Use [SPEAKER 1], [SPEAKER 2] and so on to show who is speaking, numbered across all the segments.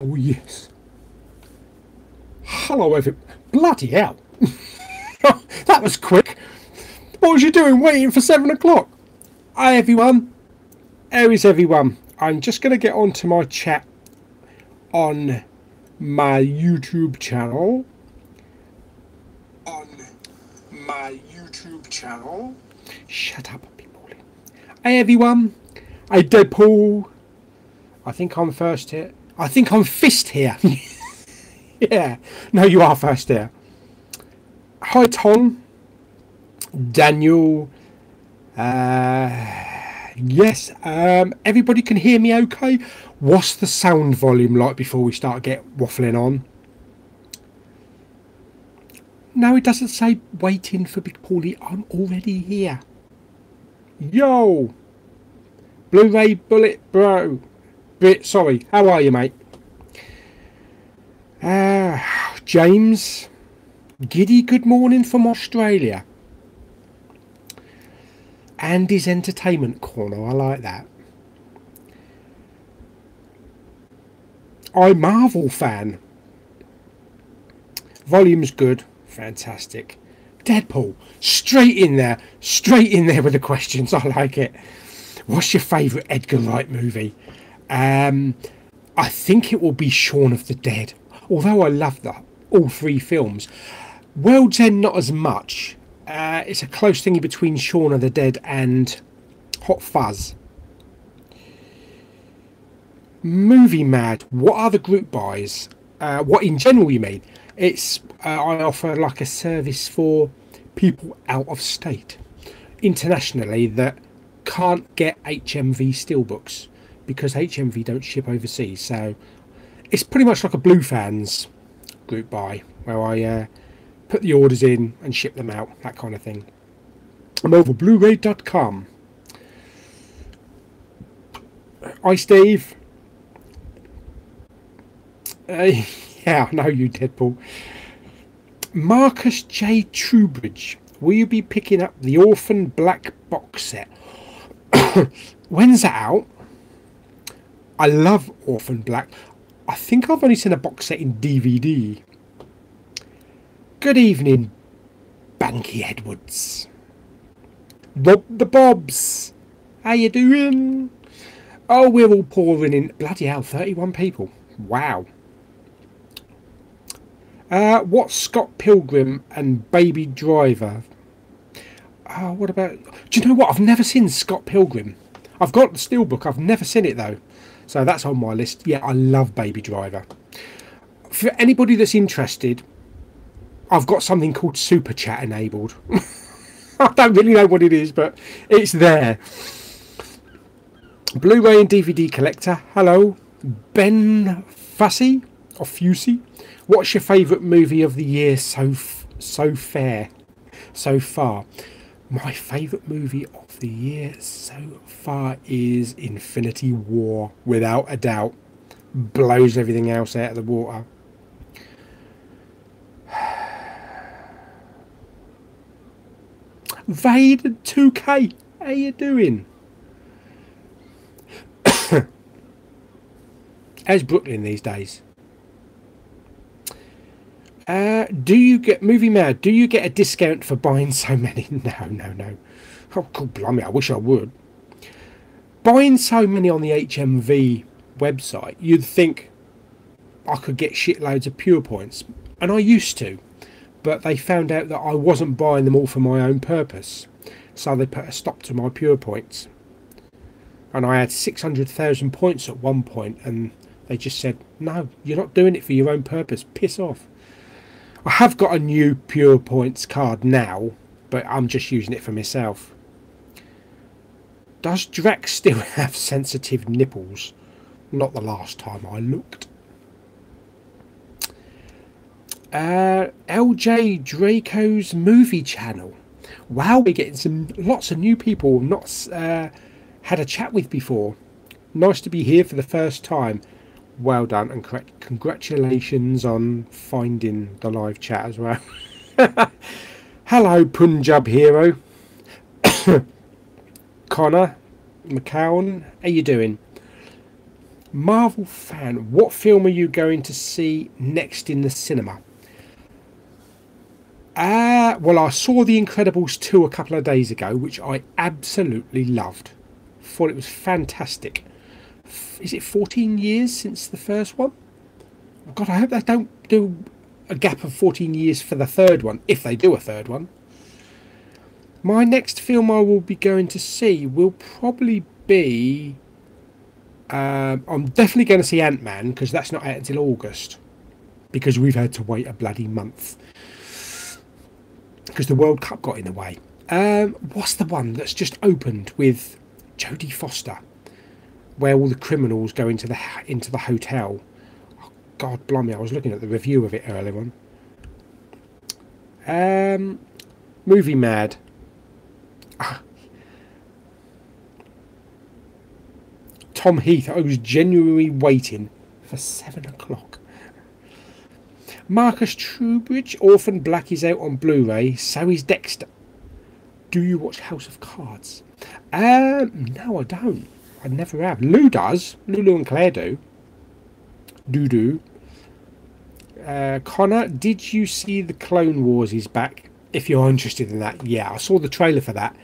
[SPEAKER 1] Oh, yes. Hello, everyone. Bloody hell. That was quick. What was you doing waiting for 7 o'clock? Hi, everyone. How is everyone? I'm just going to get onto my chat on my YouTube channel. Shut up, people. Hey, everyone. Hey, Deadpool. I think I'm first here. I think I'm fist here. Yeah. No, you are first here. Hi, Tom. Daniel. Yes. Everybody can hear me okay? What's the sound volume like before we start waffling on? No, it doesn't say waiting for Big Paulie. I'm already here. Yo. Blu-ray Bullet Bro. Sorry. How are you, mate? James. Giddy good morning from Australia. Andy's Entertainment Corner. I like that. I'm Marvel fan. Volume's good. Fantastic. Deadpool. Straight in there with the questions. I like it. What's your favourite Edgar Wright movie? I think it will be Shaun of the Dead. Although I love all three films. World's End not as much. It's a close thing between Shaun of the Dead and Hot Fuzz. Movie Mad. What are the group buys? What in general you mean? It's I offer like a service for people out of state, internationally, that can't get HMV steelbooks because HMV don't ship overseas. So it's pretty much like a Blue Fans group buy where I put the orders in and ship them out, that kind of thing. I'm over Blu-ray.com. Hi, Steve. Yeah, I know you, Deadpool. Marcus J. Trubridge, will you be picking up the Orphan Black box set? When's that out? I love Orphan Black. I think I've only seen a box set in DVD. Good evening, Banky Edwards. Rob the Bobs. How you doing? Oh, we're all pouring in. Bloody hell, 31 people. Wow. What's Scott Pilgrim and Baby Driver? What about... Do you know what? I've never seen Scott Pilgrim. I've got the steelbook. I've never seen it, though. So that's on my list. Yeah, I love Baby Driver. For anybody that's interested, I've got something called Super Chat enabled. I don't really know what it is, but it's there. Blu-ray and DVD collector. Hello. Ben Fussy or Fusey. What's your favourite movie of the year so far? My favourite movie of the year so far is Infinity War, without a doubt. Blows everything else out of the water. Vader 2K, how you doing? How's Brooklyn these days? Do you get Movie Mad? Do you get a discount for buying so many? No. Oh, God blimey, I wish I would. Buying so many on the HMV website, you'd think I could get shitloads of Pure Points, and I used to, but they found out that I wasn't buying them all for my own purpose, so they put a stop to my Pure Points. And I had 600,000 points at one point, and they just said, no, you're not doing it for your own purpose, piss off. I have got a new Pure Points card now, but I'm just using it for myself. Does Drax still have sensitive nipples? Not the last time I looked. LJ Draco's movie channel. Wow, we're getting lots of new people not had a chat with before. Nice to be here for the first time. Well done, and congratulations on finding the live chat as well. Hello, Punjab Hero. Connor McCowan, how you doing? Marvel fan, what film are you going to see next in the cinema? Well, I saw The Incredibles 2 a couple of days ago, which I absolutely loved. Thought it was fantastic. Is it 14 years since the first one? God, I hope they don't do a gap of 14 years for the third one, if they do a third one. My next film I will be going to see will probably be... I'm definitely going to see Ant-Man, because that's not out until August. Because we've had to wait a bloody month. Because the World Cup got in the way. What's the one that's just opened with Jodie Foster, where all the criminals go into the hotel? Oh, God blimey, I was looking at the review of it earlier on. Movie Mad. Tom Heath. I was genuinely waiting for 7 o'clock. Marcus Trubridge. Orphan Black is out on Blu-ray. So is Dexter. Do you watch House of Cards? No, I don't. I never have. Lou does. Lulu and Claire do. Do. Connor, did you see the Clone Wars is back? If you're interested in that, yeah, I saw the trailer for that.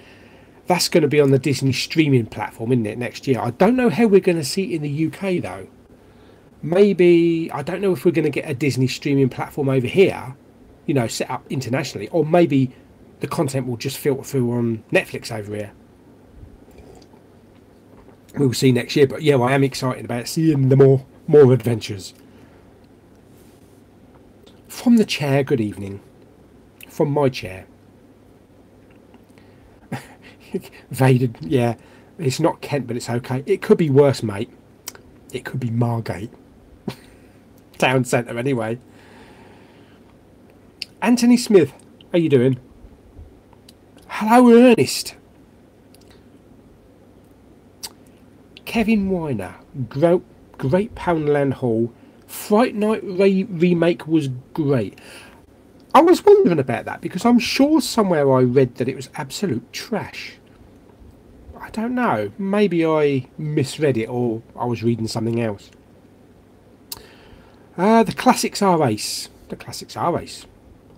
[SPEAKER 1] That's going to be on the Disney streaming platform, isn't it, next year? I don't know how we're going to see it in the UK, though. Maybe, I don't know if we're going to get a Disney streaming platform over here, you know, set up internationally, or maybe the content will just filter through on Netflix over here. We'll see next year, but yeah, I am excited about seeing the more adventures. From the chair, good evening. From my chair. Vader, yeah, it's not Kent, but it's okay. It could be worse, mate. It could be Margate. Town centre, anyway. Anthony Smith, how you doing? Hello, Ernest. Kevin Weiner, great Poundland Hall. Fright Night remake was great. I was wondering about that because I'm sure somewhere I read that it was absolute trash. I don't know. Maybe I misread it or I was reading something else. The classics are ace. The classics are ace.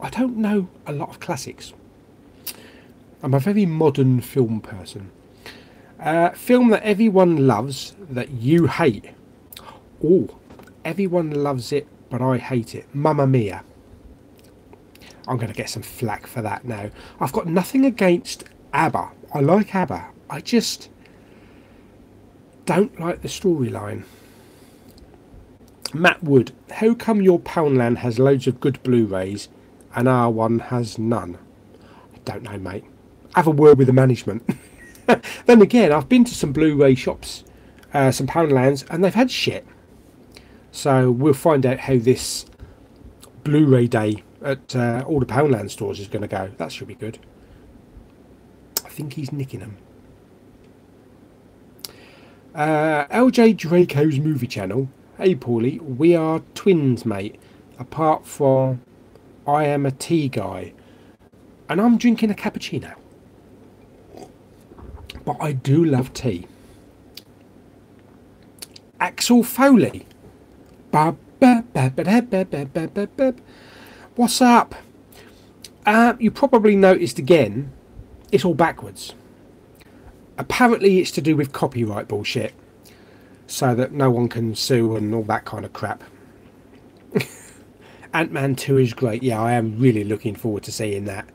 [SPEAKER 1] I don't know a lot of classics. I'm a very modern film person. Film that everyone loves that you hate. Oh, everyone loves it, but I hate it. Mamma Mia. I'm going to get some flack for that now. I've got nothing against ABBA. I like ABBA. I just don't like the storyline. Matt Wood, how come your Poundland has loads of good Blu-rays and our one has none? I don't know, mate. Have a word with the management. Then again, I've been to some Blu-ray shops, some Poundlands, and they've had shit. So we'll find out how this Blu-ray day at all the Poundland stores is going to go. That should be good. I think he's nicking them. LJ Draco's movie channel. Hey Paulie, we are twins, mate. Apart from I am a tea guy. And I'm drinking a cappuccino. But I do love tea. Axel Foley. What's up? You probably noticed again, it's all backwards. Apparently it's to do with copyright bullshit, so that no one can sue and all that kind of crap. Ant-Man 2 is great. Yeah, I am really looking forward to seeing that.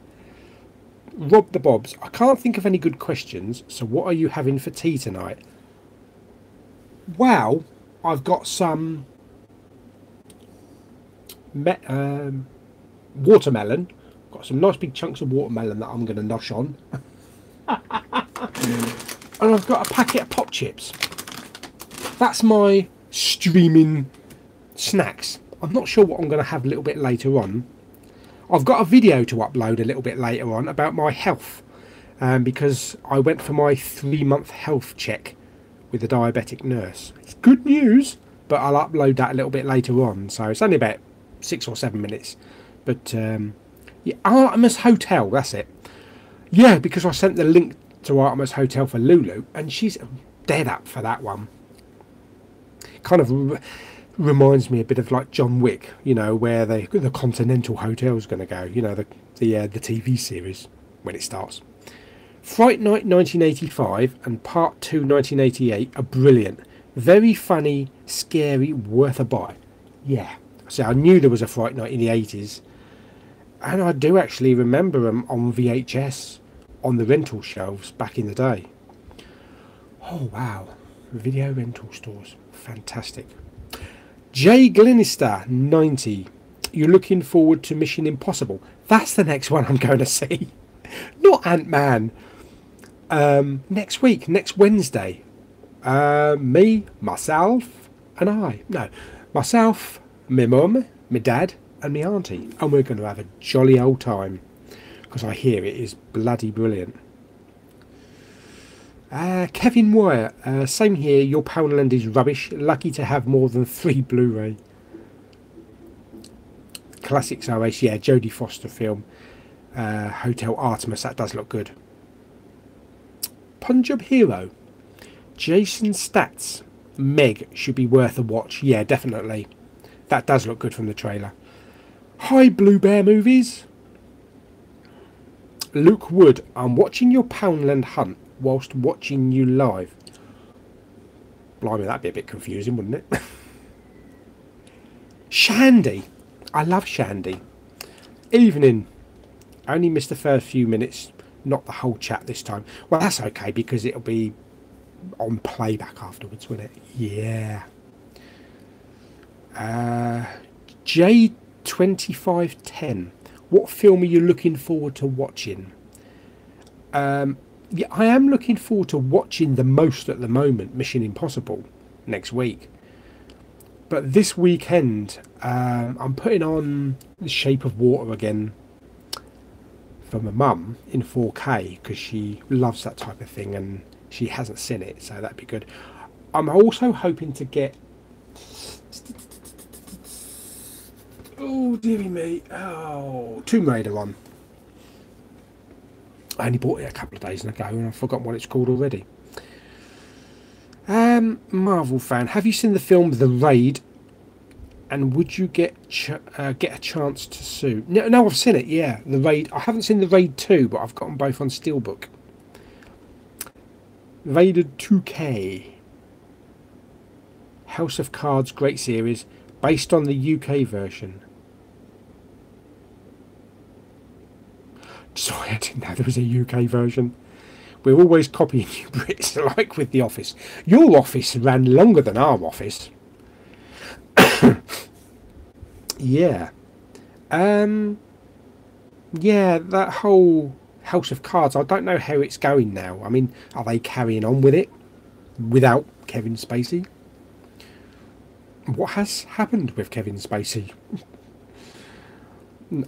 [SPEAKER 1] Rob the Bobs, I can't think of any good questions, so what are you having for tea tonight? Well, I've got some watermelon. Got some nice big chunks of watermelon that I'm going to nosh on. And I've got a packet of pop chips. That's my streaming snacks. I'm not sure what I'm going to have a little bit later on. I've got a video to upload a little bit later on about my health, because I went for my 3-month health check with a diabetic nurse. It's good news, but I'll upload that a little bit later on. So it's only about 6 or 7 minutes. But yeah, Artemis Hotel, that's it. Yeah, because I sent the link to Artemis Hotel for Lulu, and she's dead up for that one. kind of reminds me a bit of like John Wick, you know, where the Continental Hotel is going to go, you know, the TV series when it starts. Fright Night 1985 and Part 2 1988 are brilliant. Very funny, scary, worth a buy. Yeah. So I knew there was a Fright Night in the 80s. And I do actually remember them on VHS on the rental shelves back in the day. Oh, wow. Video rental stores. Fantastic. Jay Glenister, 90. You're looking forward to Mission Impossible. That's the next one I'm going to see. Not Ant-Man. Next week, next Wednesday. Me, myself, and I. No, myself, my mum, my dad, and my auntie. And we're going to have a jolly old time. Because I hear it is bloody brilliant. Kevin Wire, same here. Your Poundland is rubbish. Lucky to have more than 3 Blu-ray. Classics OS, yeah. Jodie Foster film. Hotel Artemis, that does look good. Punjab Hero. Jason Stats. Meg should be worth a watch. Yeah, definitely. That does look good from the trailer. Hi, Blue Bear Movies. Luke Wood, I'm watching your Poundland hunt whilst watching you live. Blimey, that'd be a bit confusing, wouldn't it? Shandy. I love Shandy. Evening. Only missed the first few minutes, not the whole chat this time. Well, that's okay because it'll be on playback afterwards, won't it? Yeah. J2510. What film are you looking forward to watching? Yeah, I am looking forward to watching the most at the moment, Mission Impossible, next week. But this weekend, I'm putting on The Shape of Water again for my mum in 4K because she loves that type of thing and she hasn't seen it, so that'd be good. I'm also hoping to get... Oh, dearie me. Oh, Tomb Raider on. I only bought it a couple of days ago and I've forgotten what it's called already. Marvel fan. Have you seen the film The Raid? And would you get a chance to sue? No, I've seen it, yeah. The Raid. I haven't seen The Raid 2, but I've got them both on Steelbook. Raided 2K. House of Cards, great series. Based on the UK version. Sorry, I didn't know there was a UK version. We're always copying you Brits, like with The Office. Your office ran longer than our office. Yeah. Yeah, that whole House of Cards, I don't know how it's going now. I mean, are they carrying on with it without Kevin Spacey? What has happened with Kevin Spacey?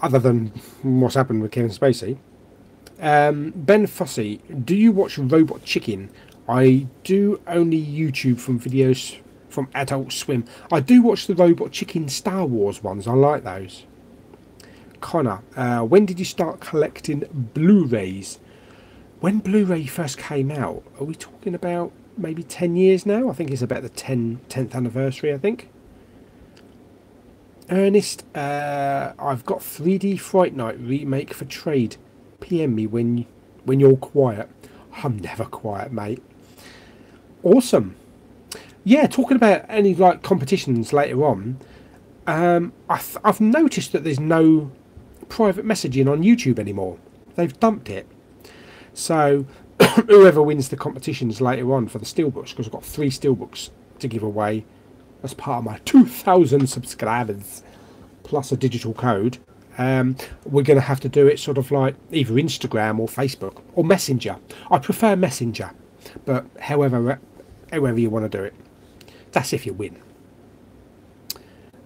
[SPEAKER 1] Other than what's happened with Kevin Spacey. Ben Fossey, do you watch Robot Chicken? I do only YouTube from videos from Adult Swim. I do watch the Robot Chicken Star Wars ones. I like those. Connor, when did you start collecting Blu-rays? When Blu-ray first came out, are we talking about maybe 10 years now? I think it's about the 10th anniversary, I think. Ernest, I've got 3D Fright Night remake for trade. PM me when you're quiet. I'm never quiet, mate. Awesome. Yeah, talking about any like competitions later on, I've noticed that there's no private messaging on YouTube anymore. They've dumped it. So whoever wins the competitions later on for the steelbooks, because I've got 3 steelbooks to give away as part of my 2,000 subscribers plus a digital code, we're going to have to do it sort of like either Instagram or Facebook or Messenger. I prefer Messenger, but however you want to do it. That's if you win.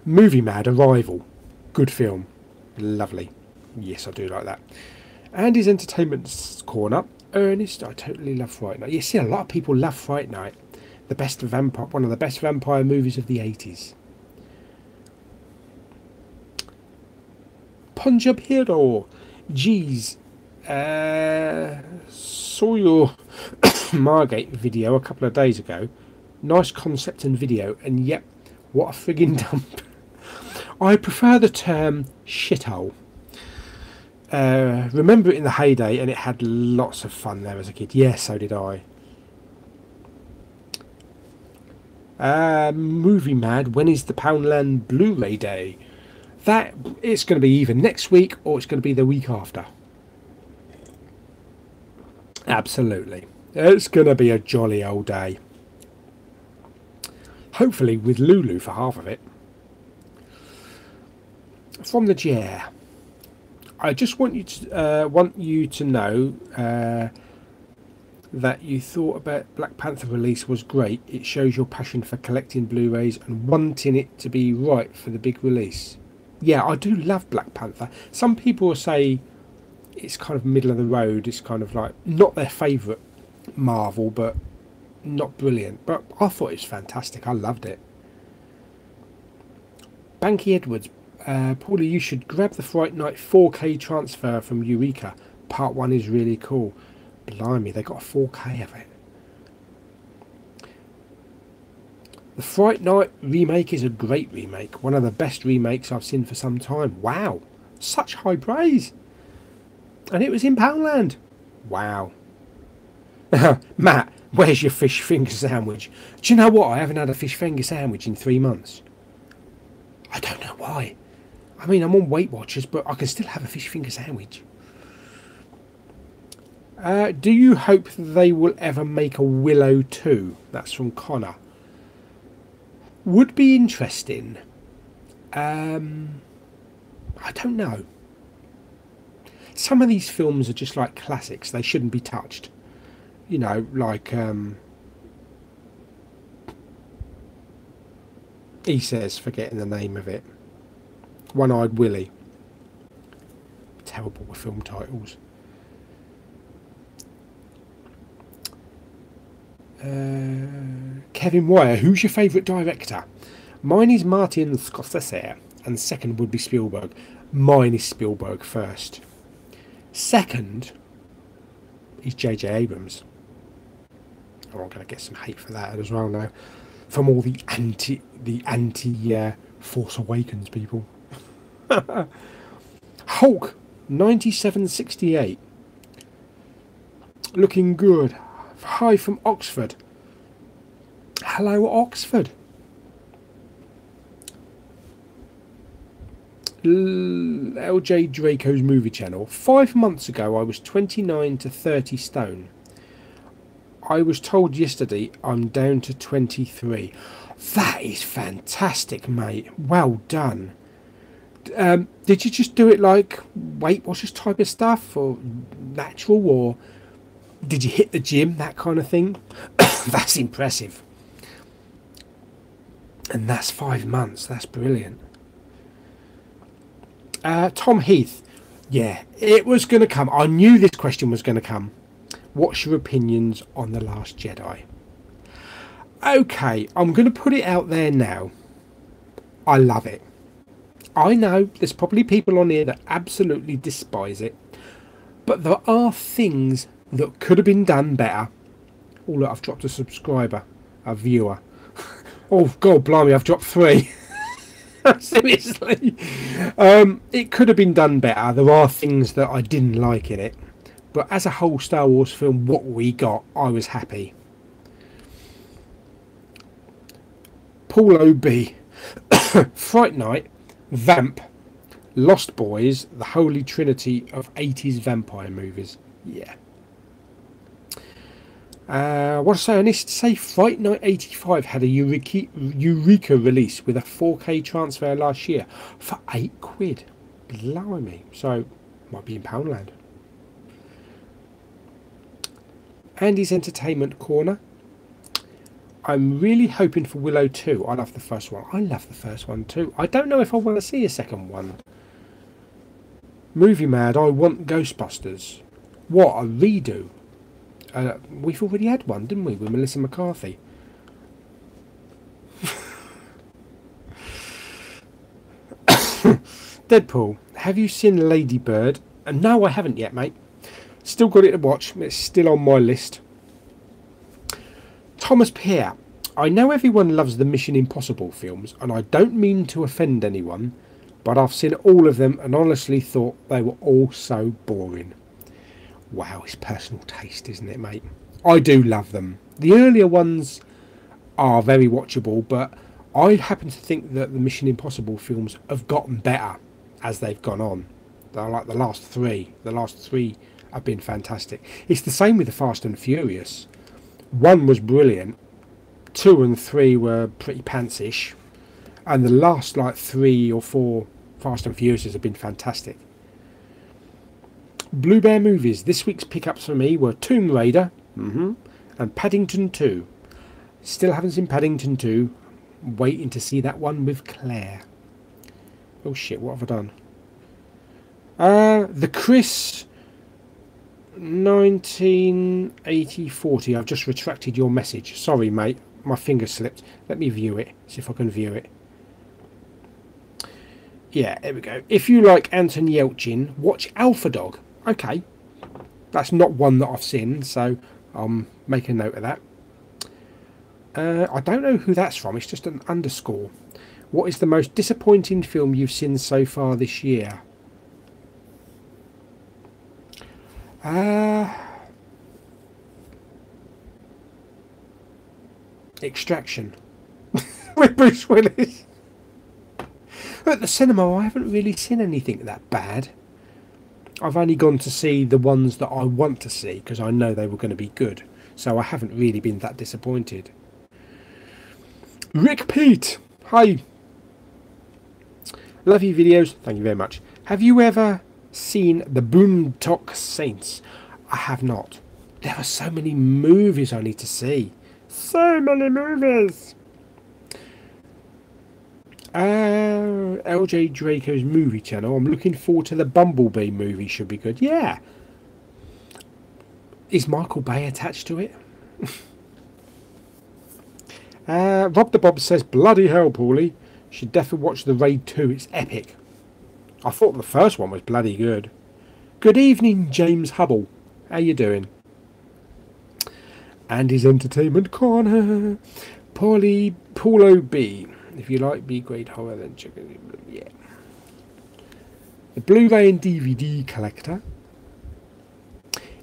[SPEAKER 1] Movie Mad Arrival. Good film. Lovely. Yes, I do like that. Andy's Entertainment Corner. Ernest, I totally love Fright Night. You see, a lot of people love Fright Night. One of the best vampire movies of the 80s. Punjab Hero. Geez. Saw your Margate video a couple of days ago. Nice concept and video, and yep, what a friggin' dump. I prefer the term shithole. Remember it in the heyday, and it had lots of fun there as a kid. Yeah, so did I. Movie Mad, when is the Poundland Blu-ray day? That it's going to be either next week or it's going to be the week after. Absolutely, it's going to be a jolly old day. Hopefully with Lulu for half of it. From the chair, I just want you to know that you thought about Black Panther release was great. It shows your passion for collecting Blu-rays and wanting it to be right for the big release. Yeah, I do love Black Panther. Some people will say it's kind of middle of the road. It's kind of like not their favourite Marvel, but not brilliant. But I thought it was fantastic. I loved it. Banky Edwards, Paulie, you should grab the Fright Night 4K transfer from Eureka. Part 1 is really cool. Blimey, they got a 4K of it. The Fright Night remake is a great remake. One of the best remakes I've seen for some time. Wow, such high praise. And it was in Poundland. Wow. Matt, where's your fish finger sandwich? Do you know what? I haven't had a fish finger sandwich in 3 months. I don't know why. I mean, I'm on Weight Watchers, but I can still have a fish finger sandwich. Do you hope they will ever make a Willow 2? That's from Connor. Would be interesting. I don't know. Some of these films are just like classics. They shouldn't be touched. You know, like he says, forgetting the name of it. One-Eyed Willy. Terrible with film titles. Kevin Wire, who's your favourite director? Mine is Martin Scorsese, and second would be Spielberg. Mine is Spielberg first. Second is J.J. Abrams. Oh, I'm going to get some hate for that as well now, from all the anti Force Awakens people. Hulk 9768, looking good. Hi from Oxford. Hello, Oxford. LJ Draco's movie channel. 5 months ago, I was 29 to 30 stone. I was told yesterday I'm down to 23. That is fantastic, mate. Well done. Did you just do it like Weight Watchers type of stuff, or natural, or did you hit the gym, that kind of thing? That's impressive. And that's 5 months. That's brilliant. Tom Heath. Yeah, it was going to come. I knew this question was going to come. What's your opinions on The Last Jedi? Okay, I'm going to put it out there now. I love it. I know there's probably people on here that absolutely despise it. But there are things that could have been done better. Oh, look, I've dropped a subscriber, a viewer. Oh, God, blimey, I've dropped 3. Seriously. It could have been done better. There are things that I didn't like in it. But as a whole Star Wars film, what we got, I was happy. Paul O.B. Fright Night, Vamp, Lost Boys, the holy trinity of 80s vampire movies. Yeah. What to say on this? To say Fright Night 85 had a Eureka release with a 4K transfer last year for £8. Blimey. So, might be in Poundland. Andy's Entertainment Corner. I'm really hoping for Willow 2. I love the first one. I love the first one too. I don't know if I want to see a second one. Movie Mad, I want Ghostbusters. What, a redo? We've already had one, didn't we, with Melissa McCarthy? Deadpool, have you seen Lady Bird? No, I haven't yet, mate. Still got it to watch. It's still on my list. Thomas Pear, I know everyone loves the Mission Impossible films, and I don't mean to offend anyone, but I've seen all of them and honestly thought they were all so boring. Wow, it's personal taste, isn't it, mate? I do love them. The earlier ones are very watchable, but I happen to think that the Mission Impossible films have gotten better as they've gone on. They're like the last three. The last three have been fantastic. It's the same with the Fast and Furious. 1 was brilliant. 2 and 3 were pretty pantsish. And the last like 3 or 4 Fast and Furious have been fantastic. Blue Bear movies. This week's pickups for me were Tomb Raider and Paddington 2. Still haven't seen Paddington 2. Waiting to see that one with Claire. Oh shit, what have I done? The Chris 198040. I've just retracted your message. Sorry, mate. My finger slipped. Let me view it. See if I can view it. Yeah, there we go. If you like Anton Yelchin, watch Alpha Dog. Okay. That's not one that I've seen, so I'll make a note of that. I don't know who that's from. It's just an underscore. What is the most disappointing film you've seen so far this year? Extraction. With Bruce Willis. At the cinema, I haven't really seen anything that bad. I've only gone to see the ones that I want to see because I know they were going to be good. So I haven't really been that disappointed. Rick Pete, hi. Love your videos. Thank you very much. Have you ever seen the Boondock Saints? I have not. There are so many movies I need to see. So many movies. LJ Draco's movie channel. I'm looking forward to the Bumblebee movie. Should be good. Yeah. Is Michael Bay attached to it? Rob the Bob says, bloody hell, Paulie. Should definitely watch the Raid 2. It's epic. I thought the first one was bloody good. Good evening, James Hubble. How you doing? Andy's Entertainment Corner. Paulo B. If you like B-grade horror, then check it. Yeah. The Blu-ray and DVD collector.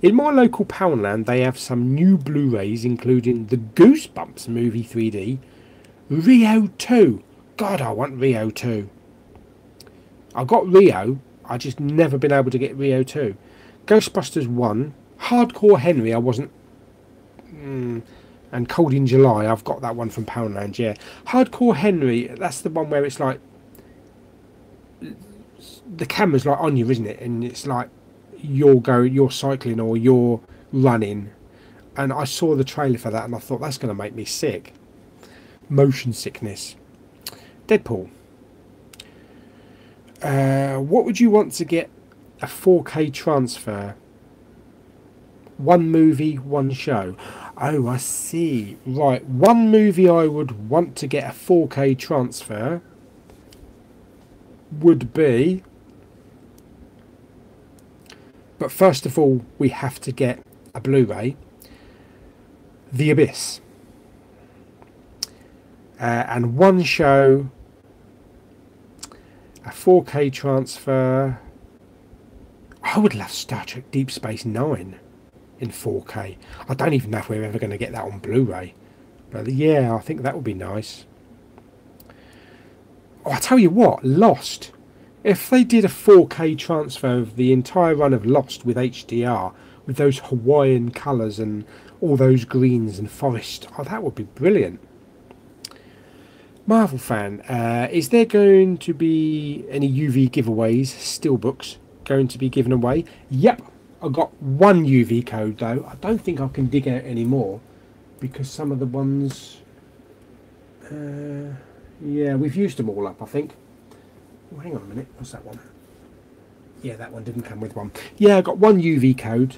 [SPEAKER 1] In my local Poundland, they have some new Blu-rays, including the Goosebumps movie 3D, Rio 2. God, I want Rio 2. I got Rio, I just never been able to get Rio 2. Ghostbusters 1, Hardcore Henry, I wasn't... and Cold in July, I've got that one from Poundland, yeah. Hardcore Henry, that's the one where it's like... the camera's like on you, isn't it? And it's like... you're cycling or you're running, and I saw the trailer for that and I thought that's going to make me sick. Motion sickness. Deadpool. What would you want to get a 4K transfer? One movie, one show. Oh, I see. Right, one movie I would want to get a 4K transfer would be... but first of all, we have to get a Blu-ray. The Abyss. And one show, a 4K transfer. I would love Star Trek Deep Space Nine in 4K. I don't even know if we're ever going to get that on Blu-ray. But yeah, I think that would be nice. Oh, I tell you what, Lost. If they did a 4K transfer of the entire run of Lost with HDR, with those Hawaiian colours and all those greens and forest, oh, that would be brilliant. Marvel fan, is there going to be any UV giveaways, steelbooks, going to be given away? Yep, I got one UV code though. I don't think I can dig out any more because some of the ones, yeah, we've used them all up, I think. Oh, hang on a minute, what's that one? Yeah, that one didn't come with one. Yeah, I got one UV code,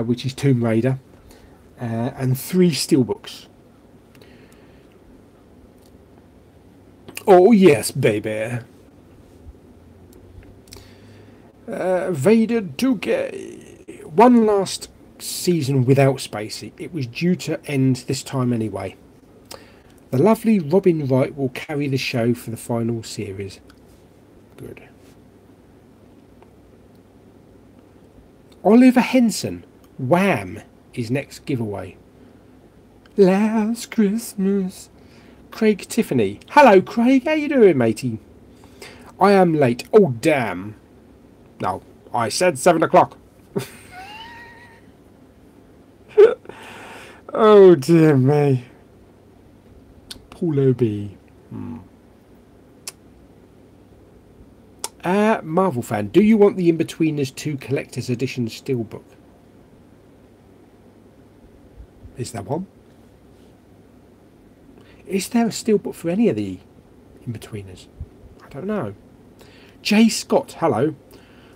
[SPEAKER 1] which is Tomb Raider, and 3 steelbooks. Oh yes, baby. Vader 2K. One last season without Spacey. It was due to end this time anyway. The lovely Robin Wright will carry the show for the final series. Good. Oliver Henson, Wham! Is next giveaway. Last Christmas. Craig Tiffany. Hello, Craig. How you doing, matey? I am late. Oh, damn. No, I said 7 o'clock. Oh, dear me. Paulo B. Marvel fan. Do you want the In-Betweeners 2 Collector's Edition Steelbook? Is there one? Is there a steelbook for any of the In-Betweeners? I don't know. Jay Scott, hello.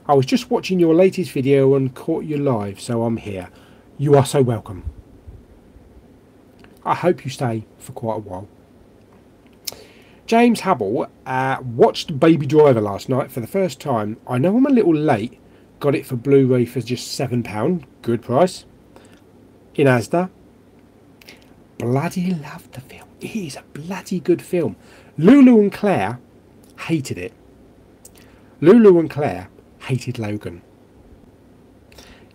[SPEAKER 1] I was just watching your latest video and caught you live, so I'm here. You are so welcome. I hope you stay for quite a while. James Hubble watched Baby Driver last night for the first time. I know I'm a little late. Got it for Blu-ray for just £7. Good price. In Asda. Bloody loved the film. It is a bloody good film. Lulu and Claire hated it. Lulu and Claire hated Logan.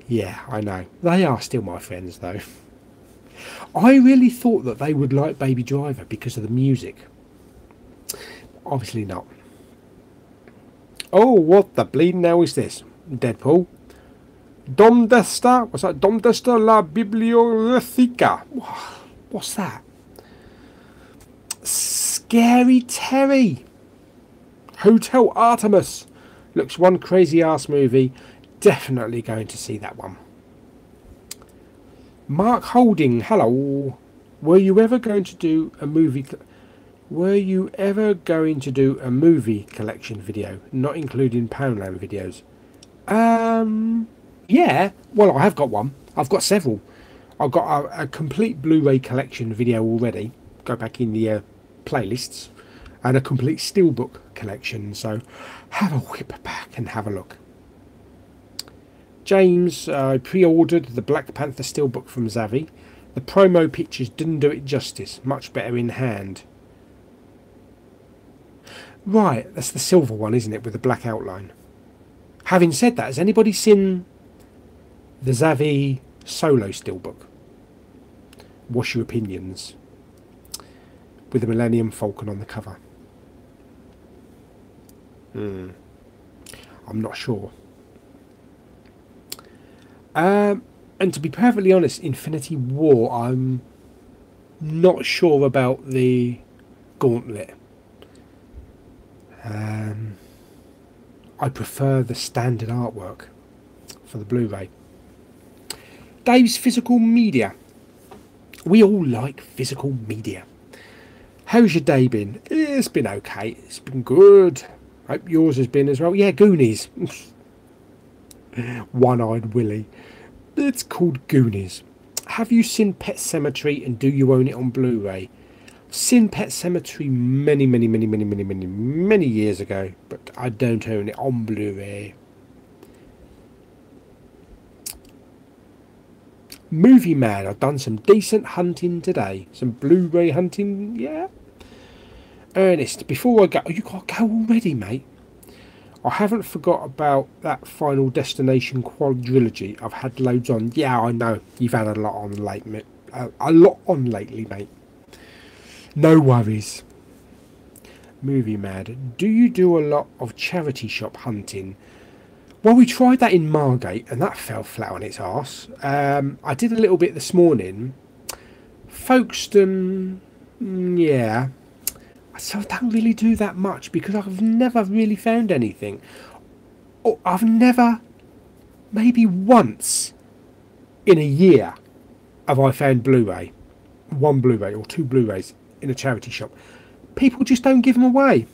[SPEAKER 1] Yeah, I know. They are still my friends though. I really thought that they would like Baby Driver because of the music. Obviously not. Oh, what the bleeding hell is this? Deadpool. Domdesta? What's that? Domdesta la Bibliotheca. What's that? Scary Terry. Hotel Artemis. Looks one crazy ass movie. Definitely going to see that one. Mark Holding, hello. Were you ever going to do a movie collection video, not including Poundland videos? Yeah. Well, I have got one. I've got several. I've got a complete Blu-ray collection video already. Go back in the playlists, and a complete steelbook collection. So have a whip back and have a look. James, I pre-ordered the Black Panther steelbook from Zavvi. The promo pictures didn't do it justice. Much better in hand. Right, that's the silver one, isn't it, with the black outline. Having said that, has anybody seen the Zavvi Solo steelbook? What's your opinions? With the Millennium Falcon on the cover. I'm not sure. And to be perfectly honest, Infinity War, I'm not sure about the Gauntlet. I prefer the standard artwork for the Blu-ray. Dave's Physical Media. We all like physical media. How's your day been? It's been okay. It's been good. Hope yours has been as well. Yeah, Goonies. One-Eyed Willy. It's called Goonies. Have you seen Pet Sematary and do you own it on Blu-ray? Seen Pet Sematary many years ago, but I don't own it on Blu-ray. Movie Man, I've done some decent hunting today. Some Blu-ray hunting, yeah. Ernest, before I go, you got to go already, mate. I haven't forgot about that Final Destination quadrilogy. I've had loads on. Yeah, I know. You've had a lot on late, mate. A lot on lately, mate. No worries. Movie Mad. Do you do a lot of charity shop hunting? Well, we tried that in Margate and that fell flat on its arse. I did a little bit this morning. Folkestone, yeah. So I don't really do that much because I've never really found anything. Or I've never, maybe once in a year, have I found Blu-ray. One Blu-ray or two Blu-rays in a charity shop. People just don't give them away.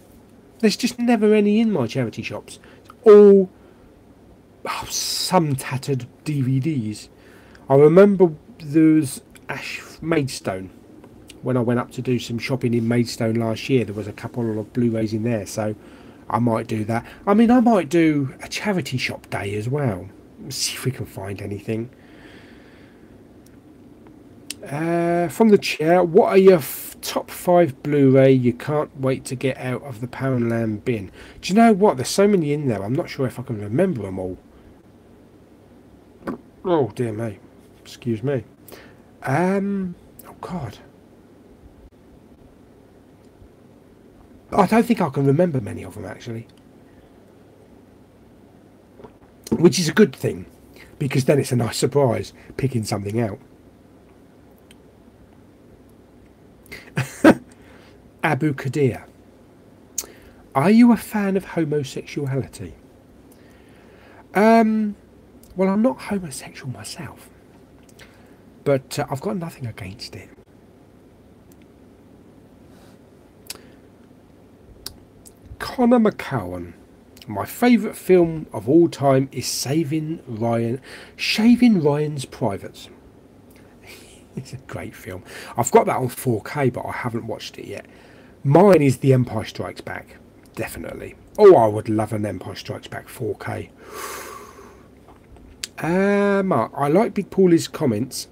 [SPEAKER 1] There's just never any in my charity shops. It's all some tattered DVDs. I remember there was Ash Maidstone. When I went up to do some shopping in Maidstone last year, there was a couple of Blu-rays in there, so I might do that. I mean, I might do a charity shop day as well. See if we can find anything. From the chair, what are your Top 5 Blu-ray you can't wait to get out of the Poundland bin. Do you know what? There's so many in there. I'm not sure if I can remember them all. Oh dear me. Excuse me. Oh God. I don't think I can remember many of them actually. Which is a good thing, because then it's a nice surprise picking something out. Abu Kadir. Are you a fan of homosexuality? Well, I'm not homosexual myself, but I've got nothing against it. Connor McCowan. My favourite film of all time is Shaving Ryan's Privates. It's a great film. I've got that on 4K, but I haven't watched it yet. Mine is The Empire Strikes Back, definitely. Oh, I would love an Empire Strikes Back 4K. I like Big Paulie's comments,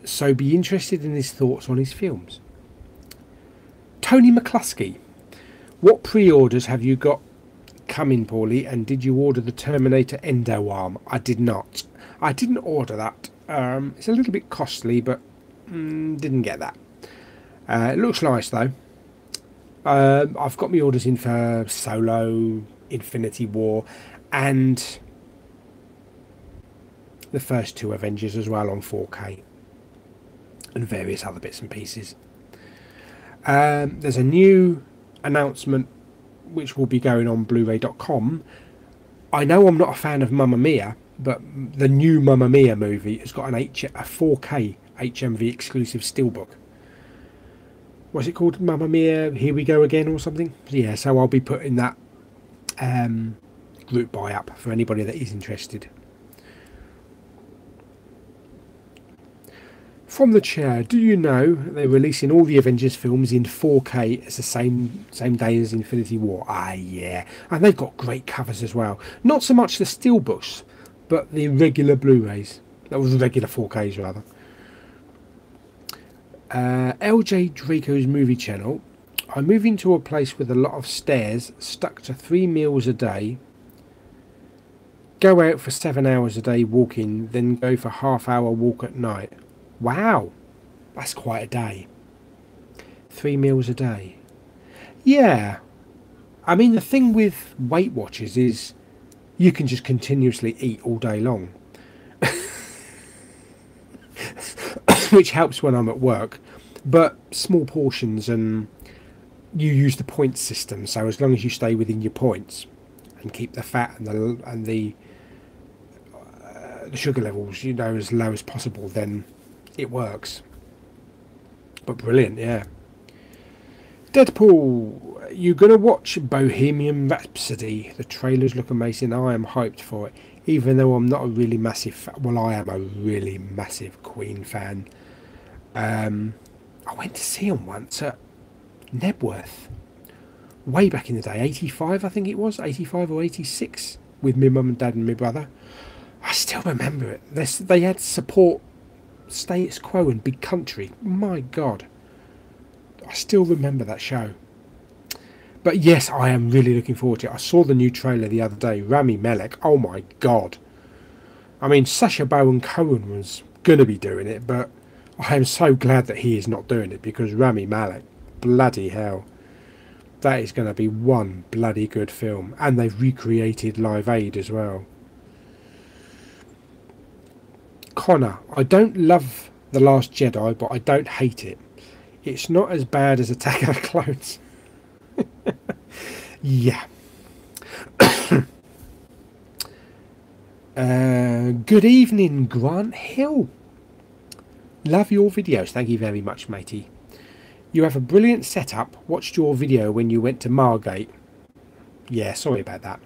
[SPEAKER 1] so be interested in his thoughts on his films. Tony McCluskey. What pre-orders have you got coming, Paulie, and did you order the Terminator Endo Arm? I did not. I didn't order that. It's a little bit costly, but didn't get that. It looks nice though. I've got my orders in for Solo, Infinity War, and the first 2 Avengers as well on 4K, and various other bits and pieces. There's a new announcement which will be going on Blu-ray.com. I know I'm not a fan of Mamma Mia, but the new Mamma Mia movie has got a 4K HMV exclusive steelbook. What's it called? Mamma Mia, Here We Go Again or something? Yeah, so I'll be putting that group buy up for anybody that is interested. From the Chair, do you know they're releasing all the Avengers films in 4K as the same day as Infinity War? Ah, yeah. And they've got great covers as well. Not so much the steelbooks, but the regular Blu-rays. That was regular 4Ks, rather. LJ Draco's Movie Channel. I'm moving to a place with a lot of stairs, stuck to 3 meals a day. Go out for 7 hours a day walking, then go for half-hour walk at night. Wow, that's quite a day. 3 meals a day. Yeah. I mean, the thing with Weight Watchers is you can just continuously eat all day long. Which helps when I'm at work. But small portions, and you use the points system. So as long as you stay within your points and keep the fat and the sugar levels, you know, as low as possible, then it works. But brilliant, yeah. Deadpool, you're gonna watch Bohemian Rhapsody? The trailers look amazing. I am hyped for it, even though I'm not a really massive well, I am a really massive Queen fan. I went to see him once at Nebworth way back in the day, 85 I think it was, 85 or 86, with my mum and dad and my brother. I still remember it. They had support Status Quo and Big Country. My God, I still remember that show. But yes, I am really looking forward to it. I saw the new trailer the other day. Rami Malek, oh my God. I mean, Sacha Baron Cohen was going to be doing it, but I am so glad that he is not doing it, because Rami Malek, bloody hell, that is going to be one bloody good film. And they've recreated Live Aid as well. Connor, I don't love The Last Jedi, but I don't hate it. It's not as bad as Attack of the Clones. Yeah. Good evening, Grant Hill. Love your videos. Thank you very much, matey. You have a brilliant setup. Watched your video when you went to Margate. Yeah, sorry about that.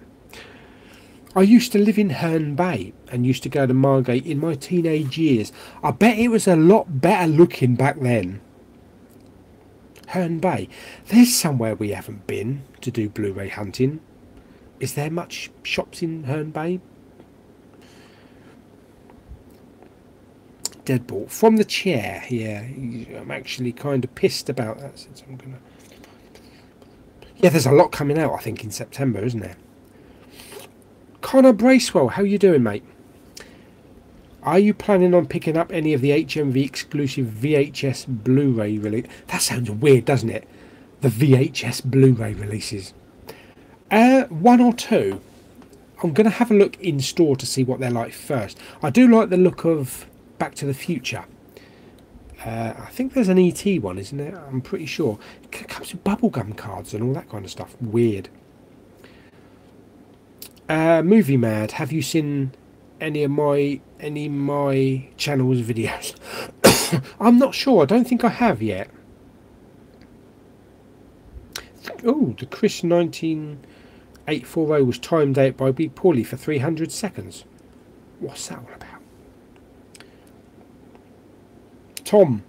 [SPEAKER 1] I used to live in Herne Bay and used to go to Margate in my teenage years. I bet it was a lot better looking back then. Herne Bay. There's somewhere we haven't been to do Blu-ray hunting. Is there much shops in Herne Bay? Deadbolt from the chair. Yeah, I'm actually kind of pissed about that since I'm gonna. Yeah, there's a lot coming out, I think, in September, isn't there? Connor Bracewell, how you doing, mate? Are you planning on picking up any of the HMV exclusive VHS Blu-ray release? That sounds weird, doesn't it? The VHS Blu-ray releases. One or two. I'm going to have a look in store to see what they're like first. I do like the look of Back to the Future. I think there's an ET one, isn't there? I'm pretty sure. It comes with bubblegum cards and all that kind of stuff. Weird. Movie Mad, have you seen any of my channel's videos? I'm not sure. I don't think I have yet. Oh, the Chris 19840 was timed out by Big Paulie for 300 seconds. What's that all about? Tom,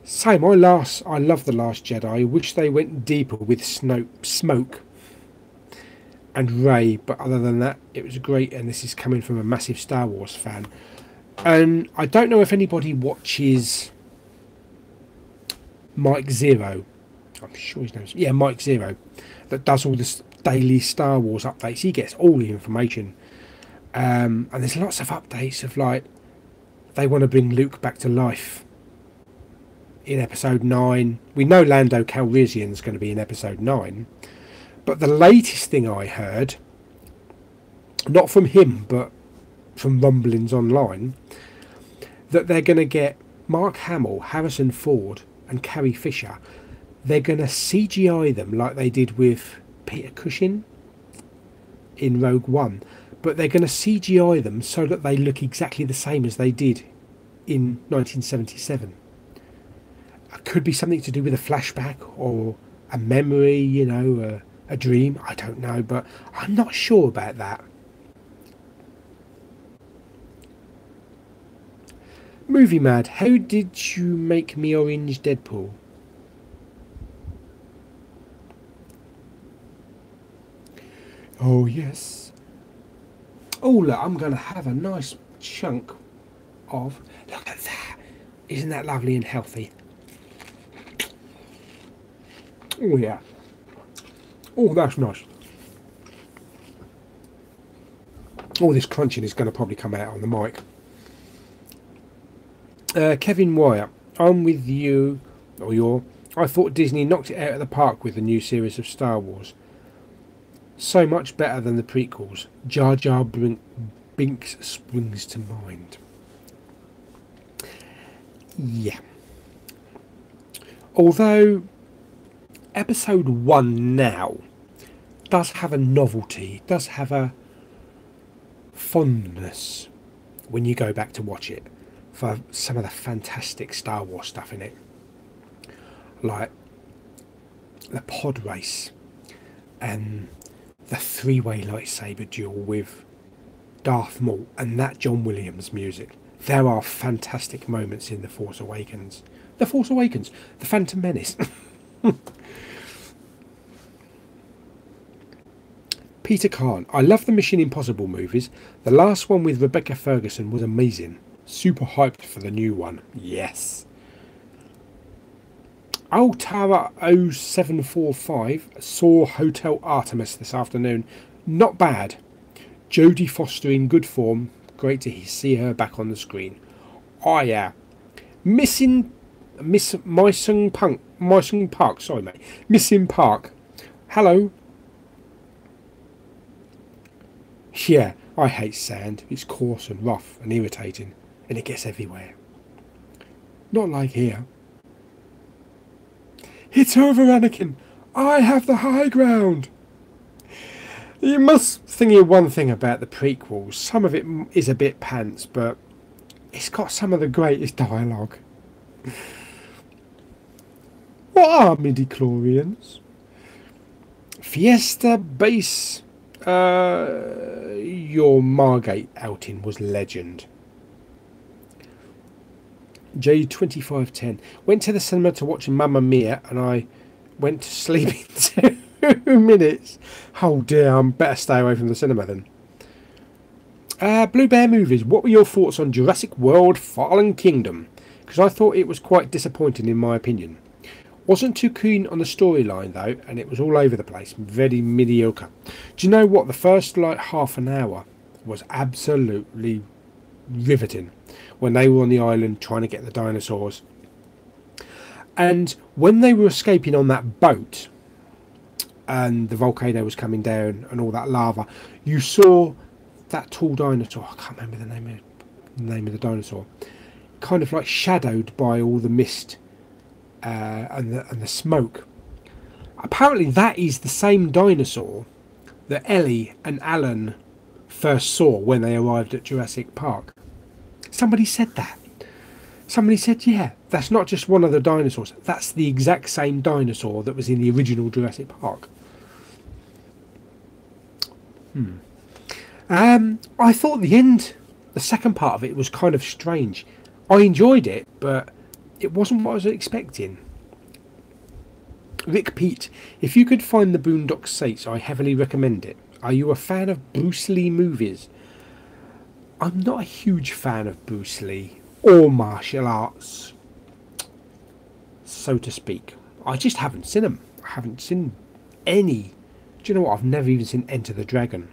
[SPEAKER 1] same. I love The Last Jedi. I wish they went deeper with Smoke and Rey, but other than that, it was great. And this is coming from a massive Star Wars fan. And I don't know if anybody watches Mike Zero. I'm sure his name's Mike Zero, that does all the daily Star Wars updates. He gets all the information, and there's lots of updates of like they want to bring Luke back to life in episode 9. We know Lando Calrissian's going to be in episode 9, but the latest thing I heard, not from him but from rumblings online, that they're going to get Mark Hamill, Harrison Ford and Carrie Fisher. They're going to CGI them like they did with Peter Cushing in Rogue One. But they're going to CGI them so that they look exactly the same as they did in 1977. It could be something to do with a flashback or a memory, you know, a dream. I don't know, but I'm not sure about that. Movie Mad, how did you make me orange Deadpool? Oh, yes. Oh, look, I'm going to have a nice chunk of... Look at that. Isn't that lovely and healthy? Oh, yeah. Oh, that's nice. All this crunching is going to probably come out on the mic. Kevin Wyatt, I'm with you, or I thought Disney knocked it out of the park with the new series of Star Wars. So much better than the prequels. Jar Jar Binks springs to mind. Yeah. Although episode 1 now does have a novelty, does have a fondness when you go back to watch it for some of the fantastic Star Wars stuff in it. Like the pod race and the three-way lightsaber duel with Darth Maul and that John Williams music. There are fantastic moments in The Force Awakens. The Force Awakens. The Phantom Menace. Peter Kahn. I love the Mission Impossible movies. The last one with Rebecca Ferguson was amazing. Super hyped for the new one. Yes. Altara 0745 saw Hotel Artemis this afternoon. Not bad. Jodie Foster in good form. Great to see her back on the screen. Oh yeah. Missing Park. Sorry, mate. Missing Park. Hello. Yeah, I hate sand. It's coarse and rough and irritating, and it gets everywhere. Not like here. It's over, Anakin. I have the high ground. You must think of one thing about the prequels. Some of it is a bit pants, but it's got some of the greatest dialogue. What are midi-chlorians? Fiesta Base. Your Margate outing was legend. J2510 went to the cinema to watch Mamma Mia and I went to sleep in 2 minutes. Oh dear, I'm better stay away from the cinema then. Blue Bear Movies, what were your thoughts on Jurassic World Fallen Kingdom? Because I thought it was quite disappointing in my opinion. Wasn't too keen on the storyline though, and it was all over the place. Very mediocre. Do you know what? The first like half an hour was absolutely riveting when they were on the island trying to get the dinosaurs. And when they were escaping on that boat and the volcano was coming down and all that lava, you saw that tall dinosaur. I can't remember the name of the dinosaur. Kind of like shadowed by all the mist and the smoke. Apparently that is the same dinosaur that Ellie and Alan first saw when they arrived at Jurassic Park. Somebody said that. Somebody said, yeah, that's not just one of the dinosaurs. That's the exact same dinosaur that was in the original Jurassic Park. I thought the second part of it was kind of strange. I enjoyed it, but it wasn't what I was expecting. Rick Pete, if you could find the Boondock Saints, I heavily recommend it. Are you a fan of Bruce Lee movies? I'm not a huge fan of Bruce Lee or martial arts, so to speak. I just haven't seen them. I haven't seen any. Do you know what? I've never even seen Enter the Dragon.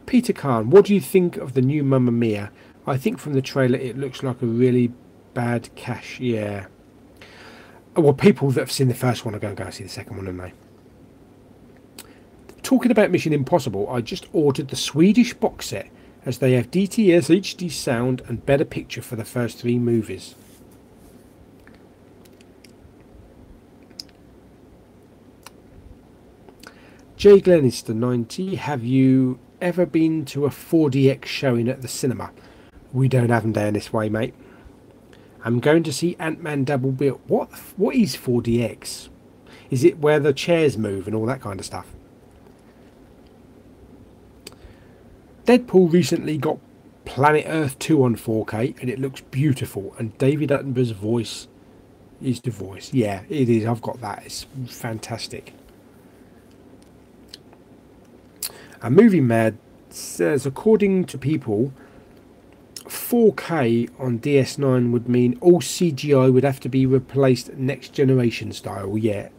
[SPEAKER 1] Peter Khan, what do you think of the new Mamma Mia? I think from the trailer it looks like a really bad cash. Yeah. Well, people that have seen the first one are going to go see the second one, aren't they? Talking about Mission Impossible, I just ordered the Swedish box set as they have DTS, HD sound and better picture for the first 3 movies. Jay Glenister 90, have you ever been to a 4DX showing at the cinema? We don't have them down this way, mate. I'm going to see Ant-Man Double Bill. What is 4DX? Is it where the chairs move and all that kind of stuff? Deadpool recently got Planet Earth 2 on 4K and it looks beautiful, and David Attenborough's voice is the voice. Yeah, it is. I've got that. It's fantastic. A Movie Mad says, according to people, 4K on DS9 would mean all CGI would have to be replaced next generation style. Yeah,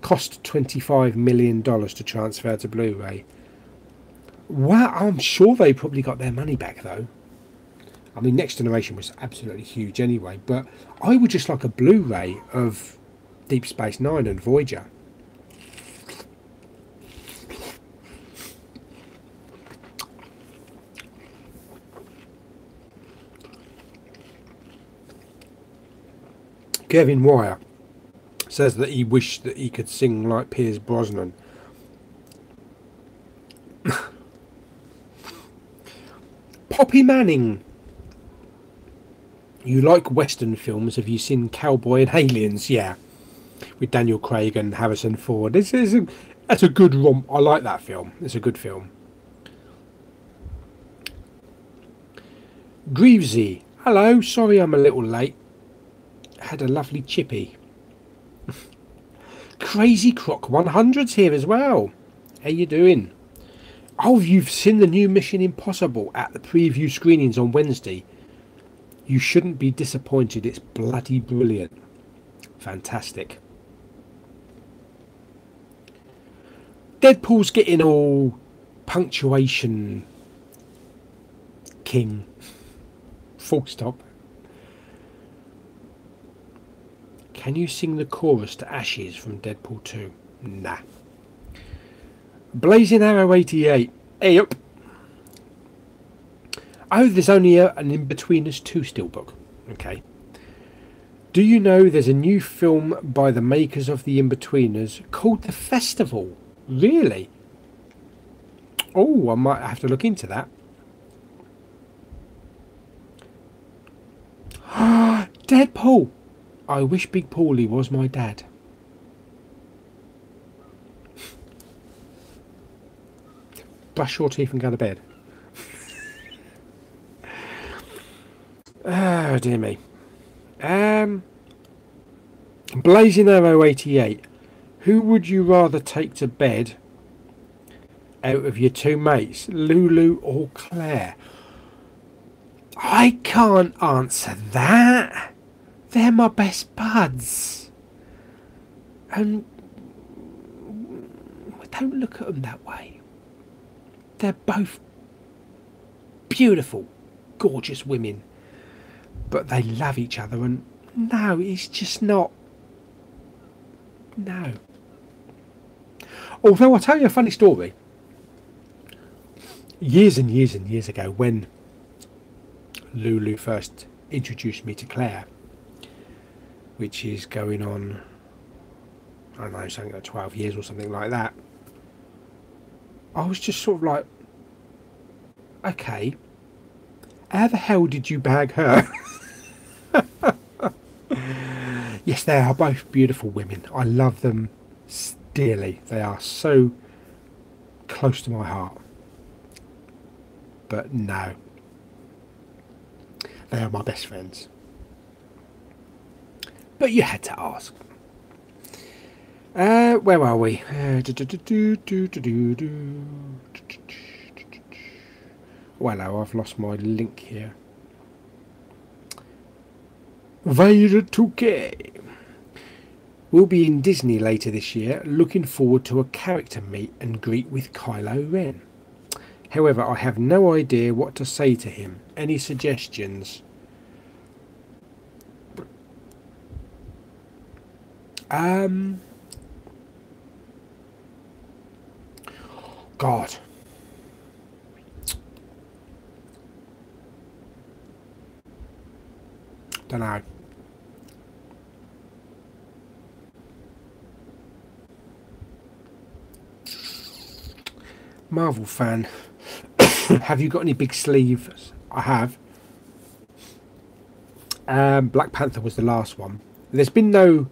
[SPEAKER 1] cost $25 million to transfer to Blu-ray. Well, I'm sure they probably got their money back though. I mean, next generation was absolutely huge anyway, but I would just like a Blu-ray of Deep Space Nine and Voyager. Kevin Wire says that he wished that he could sing like Pierce Brosnan. Poppy Manning, you like Western films? Have you seen Cowboy and Aliens? Yeah, with Daniel Craig and Harrison Ford. That's a good romp. I like that film. It's a good film. Greavesy, hello. Sorry I'm a little late. Had a lovely chippy. Crazy Croc 100's here as well. How you doing? Oh, you've seen the new Mission Impossible at the preview screenings on Wednesday. You shouldn't be disappointed. It's bloody brilliant. Fantastic. Deadpool's getting all punctuation king. Full stop. Can you sing the chorus to Ashes from Deadpool 2? Nah. Blazing Arrow 88. Hey up. Oh, there's only an In-Betweeners 2 steelbook. Okay. Do you know there's a new film by the makers of the In-Betweeners called The Festival? Really? Oh, I might have to look into that. Deadpool! I wish Big Paulie was my dad. Brush your teeth and go to bed. Oh, dear me. Blazing Arrow 88. Who would you rather take to bed? out of your two mates, Lulu or Claire? I can't answer that. They're my best buds. And don't look at them that way. They're both beautiful, gorgeous women. But they love each other, and no, it's just not. No. Although I'll tell you a funny story. Years and years and years ago, when Lulu first introduced me to Claire, which is going on, I don't know, something like 12 years or something like that, I was just sort of like, okay, how the hell did you bag her? Yes, they are both beautiful women. I love them dearly. They are so close to my heart. But no, they are my best friends. But you had to ask. Where are we? Well, no, I've lost my link here. Vader 2K will be in Disney later this year. Looking forward to a character meet and greet with Kylo Ren. However, I have no idea what to say to him. Any suggestions? God. Don't know. Marvel fan. Have you got any big sleeves? I have. Black Panther was the last one. There's been no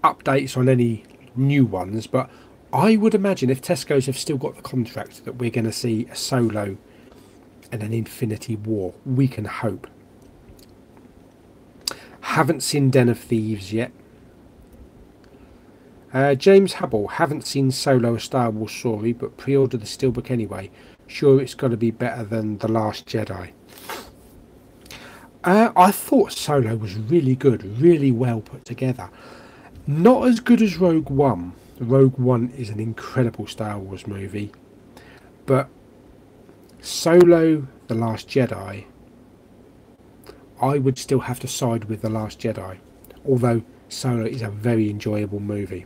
[SPEAKER 1] updates on any new ones, but I would imagine if Tesco's have still got the contract that we're going to see a Solo and an Infinity War. We can hope. Haven't seen Den of Thieves yet. James Hubble, haven't seen Solo, a Star Wars story, but pre-order the steelbook anyway. Sure, it's got to be better than The Last Jedi. I thought Solo was really good, really well put together. Not as good as Rogue One. Rogue One is an incredible Star Wars movie. But Solo, The Last Jedi, I would still have to side with The Last Jedi. Although Solo is a very enjoyable movie.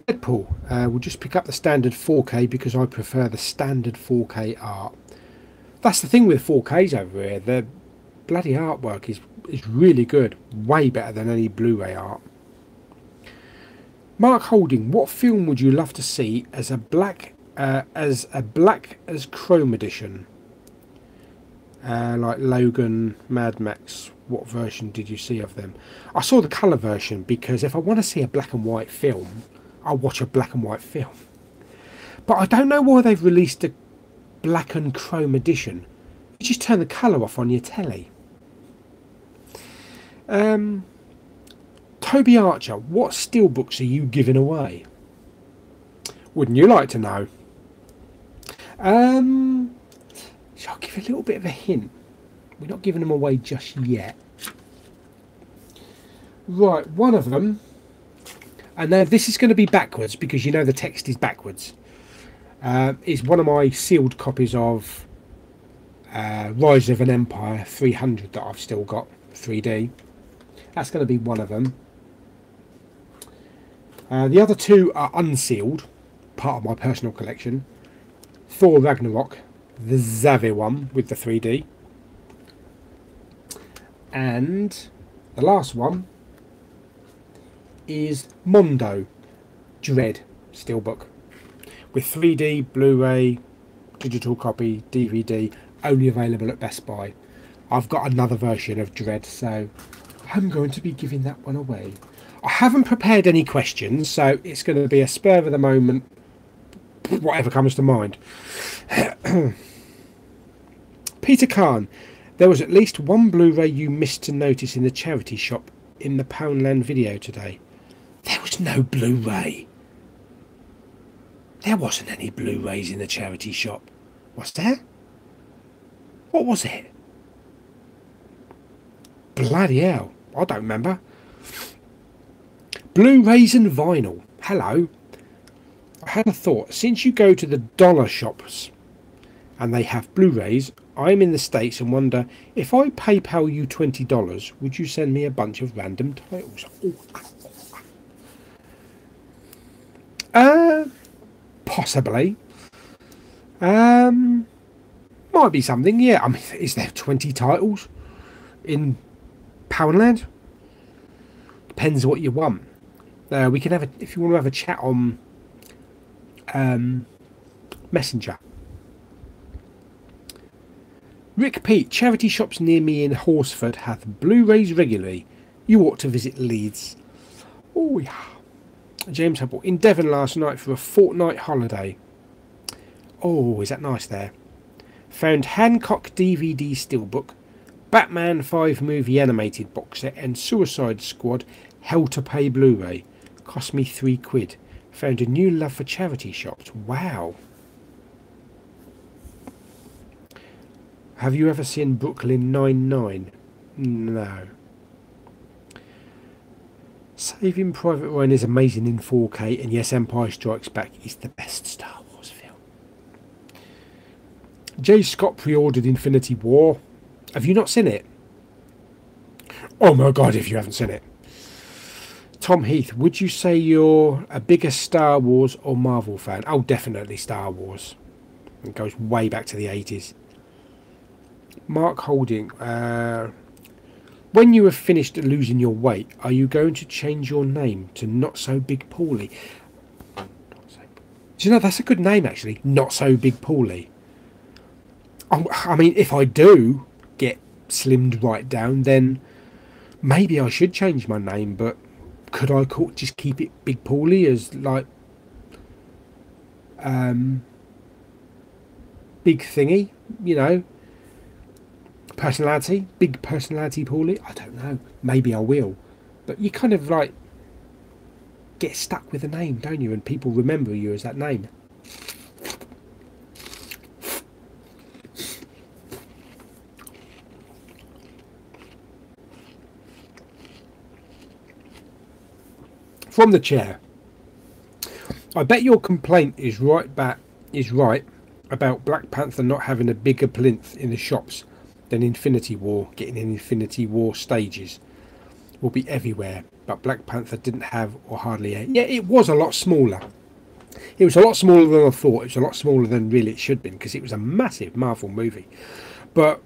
[SPEAKER 1] Deadpool, we'll just pick up the standard 4K because I prefer the standard 4K art. That's the thing with 4Ks over here. The bloody artwork is really good. Way better than any Blu-ray art. Mark Holding, what film would you love to see as a black as Chrome edition? Like Logan, Mad Max. What version did you see of them? I saw the colour version because if I want to see a black and white film, I'll watch a black and white film. But I don't know why they've released a black and chrome edition. You just turn the colour off on your telly. Toby Archer, what steelbooks are you giving away? Wouldn't you like to know? Shall I give a little bit of a hint? We're not giving them away just yet. Right, one of them, and now this is going to be backwards because you know the text is backwards, is one of my sealed copies of Rise of an Empire 300 that I've still got 3D. That's going to be one of them. The other two are unsealed, part of my personal collection. Thor Ragnarok, the Xavier one with the 3D. And the last one is Mondo Dread Steelbook with 3D, Blu-ray, digital copy, DVD, only available at Best Buy. I've got another version of Dread, so I'm going to be giving that one away. I haven't prepared any questions, so it's going to be a spur of the moment, whatever comes to mind. Peter Khan, there was at least one Blu-ray you missed to notice in the charity shop in the Poundland video today. There was no Blu-ray. There wasn't any Blu-rays in the charity shop. Was there? What was it? Bloody hell. I don't remember. Blu-rays and vinyl. Hello. I had a thought. Since you go to the dollar shops and they have Blu-rays, I'm in the States and wonder, if I PayPal you $20, would you send me a bunch of random titles? Possibly. Might be something, yeah. I mean, is there 20 titles in Poundland? Depends what you want. We can have a, if you want to have a chat on Messenger. Rick Pete, charity shops near me in Horsford hath Blu-rays regularly. You ought to visit Leeds. Oh yeah. James Hubble, in Devon last night for a fortnight holiday. Oh, is that nice there? Found Hancock DVD Steelbook, Batman 5 movie animated box set and Suicide Squad Hell to Pay Blu-ray. Cost me £3. Found a new love for charity shops. Wow. Have you ever seen Brooklyn Nine-Nine? No. Saving Private Ryan is amazing in 4K, and yes, Empire Strikes Back is the best Star Wars film. Jay Scott pre-ordered Infinity War. Have you not seen it? Oh my god, if you haven't seen it. Tom Heath, would you say you're a bigger Star Wars or Marvel fan? Oh, definitely Star Wars. It goes way back to the 80s. Mark Holding, when you have finished losing your weight, are you going to change your name to Not So Big Paulie? Do you know, that's a good name actually, Not So Big Paulie. I mean, if I do get slimmed right down, then maybe I should change my name, but could I just keep it Big Paulie as like big thingy, you know? Personality, big personality Paulie. I don't know, maybe I will, but you kind of like get stuck with a name, don't you, and people remember you as that name. From the chair, I bet your complaint is right about Black Panther not having a bigger plinth in the shops than Infinity War. Getting in Infinity War stages will be everywhere, but Black Panther didn't have or hardly any. Yeah, it was a lot smaller. It was a lot smaller than I thought. It was a lot smaller than really it should have been, because it was a massive Marvel movie. But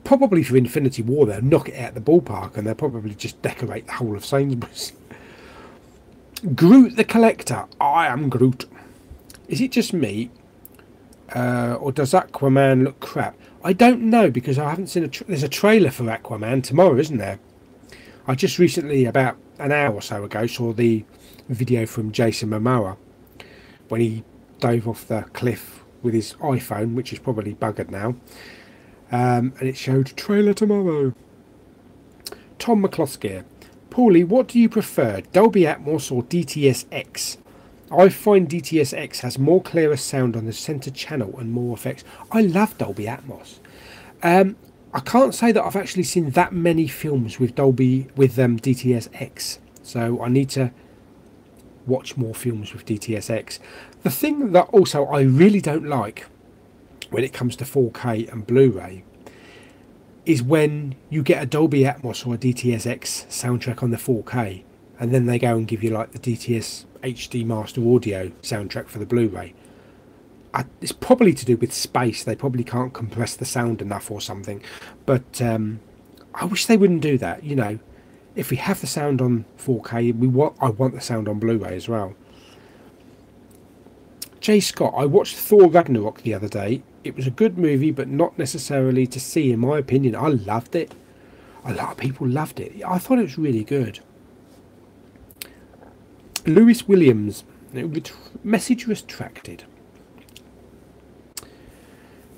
[SPEAKER 1] probably for Infinity War they'll knock it out the ballpark, and they'll probably just decorate the whole of Sainsbury's. Groot the Collector. I am Groot. Is it just me, or does Aquaman look crap? I don't know, because I haven't seen there's a trailer for Aquaman tomorrow, isn't there? I just recently, about an hour or so ago, saw the video from Jason Momoa when he dove off the cliff with his iPhone, which is probably buggered now, and it showed trailer tomorrow. Tom McCloskey, Paulie, what do you prefer, Dolby Atmos or DTS-X? I find DTS-X has more clearer sound on the centre channel and more effects. I love Dolby Atmos. I can't say that I've actually seen that many films with Dolby with DTS-X, so I need to watch more films with DTS-X. The thing that also I really don't like when it comes to 4K and Blu-ray is when you get a Dolby Atmos or a DTS-X soundtrack on the 4K, and then they go and give you like the DTS HD Master Audio soundtrack for the Blu-ray. It's probably to do with space. They probably can't compress the sound enough or something. But I wish they wouldn't do that. You know, if we have the sound on 4K, I want the sound on Blu-ray as well. Jay Scott, I watched Thor Ragnarok the other day. It was a good movie, but not necessarily to see, in my opinion. I loved it. A lot of people loved it. I thought it was really good. Lewis Williams, message retracted.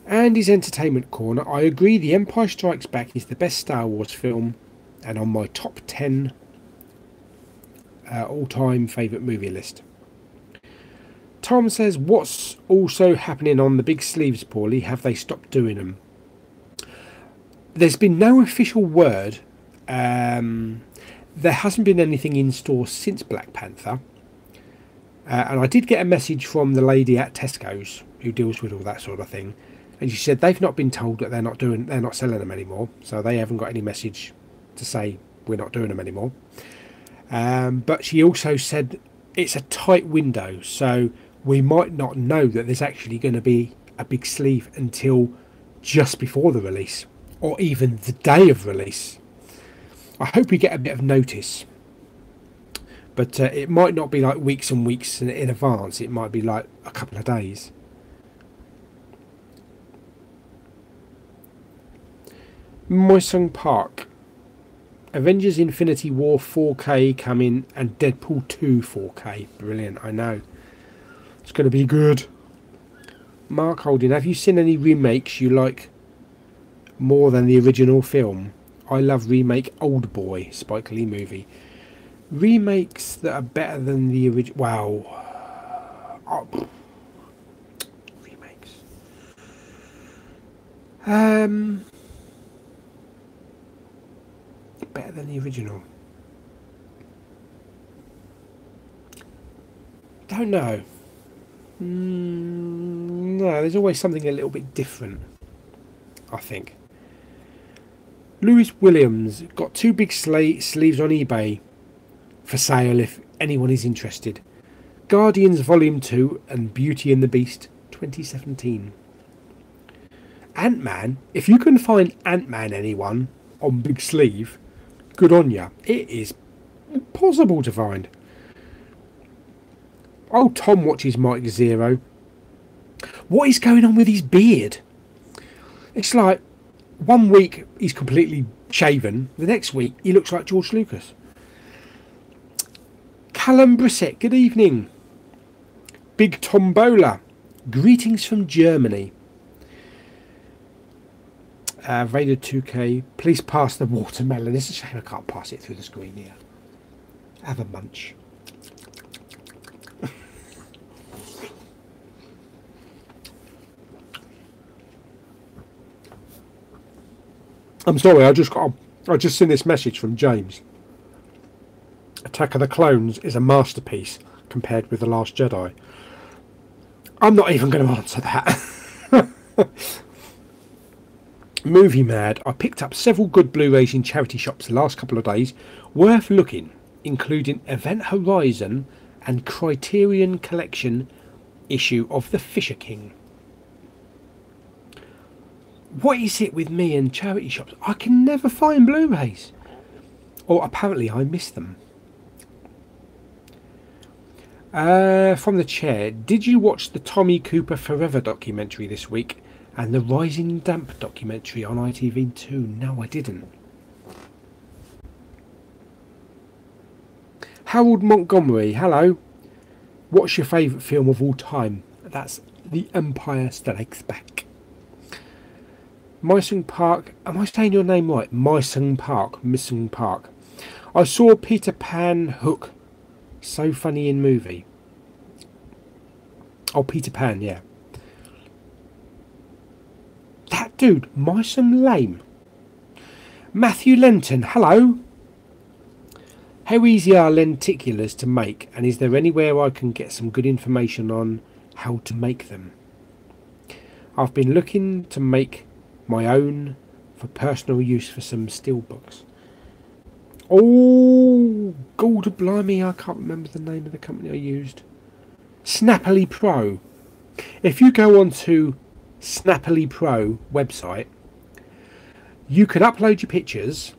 [SPEAKER 1] And his entertainment corner, I agree, The Empire Strikes Back is the best Star Wars film and on my top 10 all-time favourite movie list. Tom says, what's also happening on the big sleeves, Paulie? Have they stopped doing them? There's been no official word. There hasn't been anything in store since Black Panther. And I did get a message from the lady at Tesco's who deals with all that sort of thing. And she said they've not been told that they're not selling them anymore. So they haven't got any message to say we're not doing them anymore. But she also said it's a tight window. So we might not know that there's actually going to be a big sleeve until just before the release. Or even the day of release. I hope we get a bit of notice. But it might not be like weeks and weeks in advance. It might be like a couple of days. Moisung Park. Avengers Infinity War 4K coming and Deadpool 2 4K. Brilliant, I know. It's going to be good. Mark Holding, have you seen any remakes you like more than the original film? I love remake Oldboy, Spike Lee movie. Remakes that are better than the original. Wow. Oh. Remakes. Better than the original. Don't know. No, there's always something a little bit different, I think. Lewis Williams got 2 big sleeves on eBay for sale if anyone is interested. Guardians Volume 2 and Beauty and the Beast 2017. Ant-Man, if you can find Ant-Man anyone on big sleeve, good on ya. It is impossible to find. Oh, Tom watches Mike Zero. What is going on with his beard? It's like 1 week he's completely shaven, the next week he looks like George Lucas. Callum Brissett, good evening. Big Tombola, greetings from Germany. Vader 2K, please pass the watermelon. It's a shame I can't pass it through the screen here. Have a munch. I'm sorry, I just seen this message from James. Attack of the Clones is a masterpiece compared with The Last Jedi. I'm not even going to answer that. Movie Mad. I picked up several good Blu-rays in charity shops the last couple of days. Worth looking, including Event Horizon and Criterion Collection issue of The Fisher King. What is it with me and charity shops? I can never find Blu-rays. Or apparently I miss them. From the chair, did you watch the Tommy Cooper Forever documentary this week and the Rising Damp documentary on ITV2? No, I didn't. Harold Montgomery, hello. What's your favourite film of all time? That's The Empire Strikes Back. Mysung Park, am I saying your name right? Mysung Park. I saw Peter Pan Hook. So funny in movie. Oh, Peter Pan, yeah. That dude, Mysung lame. Matthew Lenton, hello. How easy are lenticulars to make, and is there anywhere I can get some good information on how to make them? I've been looking to make my own for personal use for some steelbooks. Oh, God blimey, I can't remember the name of the company I used. Snappily Pro. If you go onto Snappily Pro website, you can upload your pictures,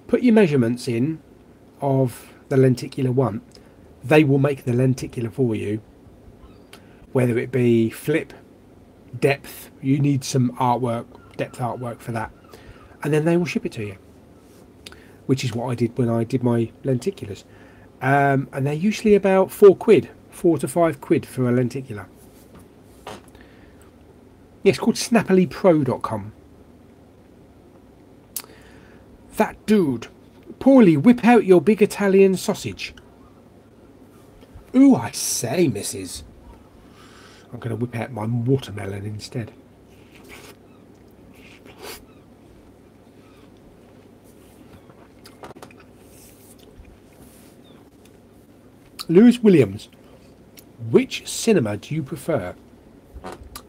[SPEAKER 1] put your measurements in of the lenticular one. They will make the lenticular for you, whether it be flip, depth. You need some artwork, depth artwork for that, and then they will ship it to you, which is what I did when I did my lenticulars. And they're usually about £4, 4 to 5 quid for a lenticular. Yeah, it's called snappilypro.com. That dude. Paulie, whip out your big Italian sausage. Ooh, I say, missus. I'm going to whip out my watermelon instead. Lewis Williams, which cinema do you prefer?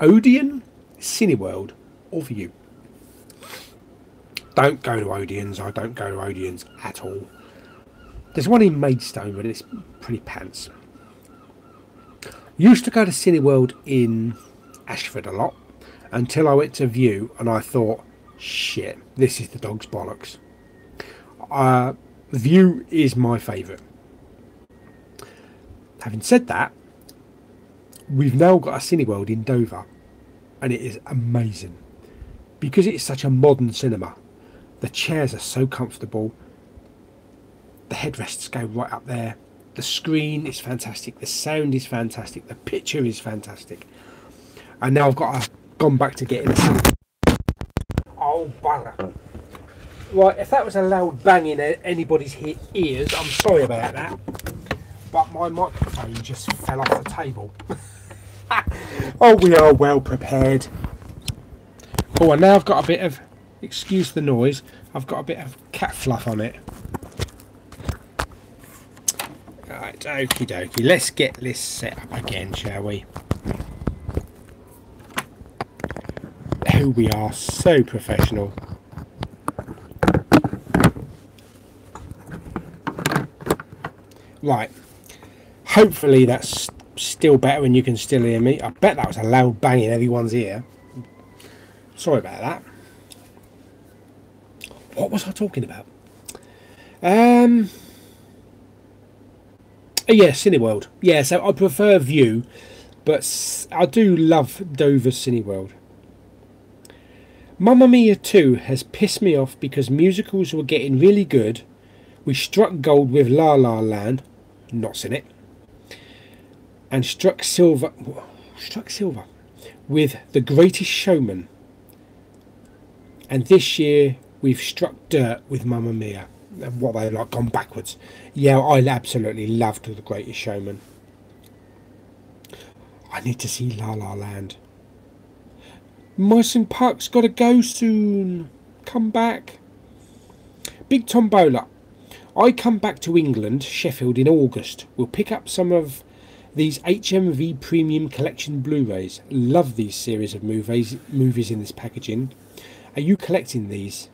[SPEAKER 1] Odeon, Cineworld, or View? Don't go to Odeon's. I don't go to Odeon's at all. There's one in Maidstone, but it's pretty pants. Used to go to Cineworld in Ashford a lot until I went to View and I thought, shit, this is the dog's bollocks. View is my favourite. Having said that, we've now got a Cineworld in Dover and it is amazing because it's such a modern cinema. The chairs are so comfortable, the headrests go right up there, the screen is fantastic, the sound is fantastic, the picture is fantastic. And now I've gone back to getting a oh bugger. Right, if that was a loud bang in anybody's ears, I'm sorry about that, but my microphone just fell off the table. Oh, we are well prepared. Oh, and now I've got a bit of, excuse the noise, I've got a bit of cat fluff on it. Right, okie dokie, let's get this set up again, shall we? Oh, we are so professional. Right, hopefully that's still better and you can still hear me. I bet that was a loud bang in everyone's ear. Sorry about that. What was I talking about? Yeah, Cineworld. Yeah, so I prefer View, but I do love Dover Cineworld. Mamma Mia 2 has pissed me off because musicals were getting really good. We struck gold with La La Land, not seen it, and struck silver with The Greatest Showman. And this year we've struck dirt with Mamma Mia. What they like, gone backwards. Yeah, I absolutely loved The Greatest Showman. I need to see La La Land. Myson Park's got to go soon. Come back. Big Tombola. I come back to England, Sheffield, in August. We'll pick up some of these HMV Premium Collection Blu-rays. Love these series of movies in this packaging. Are you collecting these?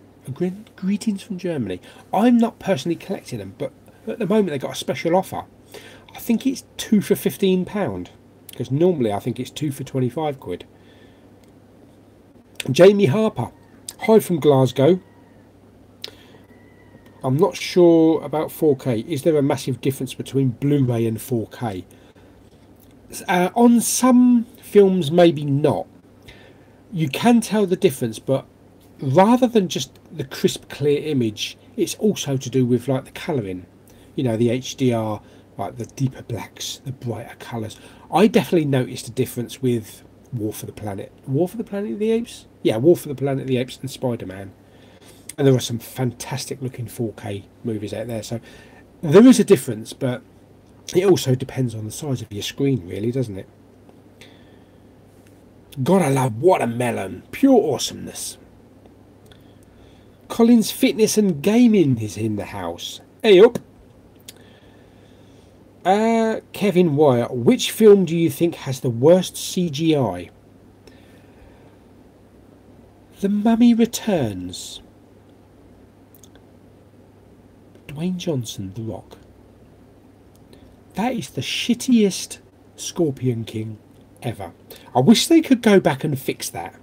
[SPEAKER 1] Greetings from Germany. I'm not personally collecting them, but at the moment they got a special offer. I think it's 2 for £15, because normally I think it's 2 for 25 quid. Jamie Harper, hi from Glasgow. I'm not sure about 4K. Is there a massive difference between Blu-ray and 4K? On some films, maybe not. You can tell the difference, but rather than just the crisp, clear image, it's also to do with like the colouring. You know, the HDR, like the deeper blacks, the brighter colours. I definitely noticed a difference with War for the Planet. War for the Planet of the Apes? Yeah, War for the Planet of the Apes and Spider-Man. And there are some fantastic looking 4K movies out there. So there is a difference, but it also depends on the size of your screen, really, doesn't it? Gotta love Watermelon. Pure awesomeness. Collins Fitness and Gaming is in the house. Hey up. Kevin Wire, which film do you think has the worst CGI? The Mummy Returns. Dwayne Johnson, The Rock. That is the shittiest Scorpion King ever. I wish they could go back and fix that.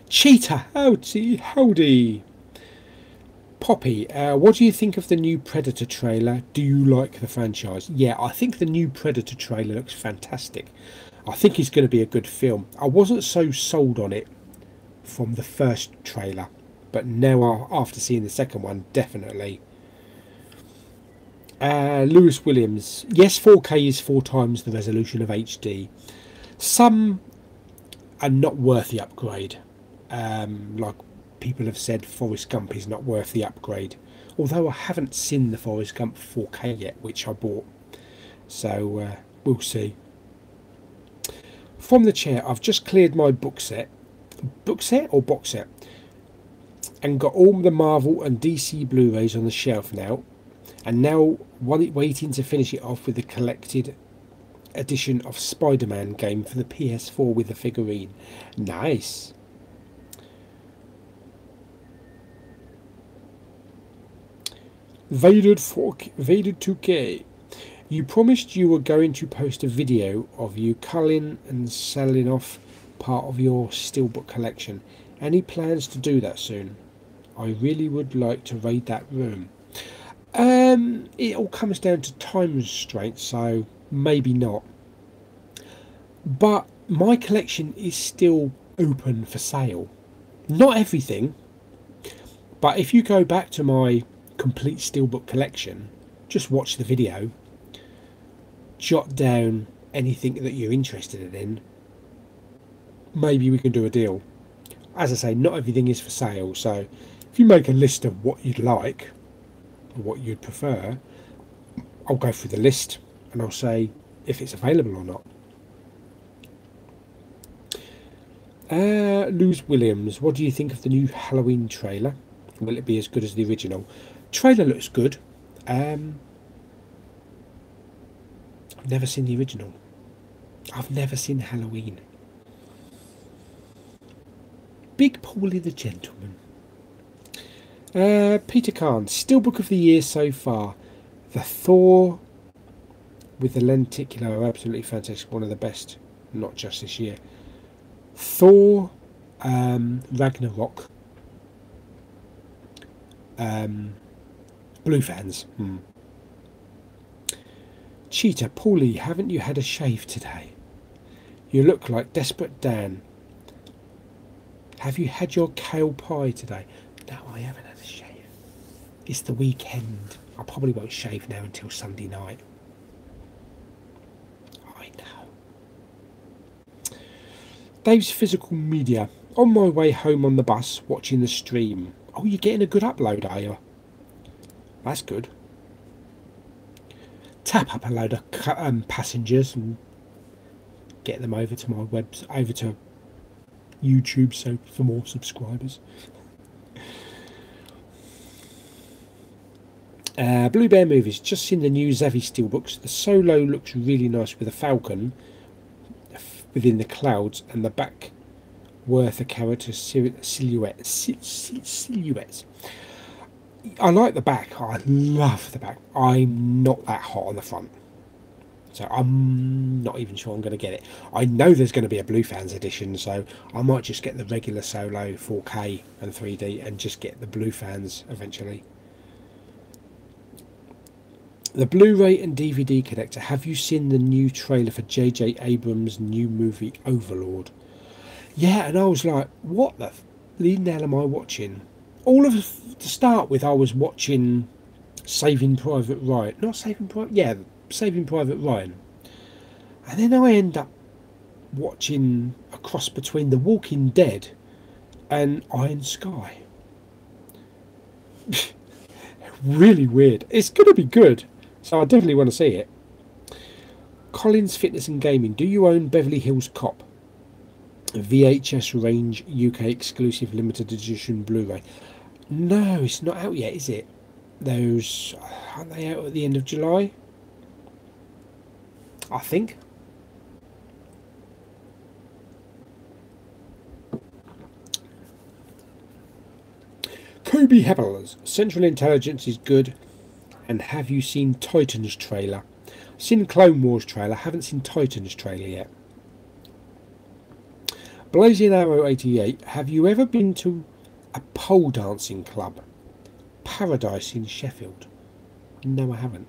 [SPEAKER 1] Cheetah, howdy. Poppy, what do you think of the new Predator trailer? Do you like the franchise? Yeah, I think the new Predator trailer looks fantastic. I think it's going to be a good film. I wasn't so sold on it from the first trailer, but now after seeing the second one, definitely. Lewis Williams, yes, 4K is 4 times the resolution of HD. Some are not worth the upgrade. Like people have said, Forrest Gump is not worth the upgrade, although I haven't seen the Forrest Gump 4K yet, which I bought, so we'll see. from the chair, I've just cleared my box set, and got all the Marvel and DC Blu-rays on the shelf now, and now waiting to finish it off with the collected edition of Spider-Man game for the PS4 with the figurine. Nice. Vader 2K. You promised you were going to post a video of you culling and selling off part of your steelbook collection. Any plans to do that soon? I really would like to raid that room. It all comes down to time restraints, so maybe not. But my collection is still open for sale. Not everything, but if you go back to my complete steelbook collection, just watch the video, jot down anything that you're interested in, maybe we can do a deal. As I say, not everything is for sale, so if you make a list of what you'd like or what you'd prefer, I'll go through the list and I'll say if it's available or not. Luz Williams, what do you think of the new Halloween trailer? Will it be as good as the original? Trailer looks good. I've never seen the original. I've never seen Halloween. Big Paulie the Gentleman. Peter Kahn, Steelbook of the Year so far. The Thor with the lenticular are absolutely fantastic. One of the best, not just this year. Thor, Ragnarok. Blue fans. Cheetah, Paulie, haven't you had a shave today? You look like Desperate Dan. Have you had your kale pie today? No, I haven't had a shave. It's the weekend. I probably won't shave now until Sunday night. I know. Dave's Physical Media. On my way home on the bus, watching the stream. Oh, you're getting a good upload, are you? That's good. Tap up a load of passengers and get them over to my over to YouTube, so for more subscribers. Blue Bear Movies, just seen the new Zavi Steelbooks. The Solo looks really nice with a falcon within the clouds and the back worth a character silhouettes. I like the back. I love the back. I'm not that hot on the front, so I'm not even sure I'm going to get it. I know there's going to be a Blue Fans edition, so I might just get the regular Solo 4K and 3D and just get the Blue Fans eventually. The Blu-ray and DVD connector. Have you seen the new trailer for J.J. Abrams' new movie Overlord? Yeah, and I was like, what the hell am I watching? To start with, I was watching Saving Private Ryan. Saving Private Ryan. And then I end up watching a cross between The Walking Dead and Iron Sky. Really weird. It's going to be good, so I definitely want to see it. Collins Fitness and Gaming. Do you own Beverly Hills Cop? VHS range UK exclusive limited edition Blu-ray. No, it's not out yet, is it? Those, aren't they out at the end of July? I think. Kobe Hebels, Central Intelligence is good. And have you seen Titans trailer? Seen Clone Wars trailer, haven't seen Titans trailer yet. Blazing Arrow 88, have you ever been to a pole dancing club? Paradise in Sheffield. No, I haven't.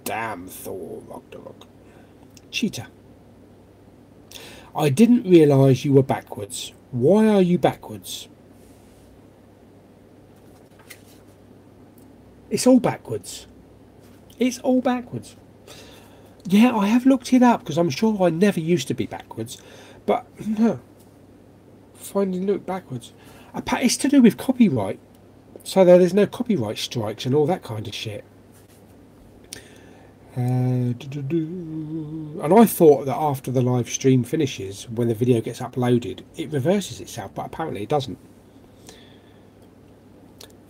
[SPEAKER 1] Damn Thor Ragnarok. Cheetah. I didn't realise you were backwards. Why are you backwards? It's all backwards. It's all backwards. Yeah, I have looked it up because I'm sure I never used to be backwards. But no. Finding look backwards. It's to do with copyright. So there's no copyright strikes and all that kind of shit. And I thought that after the live stream finishes, when the video gets uploaded, it reverses itself, but apparently it doesn't.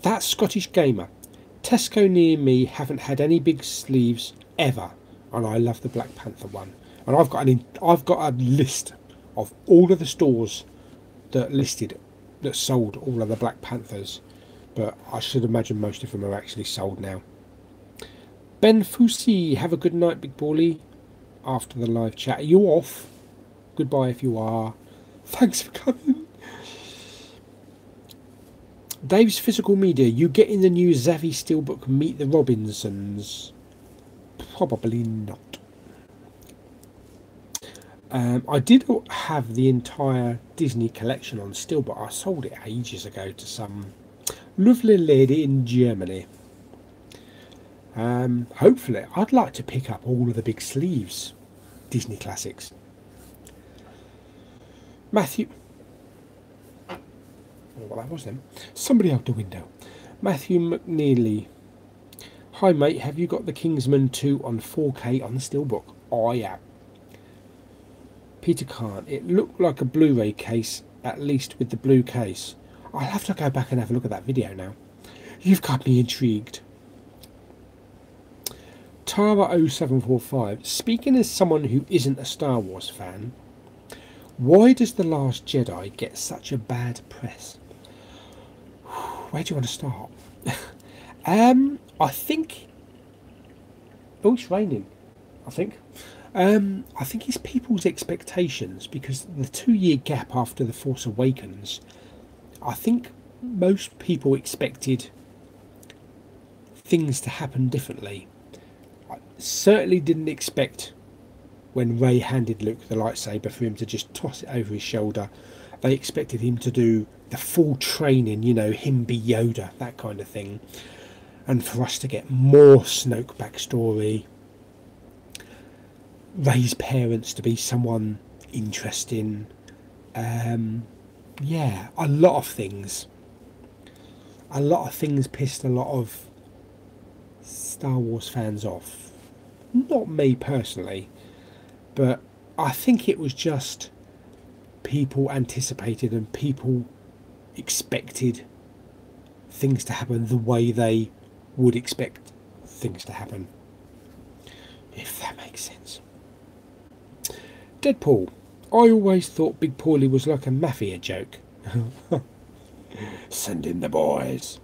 [SPEAKER 1] That Scottish gamer. Tesco near me haven't had any big sleeves ever, and I love the Black Panther one. And I've got a list of all of the stores that sold all of the Black Panthers, but I should imagine most of them are actually sold now. Ben Fusi, have a good night, Big Bally. After the live chat, are you off? Goodbye if you are. Thanks for coming. Dave's Physical Media, you getting the new Zavvi Steelbook Meet the Robinsons? Probably not. I did have the entire Disney collection on Steelbook. I sold it ages ago to some lovely lady in Germany. Hopefully, I'd like to pick up all of the big sleeves Disney classics. Matthew. Well, that was them. Somebody out the window. Matthew McNeely. Hi, mate. Have you got the Kingsman 2 on 4K on the Steelbook? Oh, yeah. Peter Khan. It looked like a Blu-ray case, at least with the blue case. I'll have to go back and have a look at that video now. You've got me intrigued. Tara0745. Speaking as someone who isn't a Star Wars fan, why does The Last Jedi get such a bad press? Where do you want to start? I think... Oh, it's raining, I think. I think it's people's expectations, because the 2-year gap after The Force Awakens, I think most people expected things to happen differently. I certainly didn't expect when Rey handed Luke the lightsaber for him to just toss it over his shoulder. They expected him to do the full training, you know, him be Yoda, that kind of thing. And for us to get more Snoke backstory, Rey's parents to be someone interesting. Yeah, a lot of things. A lot of things pissed a lot of Star Wars fans off. Not me personally, but I think it was just people anticipated and people expected things to happen the way they would expect things to happen, if that makes sense. Deadpool. I always thought Big Paulie was like a mafia joke. Send in the boys.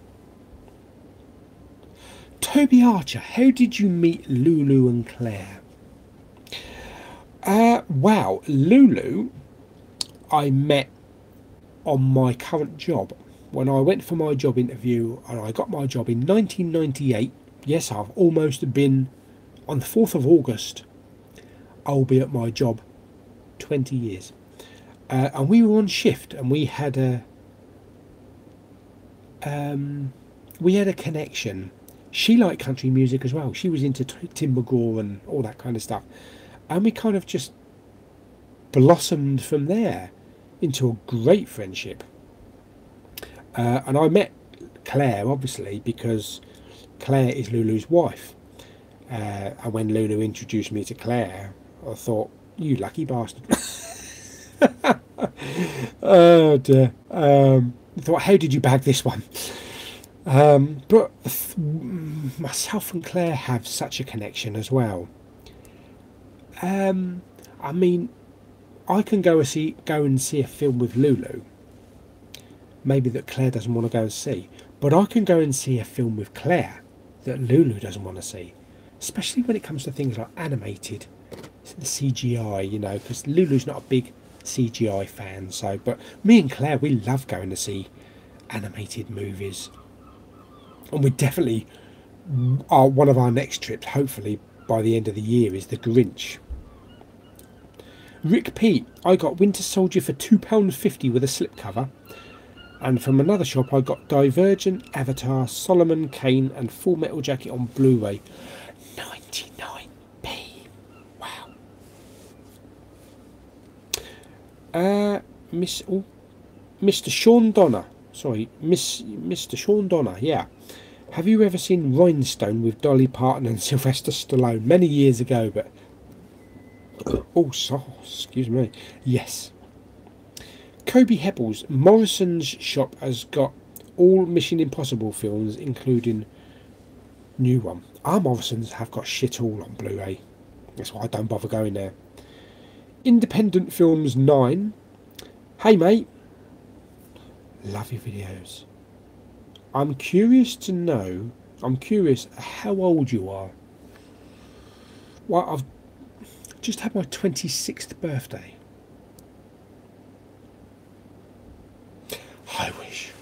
[SPEAKER 1] Toby Archer, how did you meet Lulu and Claire? Wow, Lulu I met on my current job. When I went for my job interview, and I got my job in 1998. Yes, I've almost been, on the 4th of August, I'll be at my job 20 years. And we were on shift, and we had a connection. She liked country music as well. She was into Tim McGraw and all that kind of stuff. And we kind of just blossomed from there into a great friendship. And I met Claire, obviously, because Claire is Lulu's wife. And when Lulu introduced me to Claire, I thought, you lucky bastard. Oh dear. I thought, how did you bag this one? But myself and Claire have such a connection as well. I mean, I can go and see a film with Lulu, maybe that Claire doesn't want to go and see, but I can go and see a film with Claire that Lulu doesn't want to see, especially when it comes to things like animated, the CGI, you know, because Lulu's not a big CGI fan. So, but me and Claire, we love going to see animated movies, and we definitely are. One of our next trips, hopefully by the end of the year, is The Grinch. Rick P. I got Winter Soldier for £2.50 with a slipcover, and from another shop I got Divergent, Avatar, Solomon Kane and Full Metal Jacket on Blu-ray. 99p. Wow. Mr. Sean Donner. Sorry, Mr. Sean Donner. Yeah. Have you ever seen Rhinestone with Dolly Parton and Sylvester Stallone? Many years ago, but Oh, excuse me. Yes. Kobe Heppels, Morrison's shop has got all Mission Impossible films, including new one. Our Morrisons have got shit all on Blu-ray. That's why I don't bother going there. Independent Films 9. Hey mate, love your videos. I'm curious how old you are. Well, I've just had my 26th birthday. I wish.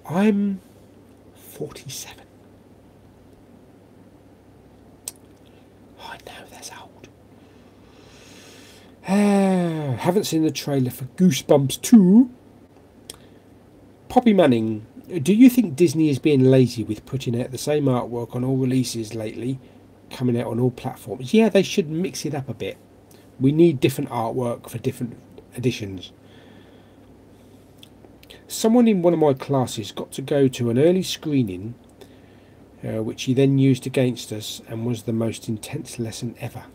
[SPEAKER 1] I'm 47. I know that's old. Haven't seen the trailer for Goosebumps 2. Poppy Manning, do you think Disney is being lazy with putting out the same artwork on all releases lately, coming out on all platforms? Yeah, they should mix it up a bit. We need different artwork for different editions. Someone in one of my classes got to go to an early screening, which he then used against us, and was the most intense lesson ever.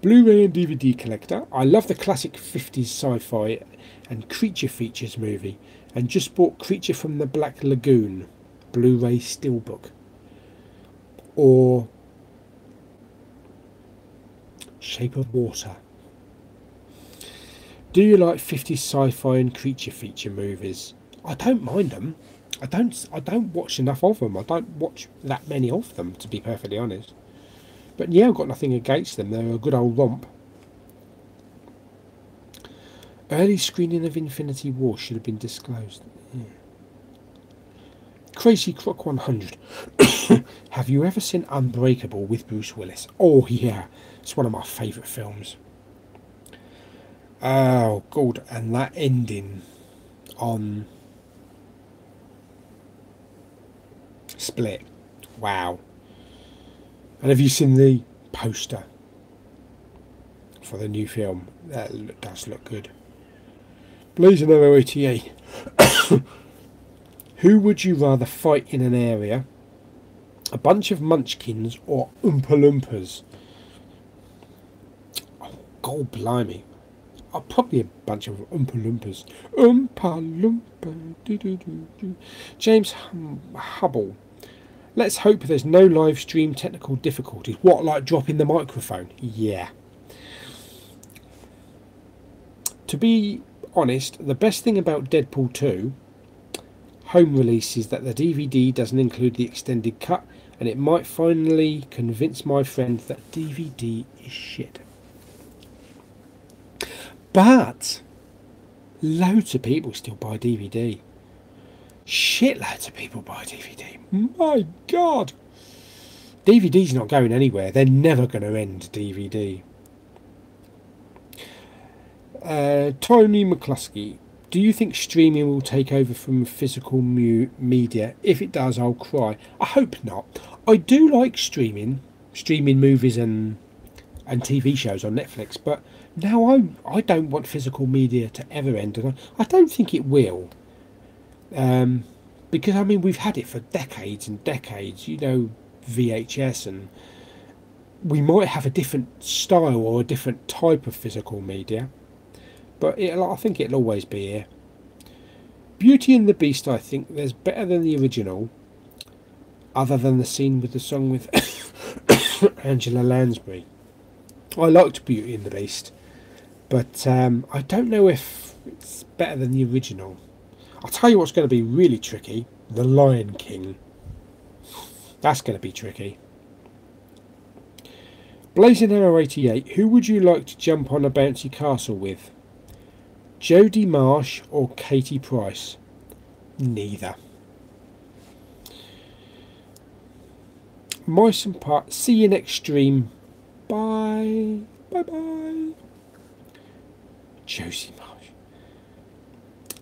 [SPEAKER 1] Blu-ray and DVD collector. I love the classic 50s sci-fi and creature features movie, and just bought Creature from the Black Lagoon Blu-ray steelbook. Or Shape of Water. Do you like 50s sci-fi and creature feature movies? I don't mind them. I don't watch enough of them. I don't watch that many of them, to be perfectly honest. But yeah, I've got nothing against them. They're a good old romp. Early screening of Infinity War should have been disclosed. Yeah. Crazy Croc 100. Have you ever seen Unbreakable with Bruce Willis? Oh yeah, it's one of my favourite films. Oh god, and that ending on Split. Wow. And have you seen the poster for the new film? That does look good. Blazing Arrow 88. Who would you rather fight in an area? A bunch of munchkins or Oompa Loompas? Oh, god blimey. Oh, probably a bunch of Oompa Loompas. Oompa Loompa. Doo -doo -doo -doo. James Hubble. Let's hope there's no live stream technical difficulties. What, like dropping the microphone? Yeah. To be honest, the best thing about Deadpool 2 home release is that the DVD doesn't include the extended cut, and it might finally convince my friend that DVD is shit. But loads of people still buy DVD. Shitloads of people buy DVD. My God. DVD's not going anywhere. They're never going to end DVD. Tony McCluskey. Do you think streaming will take over from physical media? If it does, I'll cry. I hope not. I do like streaming movies and TV shows on Netflix, but now I don't want physical media to ever end, and I don't think it will. Because I mean, we've had it for decades and decades, you know, VHS, and we might have a different style or a different type of physical media, but I think it'll always be here. Beauty and the Beast, I think there's better than the original, other than the scene with the song with Angela Lansbury. I liked Beauty and the Beast, but I don't know if it's better than the original. I'll tell you what's going to be really tricky. The Lion King. That's going to be tricky. Blazing Arrow 88. Who would you like to jump on a bouncy castle with? Jodie Marsh or Katie Price? Neither. Mice and Part. See you next stream. Bye. Bye bye. Josie Marsh.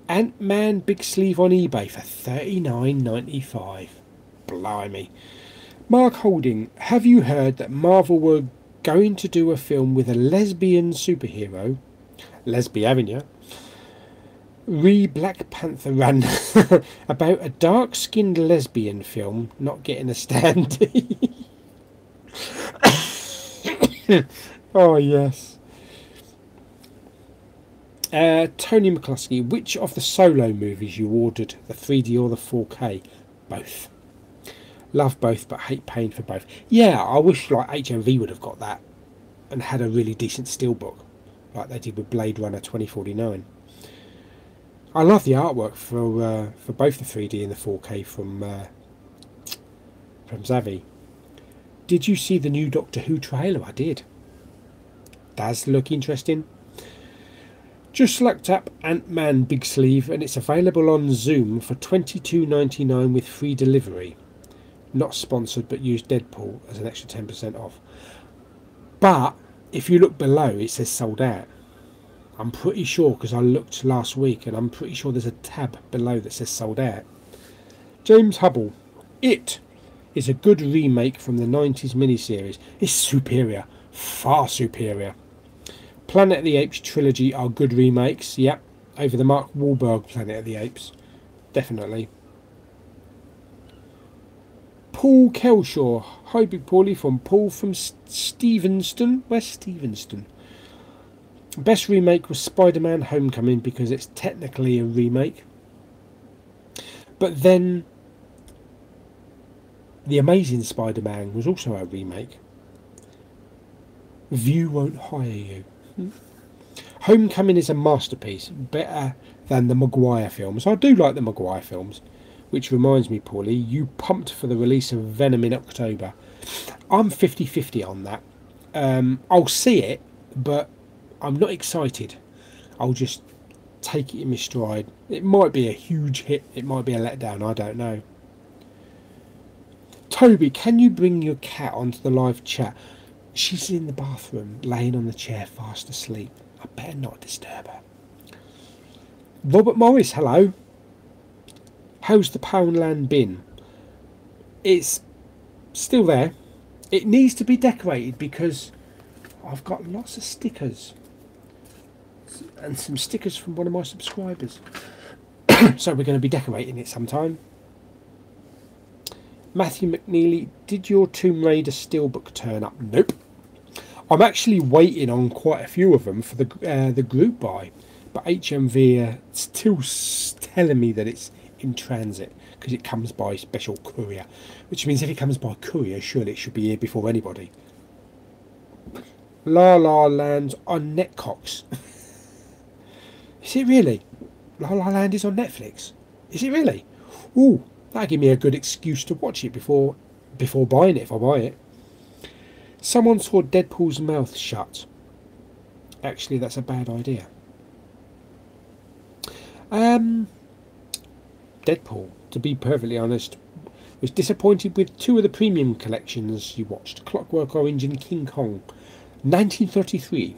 [SPEAKER 1] Ant-Man big sleeve on eBay for $39.95. Blimey. Mark Holding, have you heard that Marvel were going to do a film with a lesbian superhero? Lesbian, haven't you? Black Panther run about a dark-skinned lesbian film not getting a standee. Oh, yes. Tony McCluskey, which of the Solo movies you ordered, the 3D or the 4K? Both. Love both, but hate paying for both. Yeah, I wish like HMV would have got that and had a really decent steelbook, like they did with Blade Runner 2049. I love the artwork for both the 3D and the 4K from Zavi. Did you see the new Doctor Who trailer? I did. Does look interesting. Just looked up Ant-Man Big Sleeve and it's available on Zoom for $22.99 with free delivery. Not sponsored, but use Deadpool as an extra 10% off. But if you look below, it says sold out. I'm pretty sure, because I looked last week, and I'm pretty sure there's a tab below that says sold out. James Hubble. It is a good remake from the 90s miniseries. It's superior. Far superior. Planet of the Apes trilogy are good remakes. Yep. Over the Mark Wahlberg Planet of the Apes. Definitely. Paul Kelshaw. Hi, Big Paulie, from Paul from Stevenston. Where's Stevenston? Best remake was Spider-Man Homecoming because it's technically a remake. But then The Amazing Spider-Man was also a remake. View won't hire you. Homecoming is a masterpiece, better than the Maguire films. I do like the Maguire films. Which reminds me, Paulie, you pumped for the release of Venom in October. I'm 50-50 on that. I'll see it, but I'm not excited. I'll just take it in my stride. It might be a huge hit. It might be a letdown. I don't know. Toby, can you bring your cat onto the live chat? She's in the bathroom, laying on the chair, fast asleep. I better not disturb her. Robert Morris, hello. How's the Poundland bin? It's still there. It needs to be decorated because I've got lots of stickers. And some stickers from one of my subscribers. So we're going to be decorating it sometime. Matthew McNeely, did your Tomb Raider steelbook turn up? Nope. I'm actually waiting on quite a few of them for the group buy. But HMV are still telling me that it's in transit because it comes by special courier. Which means if it comes by courier, surely it should be here before anybody. La La Land's on Netcox. Is it really? La La Land is on Netflix. Is it really? Ooh, that'll give me a good excuse to watch it before buying it, if I buy it. Someone saw Deadpool's mouth shut. Actually, that's a bad idea. Deadpool, to be perfectly honest, was disappointed with two of the premium collections you watched. Clockwork Orange and King Kong. 1933.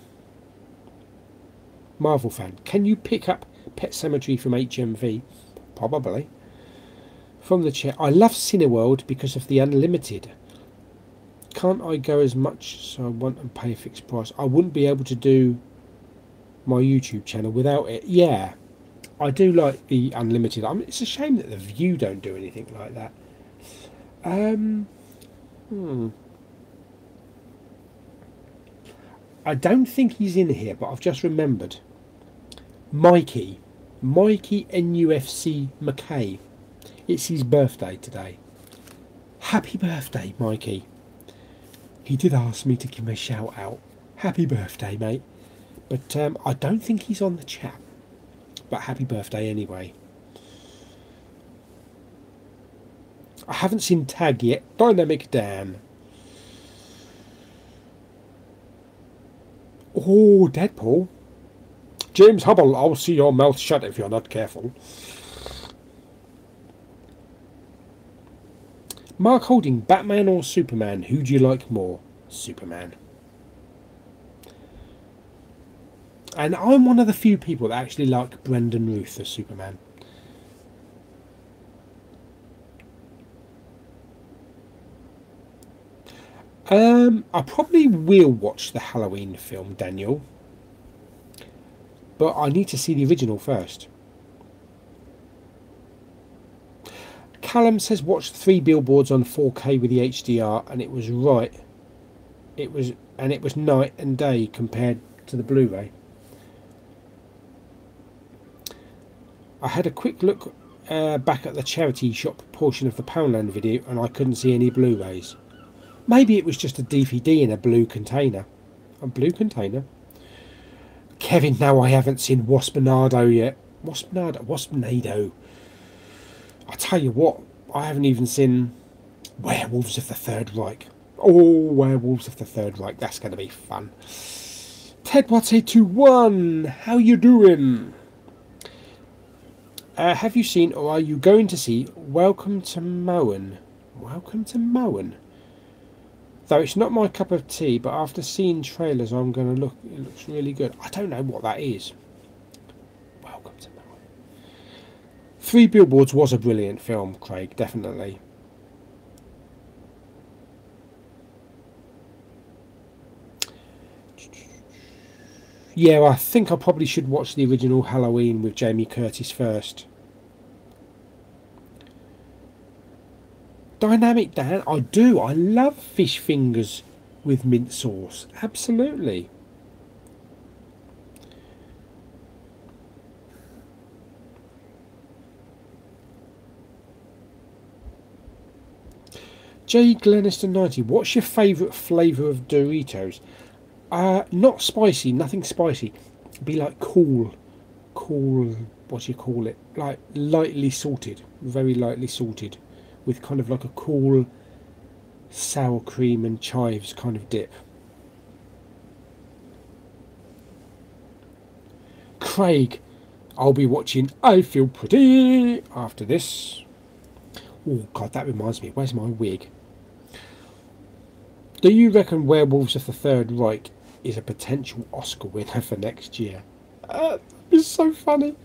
[SPEAKER 1] Marvel fan. Can you pick up Pet Sematary from HMV? Probably. From the chat. I love Cineworld because of the unlimited. Can't I go as much so I want and pay a fixed price? I wouldn't be able to do my YouTube channel without it. Yeah. I do like the unlimited. I mean, it's a shame that the View don't do anything like that. I don't think he's in here, but I've just remembered. Mikey NUFC McKay. It's his birthday today. Happy birthday, Mikey. He did ask me to give him a shout out. Happy birthday, mate. But I don't think he's on the chat. But happy birthday anyway. I haven't seen Tag yet. Dynamic Dan. Oh, Deadpool. James Hubble, I'll see your mouth shut if you're not careful. Mark Holding, Batman or Superman? Who do you like more? Superman. And I'm one of the few people that actually like Brendan Ruth as Superman. I probably will watch the Halloween film, Daniel. But I need to see the original first. Callum says watch 3 billboards on 4K with the HDR and it was right. It was, and it was night and day compared to the Blu-ray. I had a quick look back at the charity shop portion of the Poundland video, and I couldn't see any Blu-rays. Maybe it was just a DVD in a blue container. A blue container? Kevin, no, I haven't seen Waspinado yet. Waspinado. I tell you what, I haven't even seen Werewolves of the Third Reich. Oh, Werewolves of the Third Reich. That's going to be fun. Ted1821, how you doing? Have you seen, or are you going to see, Welcome to Moen? Welcome to Moen. Though it's not my cup of tea, but after seeing trailers, I'm going to look. It looks really good. I don't know what that is. Welcome to Moen. Three Billboards was a brilliant film, Craig. Definitely. Yeah, I think I probably should watch the original Halloween with Jamie Curtis first. Dynamic Dan, I do. I love fish fingers with mint sauce. Absolutely. J. Glenister 90, what's your favourite flavour of Doritos? Not spicy, nothing spicy. It'd be like cool, what do you call it? Like lightly salted, very lightly salted, with kind of like a cool sour cream and chives kind of dip. Craig, I'll be watching I Feel Pretty after this. Oh God, that reminds me, where's my wig? Do you reckon Werewolves of the Third Reich is a potential Oscar winner for next year? It's so funny.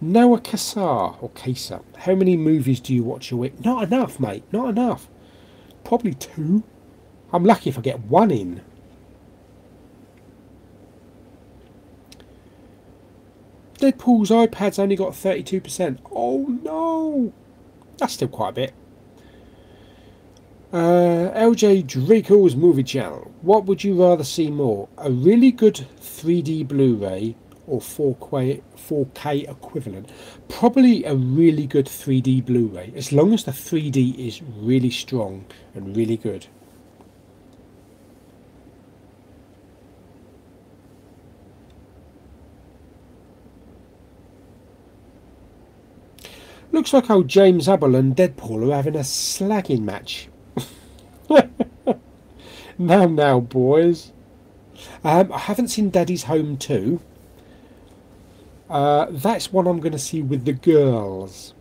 [SPEAKER 1] Noah Kassar, or Kaser, how many movies do you watch a week? Not enough, mate, not enough. Probably 2. I'm lucky if I get 1 in. Deadpool's iPad's only got 32%. Oh no! That's still quite a bit. LJ Draco's Movie Channel. What would you rather see more? A really good 3D Blu-ray or 4K equivalent? Probably a really good 3D Blu-ray, as long as the 3D is really strong and really good. Looks like old James Hubble and Deadpool are having a slagging match. Now, boys. I haven't seen Daddy's Home 2. That's one I'm going to see with the girls.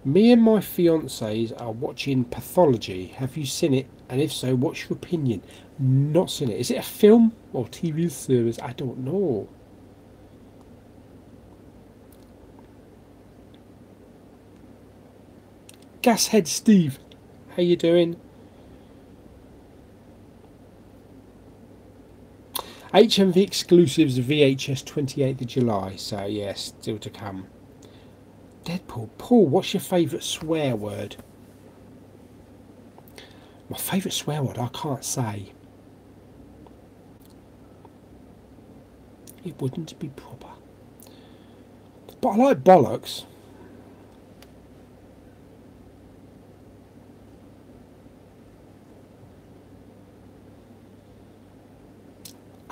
[SPEAKER 1] Me and my fiancés are watching Pathology. Have you seen it? And if so, what's your opinion? Not seen it. Is it a film or TV series? I don't know. Gashead Steve, how you doing? HMV exclusives VHS 28th of July. So yes, still to come. Deadpool. Paul, what's your favourite swear word? My favourite swear word, I can't say. It wouldn't be proper. But I like bollocks.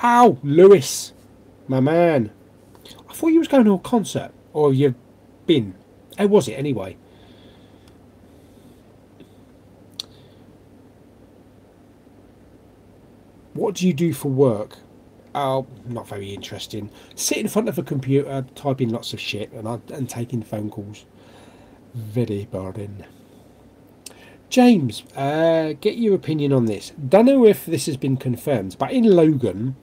[SPEAKER 1] Ow, Lewis, my man. I thought you was going to a concert, or you've been. How was it anyway? What do you do for work? Oh, not very interesting. Sit in front of a computer, typing lots of shit, and taking phone calls. Very boring. James, get your opinion on this. Don't know if this has been confirmed, but in Logan,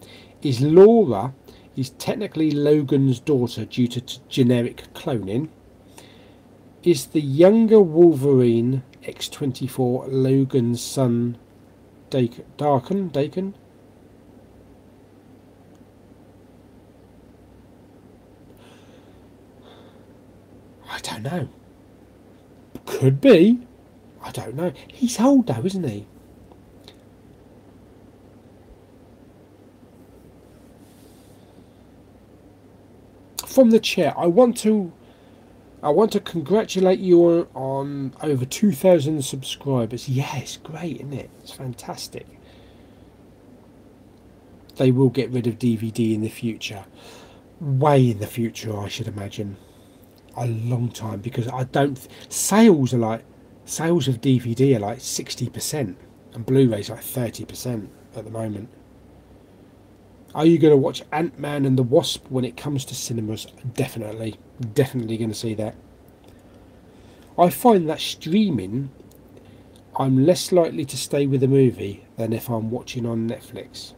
[SPEAKER 1] Laura is technically Logan's daughter due to generic cloning. Is the younger Wolverine X-24 Logan's son Daken? don't know. Could be. I don't know. He's old though, isn't he? From the chat, I want to congratulate you on over 2,000 subscribers. Yeah, it's great, isn't it? It's fantastic. They will get rid of DVD in the future. Way in the future, I should imagine. A long time, because I don't... Sales of DVD are like 60%. And Blu-ray's like 30% at the moment. Are you going to watch Ant-Man and the Wasp when it comes to cinemas? Definitely. Definitely going to see that. I find that streaming, I'm less likely to stay with a movie than if I'm watching on Netflix.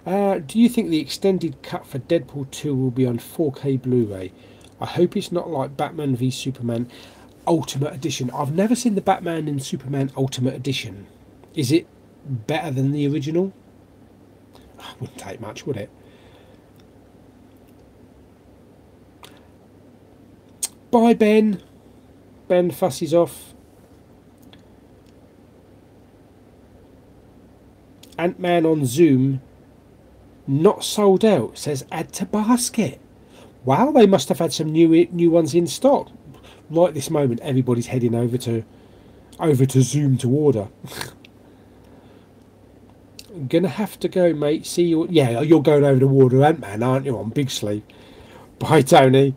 [SPEAKER 1] Do you think the extended cut for Deadpool 2 will be on 4K Blu-ray? I hope it's not like Batman v Superman Ultimate Edition. I've never seen the Batman and Superman Ultimate Edition. Is it better than the original? Wouldn't take much, would it? Bye, Ben. Ben fusses off. Ant-Man on Zoom. Not sold out. Says add to basket. Wow, they must have had some new ones in stock. Right this moment, everybody's heading over to Zoom to order. Gonna have to go, mate. See you. Yeah, you're going over to order Ant-Man, aren't you? On big sleeve. Bye, Tony.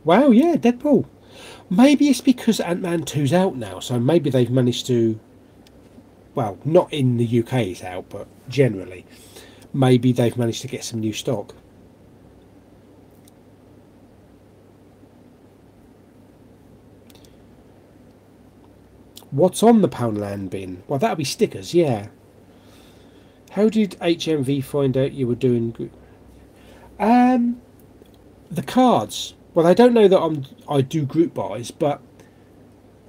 [SPEAKER 1] Wow, yeah, Deadpool. Maybe it's because Ant-Man 2's out now, so maybe they've managed to... Well, not in the UK it's out, but generally. Maybe they've managed to get some new stock. What's on the Poundland bin? Well, that'll be stickers, yeah. How did HMV find out you were doing... The cards. Well, they don't know that I do group buys, but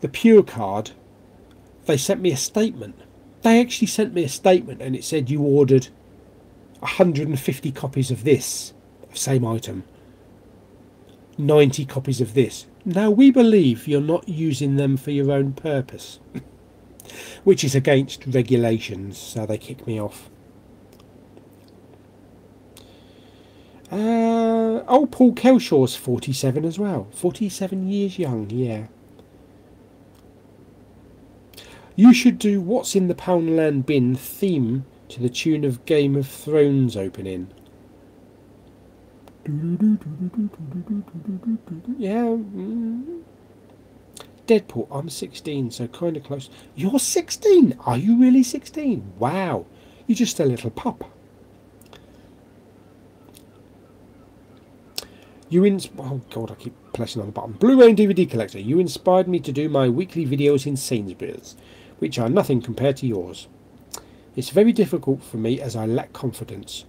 [SPEAKER 1] the Pure card, they sent me a statement. They actually sent me a statement and it said you ordered 150 copies of this, same item, 90 copies of this. Now, we believe you're not using them for your own purpose, which is against regulations, so they kick me off. Oh, Paul Kelshaw's 47 as well. 47 years young, yeah. You should do What's in the Poundland Bin theme to the tune of Game of Thrones opening. Yeah. Deadpool, I'm 16, so kind of close. You're 16? Are you really 16? Wow. You're just a little pup. Oh God, I keep pressing on the button. Blu-ray and DVD collector. You inspired me to do my weekly videos in Sainsbury's, which are nothing compared to yours. It's very difficult for me as I lack confidence.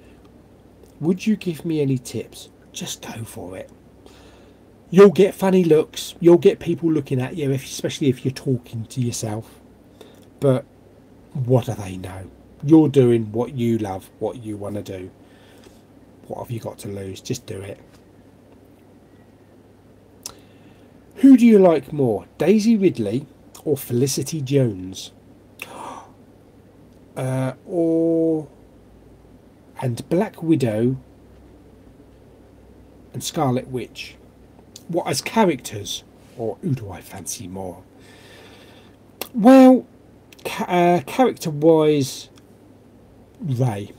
[SPEAKER 1] Would you give me any tips? Just go for it. You'll get funny looks. You'll get people looking at you, especially if you're talking to yourself. But what do they know? You're doing what you love, what you want to do. What have you got to lose? Just do it. Who do you like more, Daisy Ridley or Felicity Jones? And Black Widow and Scarlet Witch. What, as characters? Or who do I fancy more? Well, character-wise, Rey.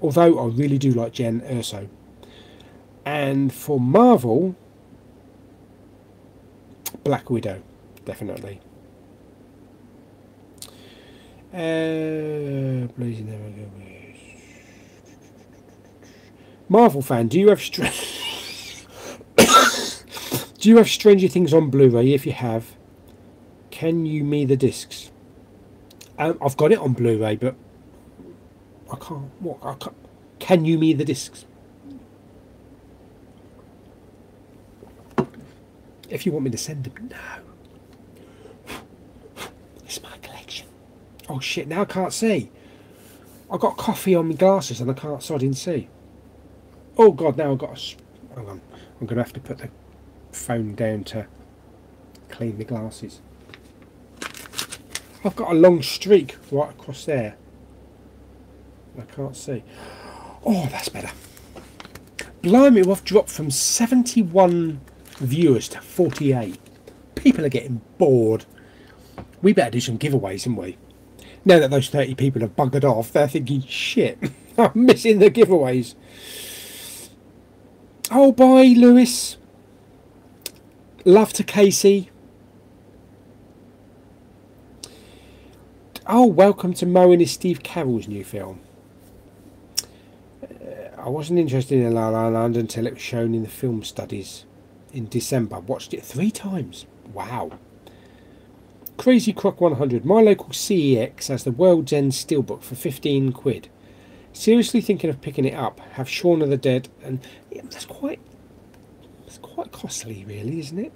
[SPEAKER 1] Although I really do like Jen Erso. And for Marvel, Black Widow, definitely. Blazing Arrow. Marvel fan, do you have do you have Stranger Things on Blu-ray? If you have, can you me the discs? I've got it on Blu-ray, but I can't. What? I can't. Can you me the discs? If you want me to send them, no. It's my collection. Oh shit! Now I can't see. I got coffee on my glasses and I can't sodding see. Oh God, now I've got a... Hang on. I'm going to have to put the phone down to clean the glasses. I've got a long streak right across there. I can't see. Oh, that's better. Blimey, we've dropped from 71 viewers to 48. People are getting bored. We better do some giveaways, haven't we? Now that those 30 people have buggered off, they're thinking, shit, I'm missing the giveaways. Oh, bye, Lewis. Love to Casey. Oh, welcome to Mowing is Steve Carell's new film. I wasn't interested in La La Land until it was shown in the film studies in December. Watched it 3 times. Wow. Crazy Croc 100. My local CEX has the World's End Steelbook for 15 quid. Seriously thinking of picking it up. Have Shaun of the Dead, and yeah, that's quite costly, really, isn't it?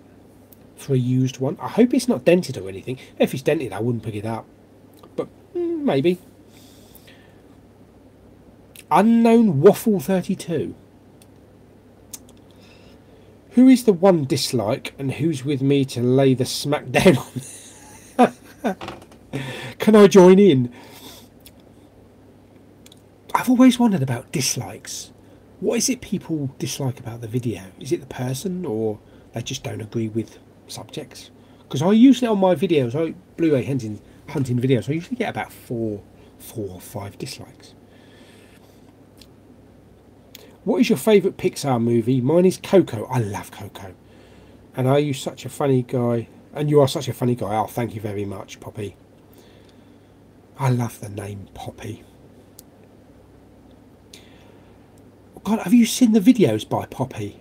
[SPEAKER 1] For a used one. I hope it's not dented or anything. If it's dented, I wouldn't pick it up. But maybe. Unknown Waffle 32. Who is the one dislike and who's with me to lay the smack down on? Can I join in? I've always wondered about dislikes. What is it people dislike about the video? Is it the person, or they just don't agree with subjects? Because I usually, on my videos, Blu-ray hunting videos, I usually get about four or five dislikes. What is your favourite Pixar movie? Mine is Coco. I love Coco. And are you such a funny guy? And you are such a funny guy. Oh, thank you very much, Poppy. I love the name Poppy. God, have you seen the videos by Poppy?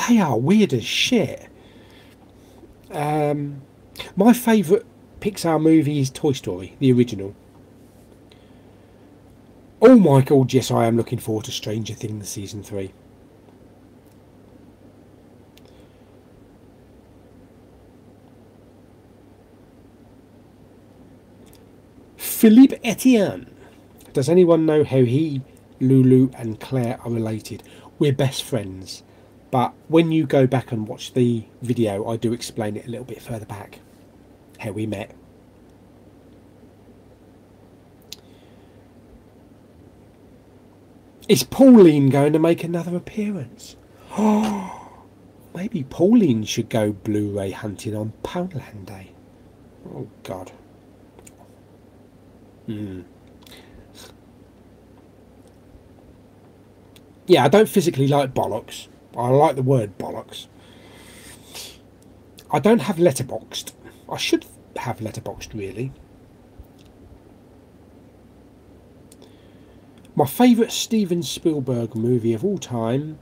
[SPEAKER 1] They are weird as shit. My favourite Pixar movie is Toy Story, the original. Oh my God, yes, I am looking forward to Stranger Things Season 3. Philippe Etienne. Does anyone know how he, Lulu and Claire are related? We're best friends. But when you go back and watch the video, I do explain it a little bit further back. How we met. Is Pauline going to make another appearance? Oh, maybe Pauline should go Blu-ray hunting on Poundland Day. Oh, God. Yeah, I don't physically like bollocks. I like the word bollocks. I don't have Letterboxd. I should have Letterboxd, really. My favourite Steven Spielberg movie of all time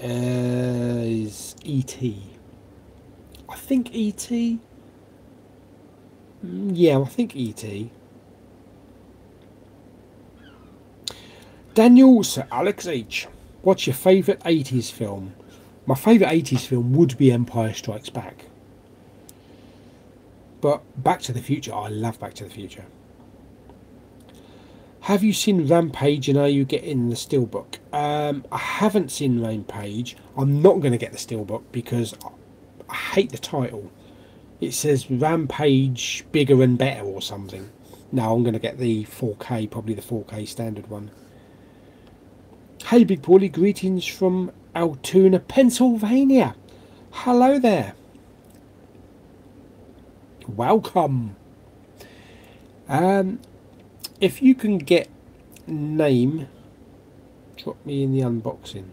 [SPEAKER 1] is E.T. I think E.T. Yeah, I think E.T. Daniel Sir Alex H. What's your favourite 80s film? My favourite 80s film would be Empire Strikes Back. But Back to the Future, I love Back to the Future. Have you seen Rampage and are you getting the Steelbook? I haven't seen Rampage. I'm not going to get the Steelbook because I hate the title. It says Rampage Bigger and Better or something. No, I'm going to get the 4K, probably the 4K standard one. Hey Big Paulie, greetings from Altoona, Pennsylvania. Hello there. Welcome. If you can get name, drop me in the unboxing.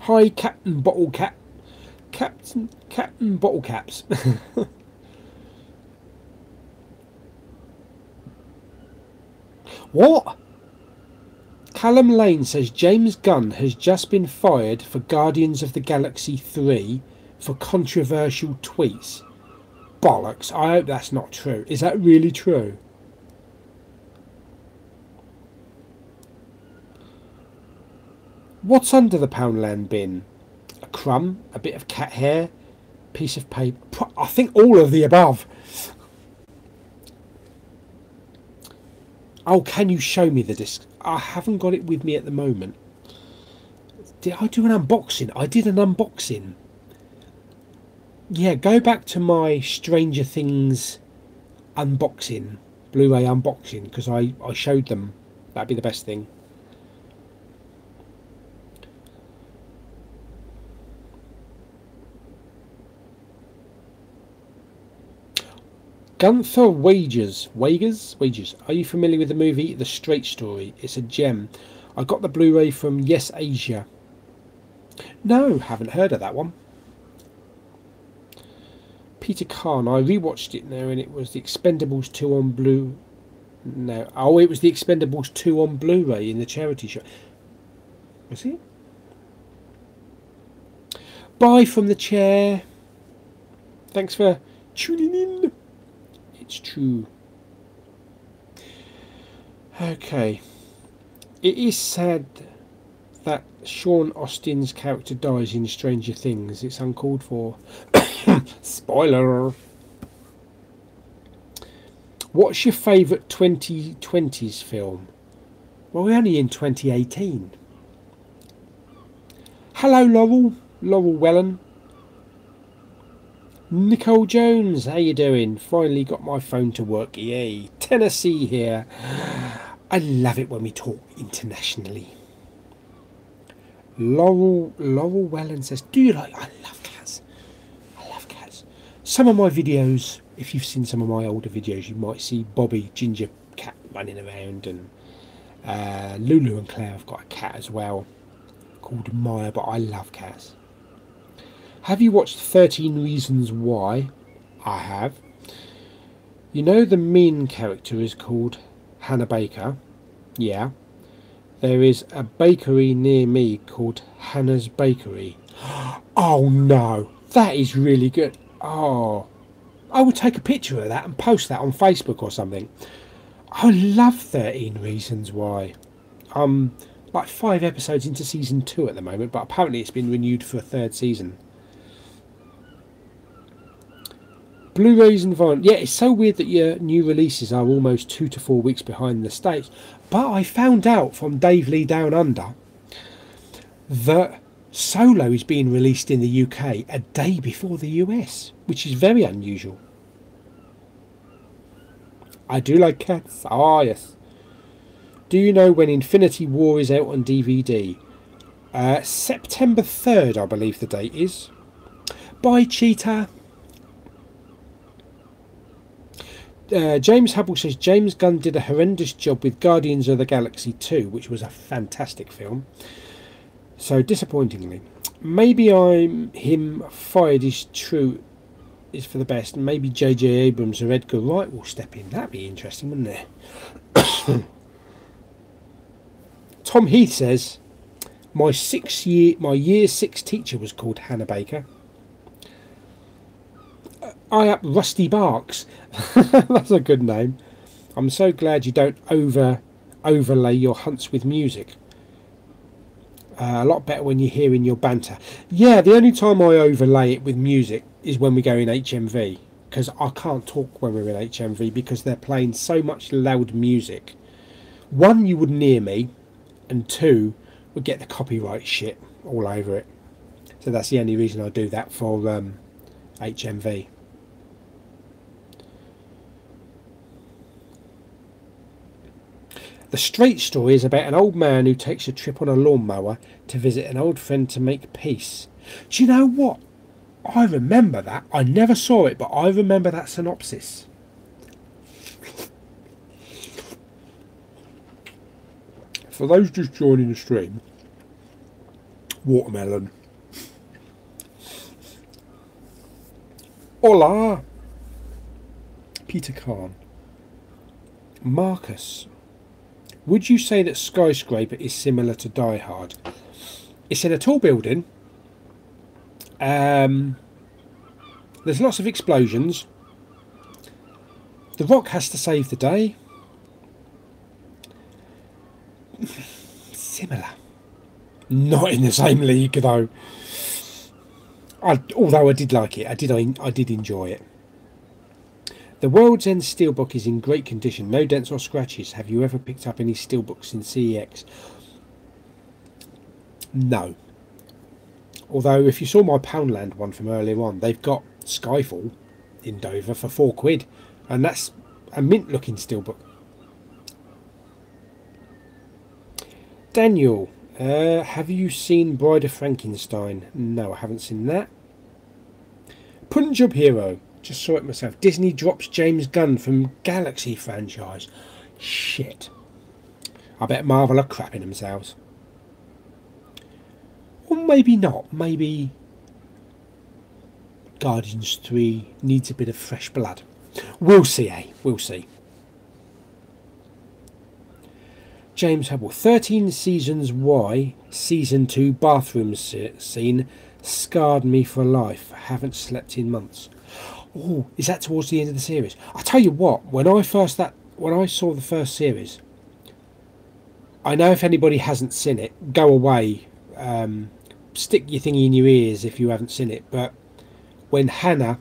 [SPEAKER 1] Hi Captain Bottle Cap. Captain Bottle Caps. What? Callum Lane says James Gunn has just been fired for Guardians of the Galaxy 3 for controversial tweets. Bollocks. I hope that's not true. Is that really true? What's under the Poundland bin? A crumb, a bit of cat hair, piece of paper. I think all of the above. Oh, can you show me the disc? I haven't got it with me at the moment. Did I do an unboxing? I did an unboxing. Yeah, go back to my Stranger Things unboxing, Blu-ray unboxing, because I showed them. That'd be the best thing. Gunther Wages. Are you familiar with the movie The Straight Story? It's a gem. I got the Blu-ray from Yes Asia. No, haven't heard of that one. Peter Khan. I rewatched it now, and it was The Expendables 2 on Blu. No, oh, it was The Expendables 2 on Blu-ray in the charity shop. Was it? Bye from the chair. Thanks for tuning in. It's true. Okay. It is sad that Sean Austin's character dies in Stranger Things. It's uncalled for. Spoiler. What's your favourite 2020s film? Well, we're only in 2018. Hello, Laurel. Laurel Wellen. Nicole Jones, how you doing? Finally got my phone to work. Yay. Tennessee here. I love it when we talk internationally. Laurel Wellen says, do you like... I love cats. I love cats. Some of my videos, if you've seen some of my older videos, you might see Bobby, ginger cat, running around, and Lulu and Claire have got a cat as well called Maya, but I love cats. Have you watched 13 Reasons Why? I have. You know the main character is called Hannah Baker? Yeah. There is a bakery near me called Hannah's Bakery. Oh no, that is really good. Oh, I would take a picture of that and post that on Facebook or something. I love 13 Reasons Why. Like 5 episodes into season 2 at the moment, but apparently it's been renewed for a 3rd season. Blu-rays and vinyl. Yeah, it's so weird that your new releases are almost 2 to 4 weeks behind the States. But I found out from Dave Lee Down Under that Solo is being released in the UK a day before the US, which is very unusual. I do like cats. Ah, yes. Do you know when Infinity War is out on DVD? September 3rd, I believe the date is. Bye, Cheetah. James Hubble says James Gunn did a horrendous job with Guardians of the Galaxy 2, which was a fantastic film. So disappointingly, maybe him fired is true is for the best. Maybe J.J. Abrams or Edgar Wright will step in. That'd be interesting, wouldn't it? Tom Heath says my year 6 teacher was called Hannah Baker. I up Rusty Barks. That's a good name. I'm so glad you don't overlay your hunts with music. A lot better when you're hearing your banter. Yeah, the only time I overlay it with music is when we go in HMV, because I can't talk when we're in HMV because they're playing so much loud music. 1, you wouldn't hear me, and 2, would get the copyright shit all over it. So that's the only reason I do that for HMV. The Straight Story is about an old man who takes a trip on a lawnmower to visit an old friend to make peace. Do you know what? I remember that. I never saw it, but I remember that synopsis. For those just joining the stream, watermelon. Hola! Peter Khan. Marcus. Would you say that Skyscraper is similar to Die Hard? It's in a tall building. There's lots of explosions. The Rock has to save the day. Similar. Not in the same league though. Although I did like it. I did enjoy it. The World's End Steelbook is in great condition, no dents or scratches. Have you ever picked up any Steelbooks in CEX? No. Although, if you saw my Poundland one from earlier on, they've got Skyfall in Dover for £4, and that's a mint-looking steelbook. Daniel, have you seen Bride of Frankenstein? No, I haven't seen that. Punjab Hero, just saw it myself. Disney drops James Gunn from Galaxy franchise. Shit. I bet Marvel are crapping themselves. Or maybe not. Maybe Guardians 3 needs a bit of fresh blood. We'll see, eh? We'll see. James Hubble, 13 Seasons Why, Season 2 bathroom scene scarred me for life. Haven't slept in months. Oh, is that towards the end of the series? I tell you what, when I saw the first series, I know if anybody hasn't seen it, go away, stick your thingy in your ears if you haven't seen it. But when Hannah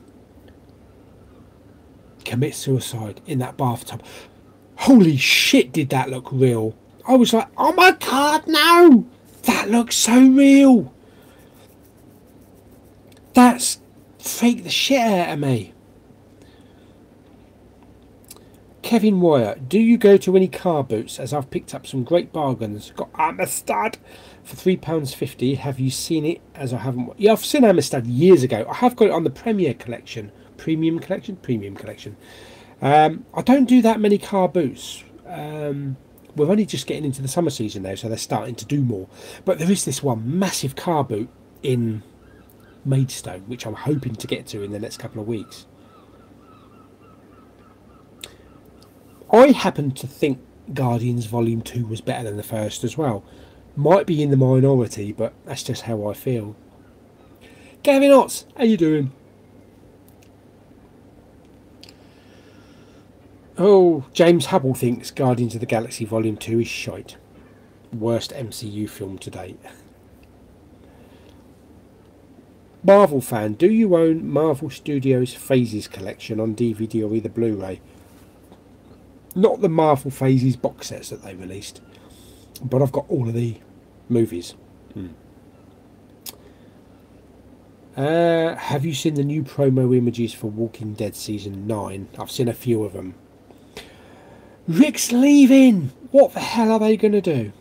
[SPEAKER 1] commits suicide in that bathtub, holy shit, did that look real? I was like, oh my god, no! That looks so real! That's freaked the shit out of me. Kevin Wyatt, do you go to any car boots, as I've picked up some great bargains? Got Amistad for £3.50. Have you seen it? As I haven't. Yeah, I've seen Amistad years ago. I have got it on the Premium Collection. I don't do that many car boots. We're only just getting into the summer season now, so they're starting to do more. But there is this one massive car boot in Maidstone, which I'm hoping to get to in the next couple of weeks. I happen to think Guardians Volume 2 was better than the first as well. Might be in the minority, but that's just how I feel. Gavin Otts, how you doing? Oh, James Hubble thinks Guardians of the Galaxy Volume 2 is shite. Worst MCU film to date. Marvel fan, do you own Marvel Studios Phases collection on DVD or either Blu-ray? Not the Marvel Phases box sets that they released, but I've got all of the movies. Have you seen the new promo images for Walking Dead Season 9? I've seen a few of them. Rick's leaving! What the hell are they going to do?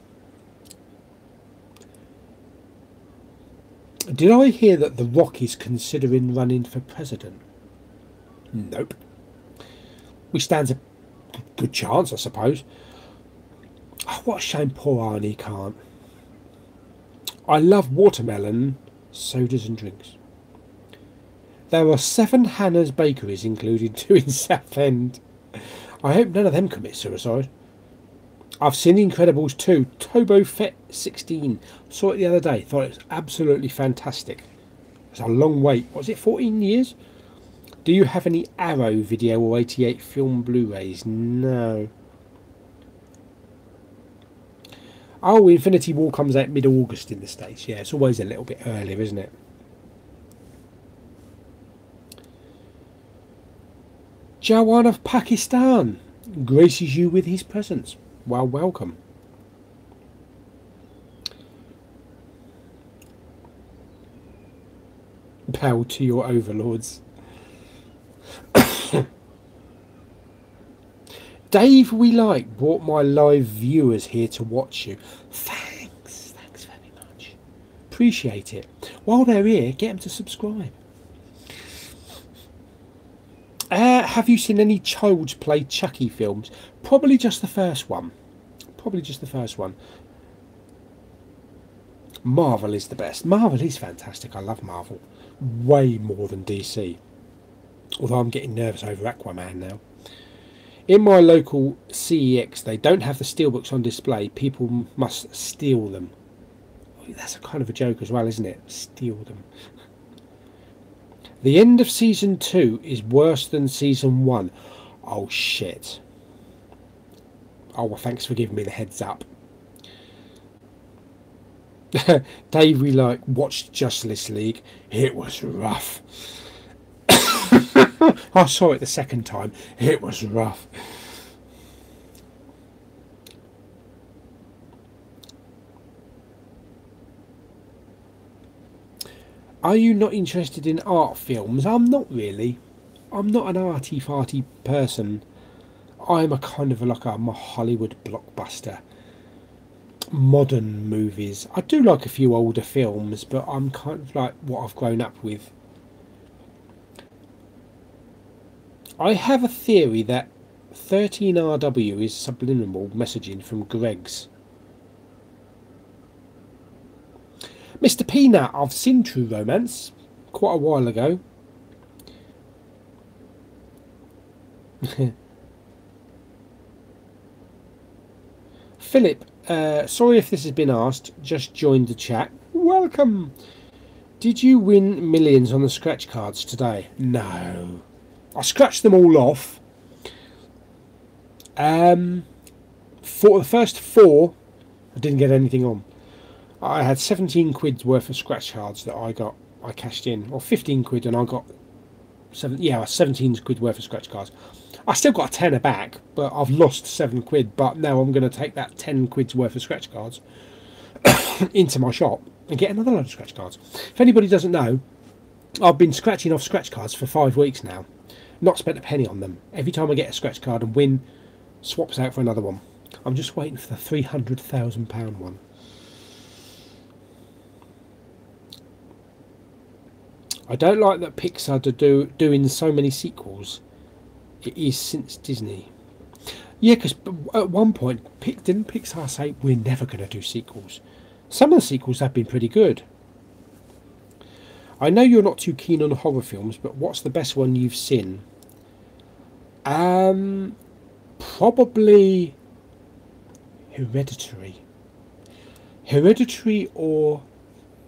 [SPEAKER 1] Did I hear that The Rock is considering running for president? Nope. Which stands a good chance, I suppose. Oh, what a shame poor Arnie can't. I love watermelon, sodas and drinks. There are 7 Hannah's bakeries, including 2 in Southend. I hope none of them commit suicide. I've seen The Incredibles 2, Tobo Fett 16. Saw it the other day. Thought it was absolutely fantastic. It's a long wait. Was it 14 years? Do you have any Arrow video or 88 film Blu-rays? No. Oh, Infinity War comes out mid-August in the States. Yeah, it's always a little bit earlier, isn't it? Jawan of Pakistan graces you with his presence. Well, welcome. Bow to your overlords. Dave We Like brought my live viewers here to watch you. Thanks very much. Appreciate it. While they're here, get them to subscribe. Have you seen any Child's Play Chucky films? Probably just the first one. Marvel is the best. Marvel is fantastic. I love Marvel. Way more than DC. Although I'm getting nervous over Aquaman now. In my local CEX, they don't have the steelbooks on display. People must steal them. That's a kind of a joke as well, isn't it? Steal them. The end of Season 2 is worse than Season 1. Oh, shit. Oh, well, thanks for giving me the heads up. Dave We Like watched Justice League. It was rough. I saw it the second time. It was rough. Are you not interested in art films? I'm not really. I'm not an arty-farty person. I'm a kind of I'm a Hollywood blockbuster. Modern movies. I do like a few older films, but I'm kind of like what I've grown up with. I have a theory that 13RW is subliminal messaging from Greg's. Mr. Peanut, I've seen True Romance quite a while ago. Philip, sorry if this has been asked, just joined the chat. Welcome. Did you win millions on the scratch cards today? No. I scratched them all off. For the first 4, I didn't get anything on. I had 17 quid's worth of scratch cards that I cashed in, or 15 quid, and I got 17 quid worth of scratch cards. I still got a tenner back, but I've lost 7 quid. But now I'm going to take that 10 quid's worth of scratch cards into my shop and get another load of scratch cards. If anybody doesn't know, I've been scratching off scratch cards for 5 weeks now. Not spent a penny on them. Every time I get a scratch card and win, swaps out for another one. I'm just waiting for the £300,000 one. I don't like that Pixar are doing so many sequels. It is since Disney. Yeah, because at one point, didn't Pixar say, we're never going to do sequels? Some of the sequels have been pretty good. I know you're not too keen on horror films, but what's the best one you've seen? Probably Hereditary. Hereditary or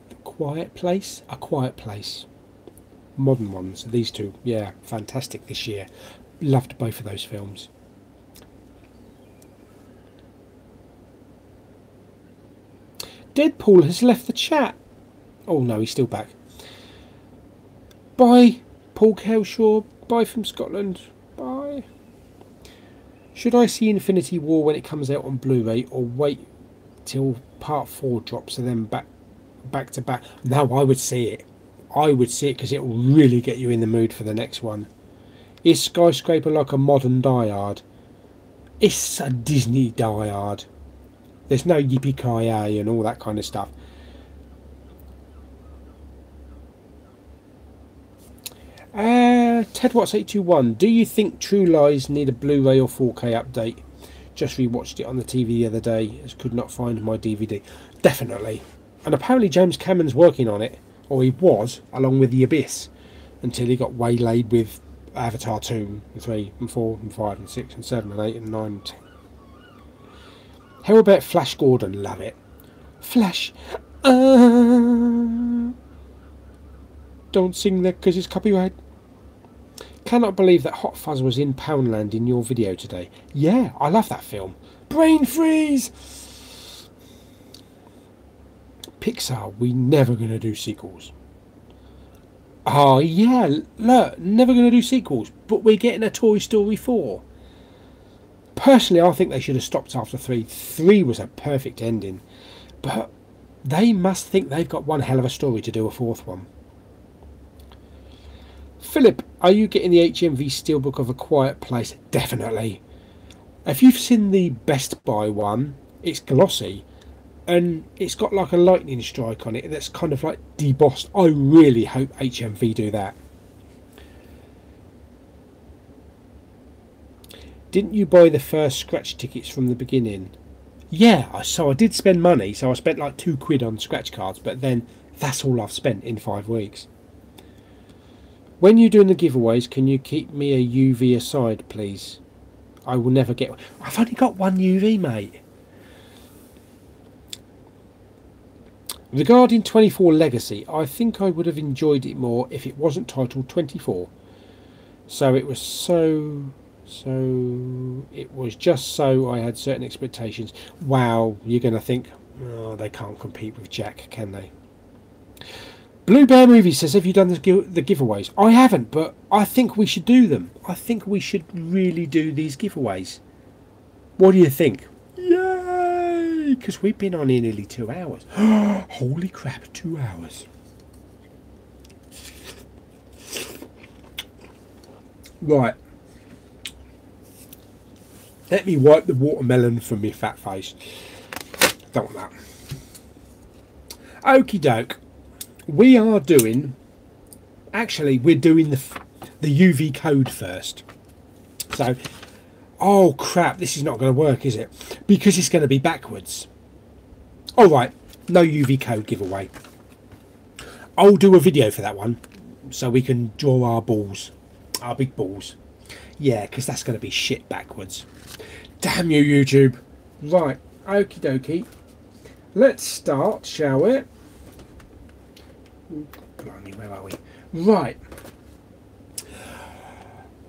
[SPEAKER 1] A Quiet Place? A Quiet Place. Modern ones, these two, yeah, fantastic this year. Loved both of those films. Deadpool has left the chat. Oh no, he's still back. Bye, Paul Kelshaw. Bye from Scotland. Bye. Should I see Infinity War when it comes out on Blu-ray, or wait till part 4 drops and then back to back? No, I would see it. I would see it because it will really get you in the mood for the next one. Is Skyscraper like a modern Die Hard? It's a Disney Die Hard. There's no yippee-ki-yay and all that kind of stuff. Ted Watts 821. Do you think True Lies need a Blu-ray or 4K update? Just rewatched it on the TV the other day, as could not find my DVD. Definitely. And apparently James Cameron's working on it. Or he was, along with The Abyss, until he got waylaid with Avatar 2 and 3 and 4 and 5 and 6 and 7 and 8 and 9 and 10. How about Flash Gordon? Love it. Flash. Don't sing that because it's copyright. Cannot believe that Hot Fuzz was in Poundland in your video today. Yeah, I love that film. Brain freeze! Pixar, we never going to do sequels. Oh yeah, look, never going to do sequels, but we're getting a Toy Story 4. Personally, I think they should have stopped after 3. 3 was a perfect ending, but they must think they've got one hell of a story to do a 4th one. Philip, are you getting the HMV Steelbook of A Quiet Place? Definitely. If you've seen the Best Buy one, it's glossy. And it's got like a lightning strike on it that's kind of like debossed. I really hope HMV do that. Didn't you buy the first scratch tickets from the beginning? Yeah, so I did spend money. So I spent like 2 quid on scratch cards, but then that's all I've spent in 5 weeks. When you're doing the giveaways, can you keep me a UV aside, please? I will never get one. I've only got one UV, mate. Regarding 24 Legacy, I think I would have enjoyed it more if it wasn't titled 24. So it was it was just so I had certain expectations. Wow, you're going to think, oh, they can't compete with Jack, can they? Blue Bear Movie says, have you done the giveaways? I haven't, but I think we should do them. I think we should really do these giveaways. What do you think? Yay! Because we've been on here nearly 2 hours. Holy crap, 2 hours. Right. Let me wipe the watermelon from my fat face. Don't want that. Okie doke. We are doing... Actually, we're doing the UV code first. So... Oh crap, this is not going to work, is it? Because it's going to be backwards. Alright, no UV code giveaway. I'll do a video for that one. So we can draw our balls. Our big balls. Yeah, because that's going to be shit backwards. Damn you, YouTube. Right, okie dokie. Let's start, shall we? Ooh, blimey, where are we? Right.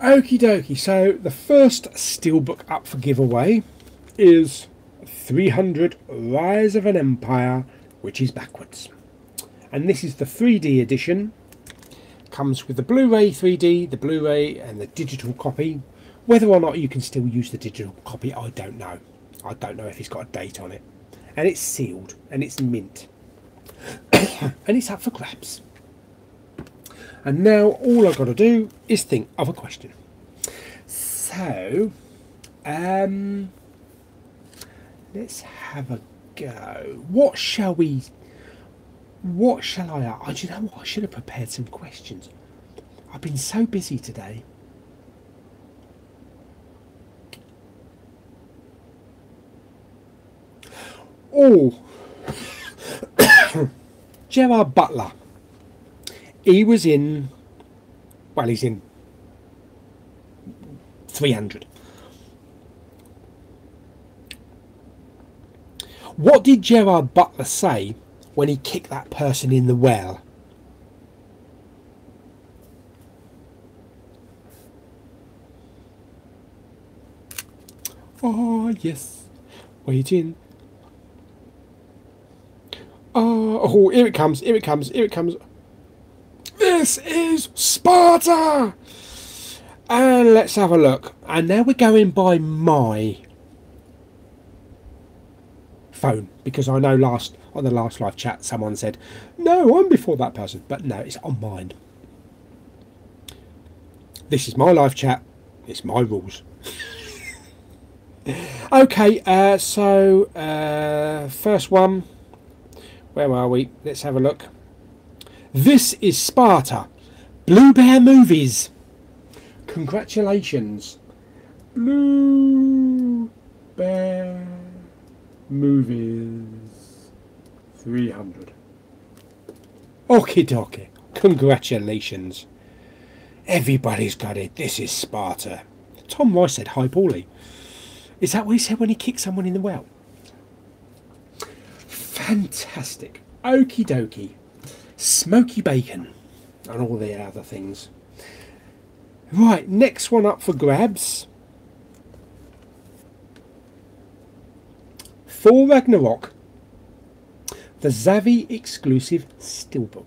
[SPEAKER 1] Okie dokie. So the first steelbook up for giveaway is 300 Rise of an Empire, which is backwards. And this is the 3D edition. Comes with the Blu-ray 3D, the Blu-ray and the digital copy. Whether or not you can still use the digital copy, I don't know. I don't know if it's got a date on it. And it's sealed and it's mint. And it's up for grabs. And now all I've got to do is think of a question. So, let's have a go. What shall I ask? Do you know what? I should have prepared some questions. I've been so busy today. Oh, Gerard Butler. He was in, well, he's in 300. What did Gerard Butler say when he kicked that person in the well? Oh, yes. Waiting. Oh, here it comes, here it comes, here it comes. This is Sparta! And let's have a look. And now we're going by my phone, because I know on the last live chat someone said, no, I'm before that person. But no, it's on mine. This is my live chat. It's my rules. Okay, so first one. Where are we? Let's have a look. This is Sparta. Blue Bear Movies. Congratulations. Blue Bear Movies 300. Okie dokie. Congratulations. Everybody's got it. This is Sparta. Tom Rice said, hi, Paulie. Is that what he said when he kicked someone in the well? Fantastic. Okie dokie. Smoky bacon. And all the other things. Right, next one up for grabs. Thor Ragnarok. The Zavvi exclusive steelbook.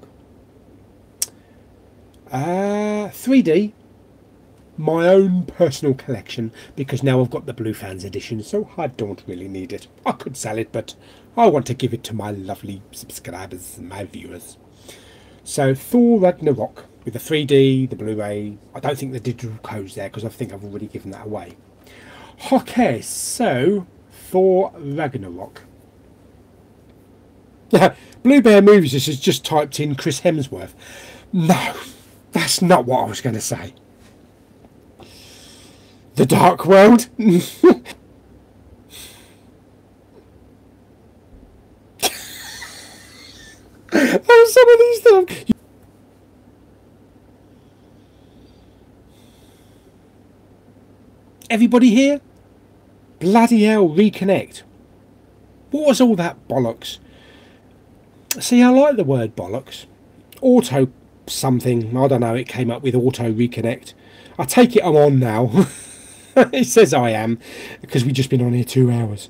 [SPEAKER 1] 3D. My own personal collection, because now I've got the Blue Fans edition, so I don't really need it. I could sell it, but I want to give it to my lovely subscribers and my viewers. So Thor Ragnarok with the 3D, the Blu-ray. I don't think the digital code's there because I think I've already given that away. Okay, so Thor Ragnarok. Blue Bear Movies has just typed in Chris Hemsworth. No, that's not what I was going to say. The Dark World. Oh, some of these things. Everybody here? Bloody hell, reconnect. What was all that bollocks? See, I like the word bollocks. Auto something, I don't know, it came up with auto reconnect. I take it I'm on now. It says I am, because we've just been on here 2 hours.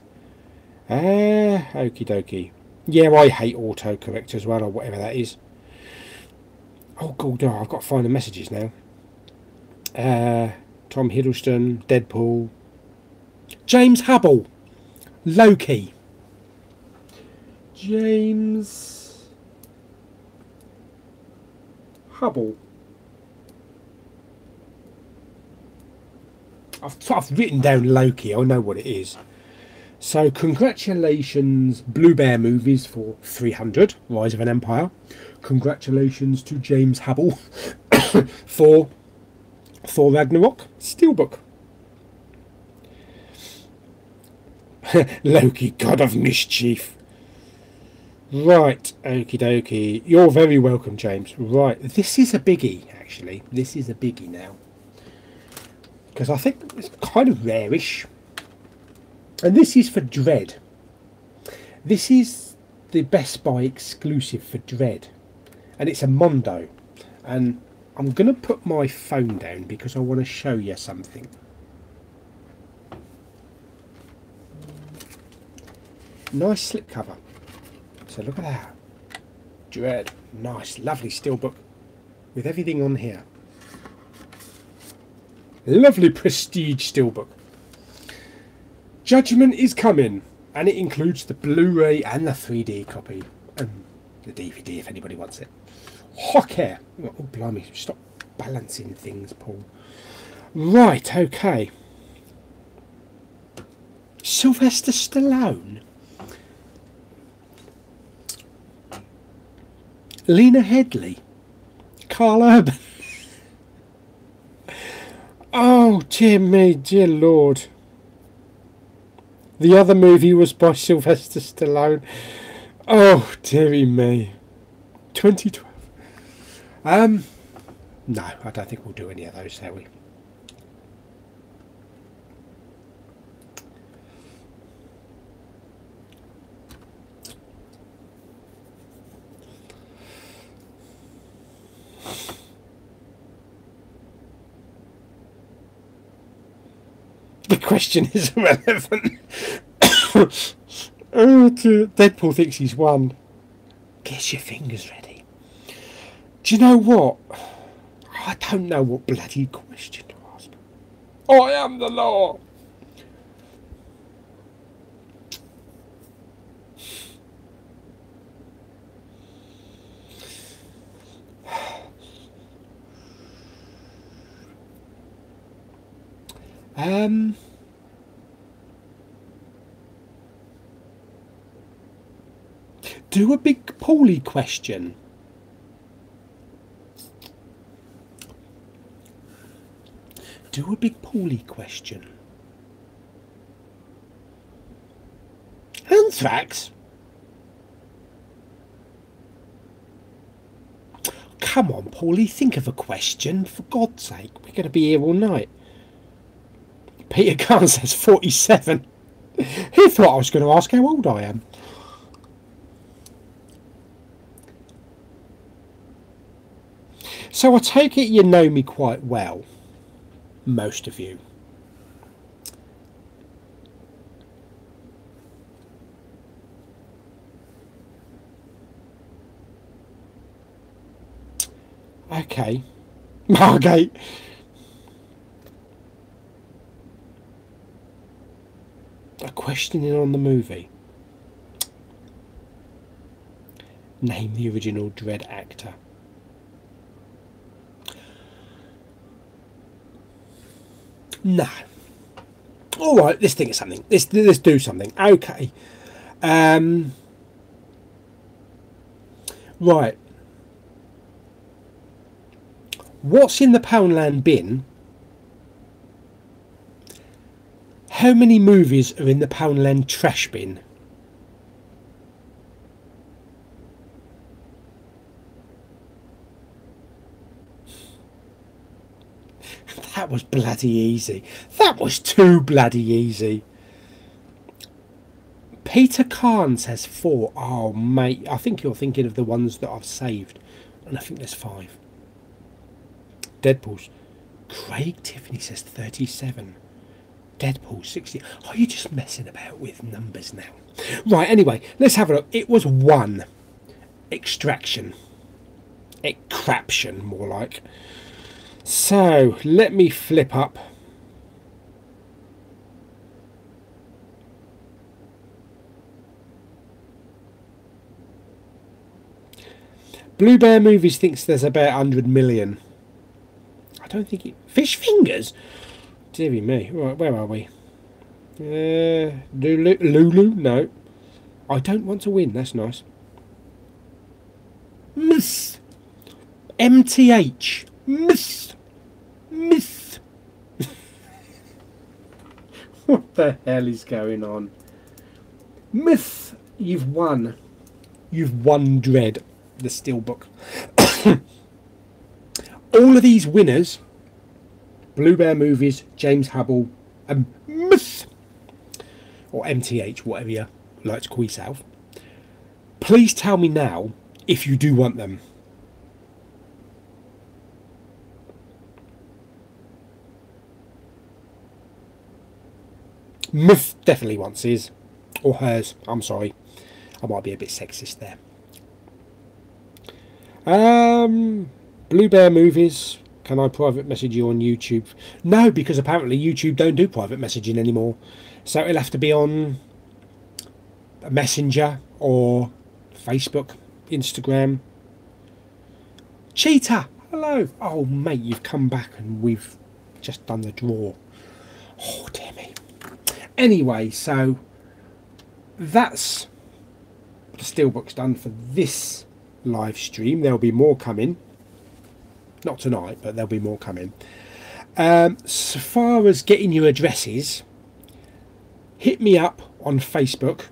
[SPEAKER 1] Okie dokie. Yeah, I hate autocorrect as well, or whatever that is. Oh god, oh, I've got to find the messages now. Tom Hiddleston, Deadpool, James Hubble, Loki. James Hubble. I've written down Loki. I know what it is. So congratulations, Blue Bear Movies, for 300, Rise of an Empire. Congratulations to James Hubble for Thor Ragnarok, Steelbook. Loki, God of Mischief. Right, okie dokie. You're very welcome, James. Right, this is a biggie, actually. This is a biggie now. Because I think it's kind of rarish. And this is for Dread. This is the Best Buy exclusive for Dread. And it's a Mondo. And I'm going to put my phone down because I want to show you something. Nice slipcover. So look at that. Dread. Nice, lovely steelbook. With everything on here. Lovely prestige steelbook. Judgment is coming, and it includes the Blu-ray and the 3D copy, and the DVD if anybody wants it. Hocker. Oh, blimey, stop balancing things, Paul. Right, okay. Sylvester Stallone. Lena Headey. Carl Urban. Oh, dear me, dear Lord. The other movie was by Sylvester Stallone. Oh, dearie me. 2012. No, I don't think we'll do any of those, shall we? The question is irrelevant. Oh, Deadpool thinks he's won. Get your fingers ready. Do you know what? I don't know what bloody question to ask. I am the law. Do a big Paulie question. Do a big Paulie question. Anthrax? Come on, Paulie, think of a question, for God's sake. We're going to be here all night. Peter Khan says 47. He thought I was going to ask how old I am. So I take it you know me quite well. Most of you. Okay. Margate. A questioning on the movie. Name the original Dread actor. No. All right, let's think of something. Let's do something. Okay. Right. What's in the Poundland bin? How many movies are in the Poundland trash bin? That was bloody easy. That was too bloody easy. Peter Khan says 4. Oh, mate, I think you're thinking of the ones that I've saved. And I think there's 5. Deadpool's. Craig Tiffany says 37. Deadpool 60. Oh, you're just messing about with numbers now. Right, anyway, let's have a look. It was 1. Extraction. Craption, more like. So let me flip up. Blue Bear Movies thinks there's about 100 million. I don't think it... Fish fingers? Deary me. Right, where are we? Lulu? No. I don't want to win. That's nice. Miss. MTH. Miss. Miss. What the hell is going on? Myth. You've won. You've won Dread, the Steelbook. All of these winners, Blue Bear Movies, James Hubble, and Myth, or MTH, whatever you like to call yourself, please tell me now if you do want them. Myth definitely wants his, or hers. I'm sorry, I might be a bit sexist there. Blue Bear Movies, can I private message you on YouTube? No, because apparently YouTube don't do private messaging anymore. So it'll have to be on a Messenger or Facebook, Instagram. Cheetah, hello. Oh, mate, you've come back and we've just done the draw. Oh, dear me. Anyway, so that's the Steelbook's done for this live stream. There'll be more coming. Not tonight, but there'll be more coming. So far as getting your addresses, hit me up on Facebook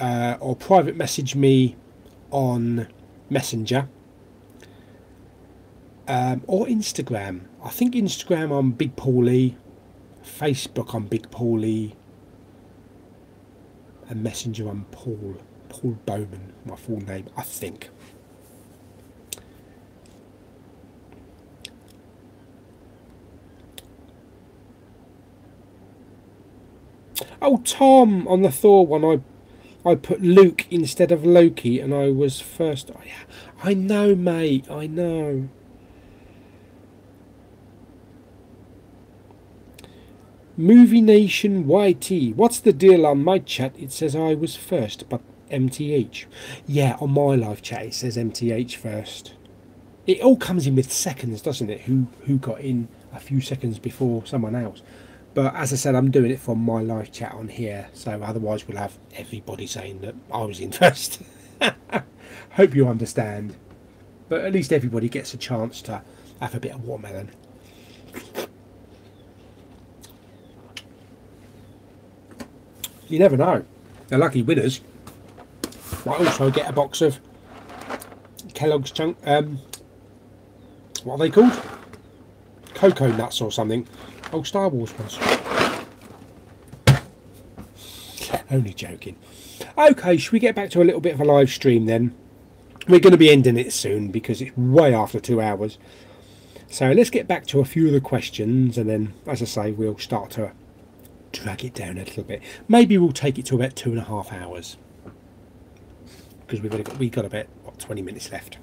[SPEAKER 1] or private message me on Messenger or Instagram. I think Instagram I'm Big Paulie, Facebook I'm Big Paulie, and Messenger I'm Paul Bowman, my full name, I think. Oh, Tom, on the Thor one, I put Luke instead of Loki, and I was first. Oh, yeah. I know, mate, I know. Movie Nation YT, what's the deal on my chat? It says I was first, but MTH. Yeah, on my live chat it says MTH first. It all comes in with seconds, doesn't it? Who got in a few seconds before someone else. But as I said, I'm doing it from my live chat on here, so otherwise we'll have everybody saying that I was in first. Hope you understand. But at least everybody gets a chance to have a bit of watermelon. You never know. The lucky winners might also get a box of Kellogg's chunk. What are they called? Cocoa nuts or something. Oh, Star Wars ones. Only joking. Okay, should we get back to a little bit of a live stream then? We're going to be ending it soon because it's way after 2 hours. So let's get back to a few of the questions, and then, as I say, we'll start to drag it down a little bit. Maybe we'll take it to about 2.5 hours because we've got about, what, 20 minutes left.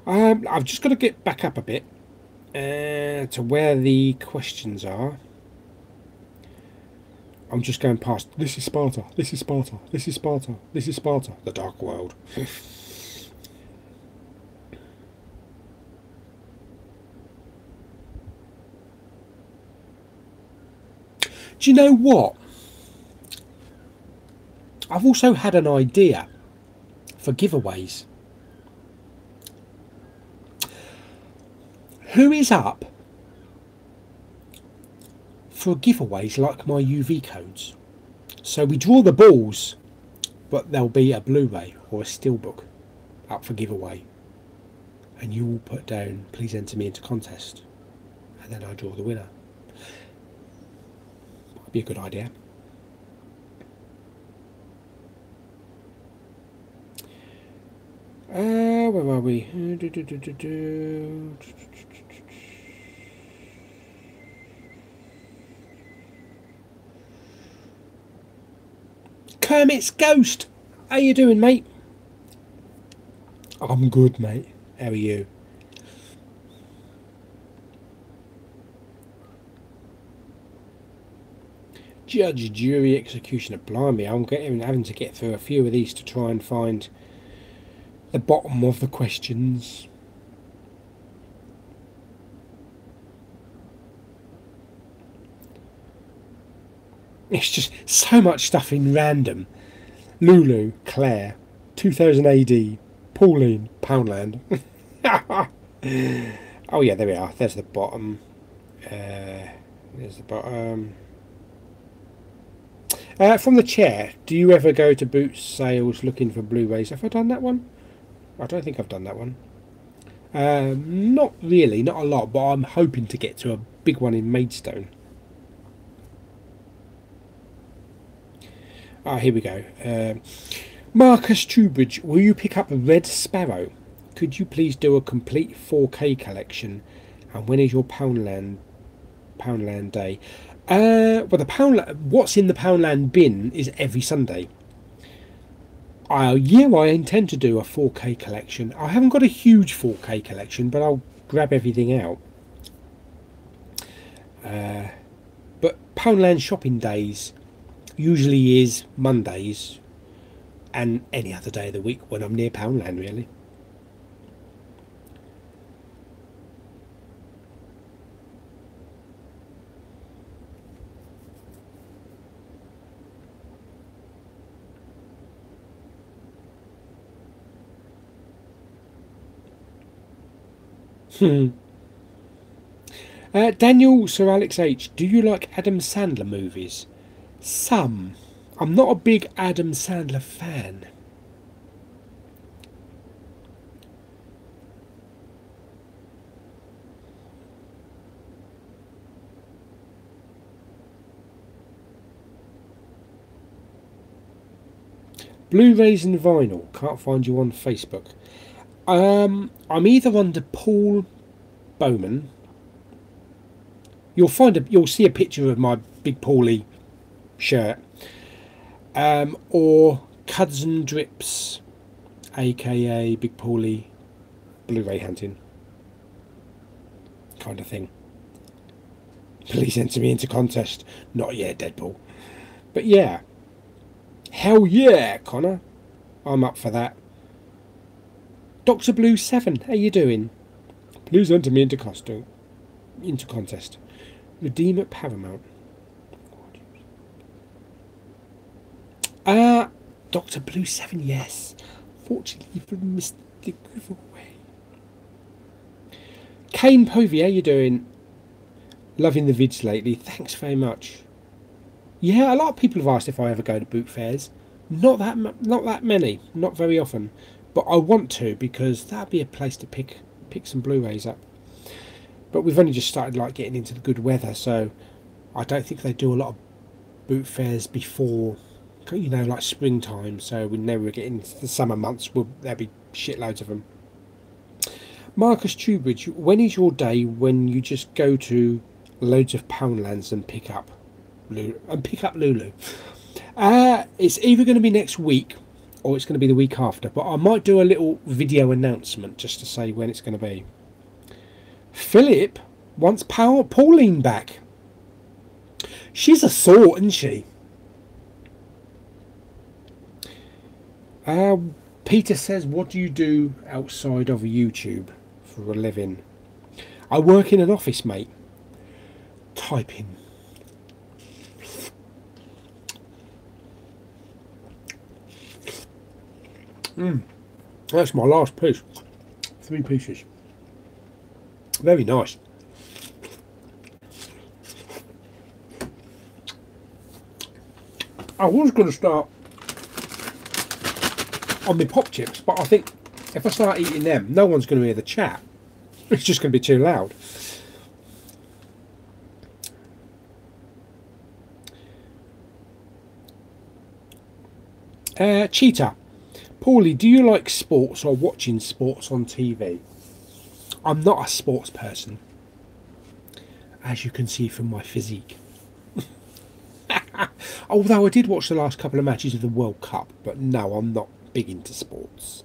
[SPEAKER 1] I've just got to get back up a bit to where the questions are. I'm just going past. This is Sparta. This is Sparta. This is Sparta. This is Sparta. The Dark World. Do you know what? I've also had an idea for giveaways. Who is up for giveaways like my UV codes? So we draw the balls, but there'll be a Blu-ray or a Steelbook up for giveaway. And you will put down, please enter me into contest. And then I draw the winner. Might be a good idea. Where are we? Kermit's Ghost! How you doing, mate? I'm good, mate. How are you? Judge, jury, executioner. Blimey, having to get through a few of these to try and find the bottom of the questions. It's just so much stuff in random. Lulu, Claire, 2000 AD, Pauline, Poundland. Oh yeah, there we are. There's the bottom. There's the bottom. From the chair, do you ever go to boot sales looking for Blu-rays? Have I done that one? I don't think I've done that one. Not really, not a lot, but I'm hoping to get to a big one in Maidstone. Ah, here we go. Marcus Trubridge, will you pick up Red Sparrow? Could you please do a complete 4K collection? And when is your Poundland Day? Well, what's in the Poundland bin is every Sunday. Yeah, I intend to do a 4K collection. I haven't got a huge 4K collection, but I'll grab everything out. But Poundland shopping days usually is Mondays and any other day of the week when I'm near Poundland, really. Daniel Sir Alex H, do you like Adam Sandler movies? Some. I'm not a big Adam Sandler fan. Blu-rays and vinyl. Can't find you on Facebook. I'm either under Paul Bowman. You'll see a picture of my Big Paulie shirt, or Cousin Drips, aka Big Paulie Blu-ray hunting kind of thing. Please enter me into contest. Not yet, Deadpool. But yeah, hell yeah, Connor. I'm up for that. Dr. Blue 7, how you doing? Please enter me into contest. Redeem at Paramount. Dr. Blue 7, yes. Fortunately for Mr. Giveaway. Kane Povey, how you doing? Loving the vids lately. Thanks very much. Yeah, a lot of people have asked if I ever go to boot fairs. Not that many. Not very often. But I want to, because that'd be a place to pick some Blu-rays up. But we've only just started getting into the good weather, so I don't think they do a lot of boot fairs before, like springtime. So we never get into the summer months. There'll be shitloads of them. Marcus Trubridge, when is your day when you just go to loads of Poundlands and pick up Lulu? It's either going to be next week or it's going to be the week after, but I might do a little video announcement just to say when it's going to be. Philip wants Pauline back. She's a thought, isn't she? Peter says, what do you do outside of YouTube for a living? I work in an office, mate. Typing. That's my last piece. 3 pieces. Very nice. I was going to start on my pop chips, but I think if I start eating them, no one's going to hear the chat. It's just going to be too loud. Cheetah. Paulie, do you like sports or watching sports on TV? I'm not a sports person, as you can see from my physique. Although I did watch the last couple of matches of the World Cup, but no, I'm not big into sports.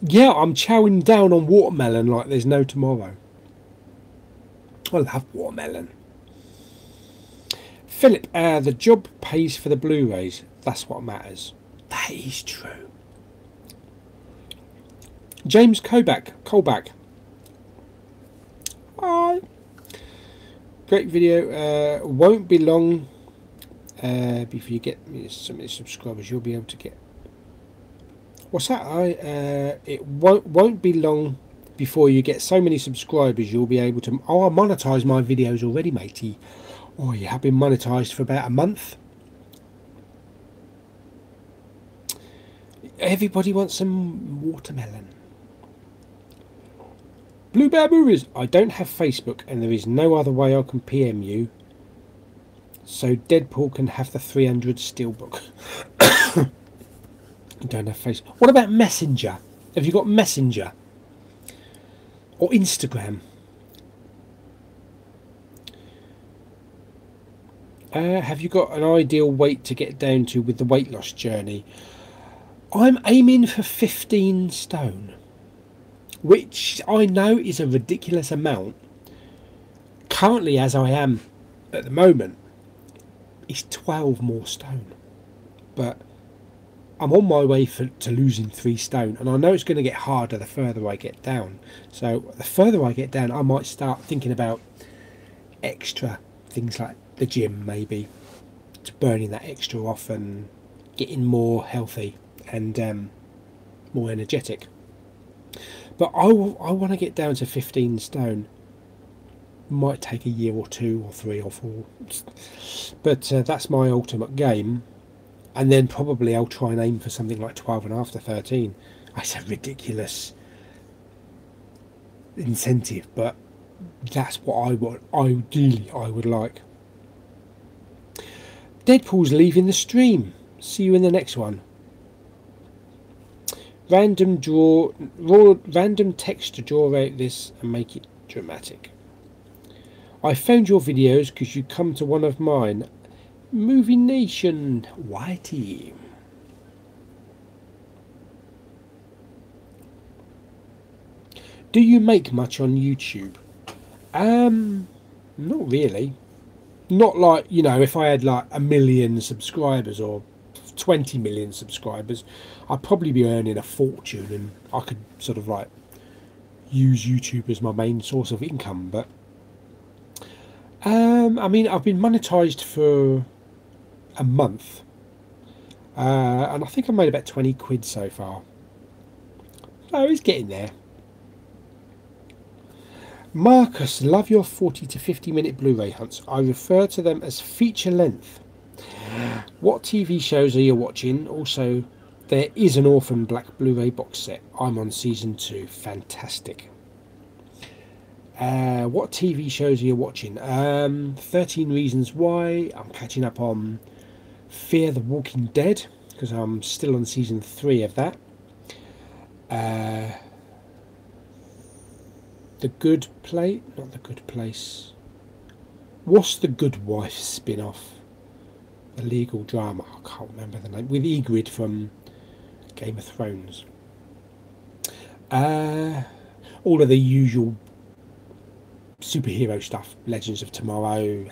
[SPEAKER 1] Yeah, I'm chowing down on watermelon like there's no tomorrow. I love watermelon. Philip, the job pays for the Blu-rays. That's what matters. That is true. James Colback. Hi. Great video. Won't be long before you get so many subscribers. You'll be able to get. What's that? It won't be long before you get so many subscribers. You'll be able to. Oh, I monetize my videos already, matey. Oh, you have been monetized for about a month. Everybody wants some watermelon. Blue Bear Movies. I don't have Facebook, and there is no other way I can PM you. So Deadpool can have the 300 steelbook. I don't have Facebook. What about Messenger? Have you got Messenger? Or Instagram? Have you got an ideal weight to get down to with the weight loss journey? I'm aiming for 15 stone, which I know is a ridiculous amount. Currently, as I am at the moment, it's 12 more stone. But I'm on my way to losing 3 stone, and I know it's going to get harder the further I get down. So the further I get down, I might start thinking about extra things like the gym, maybe, to burning that extra off and getting more healthy and more energetic. But I want to get down to 15 stone. Might take a year or 2 or 3 or 4, but that's my ultimate game. And then probably I'll try and aim for something like 12 and after 13. That's a ridiculous incentive, but that's what I want. Ideally, I would like. Deadpool's leaving the stream. See you in the next one. Random text to draw out this and make it dramatic. I found your videos because you come to one of mine. Movie Nation, Whitey. Do you make much on YouTube? Not really. Not like, you know, if I had like 1 million subscribers or 20 million subscribers, I'd probably be earning a fortune and I could sort of like use YouTube as my main source of income. But I mean, I've been monetized for a month, and I think I made about 20 quid so far. So it's getting there. Marcus, love your 40 to 50 minute Blu-ray hunts. I refer to them as feature length. What TV shows are you watching? Also, there is an Orphan Black Blu-ray box set. I'm on season 2. Fantastic. What TV shows are you watching? 13 Reasons Why. I'm catching up on Fear the Walking Dead because I'm still on season 3 of that. The Good Place, not The Good Place. What's The Good Wife spin-off? The legal drama. I can't remember the name. With Ygritte from Game of Thrones. All of the usual superhero stuff. Legends of Tomorrow.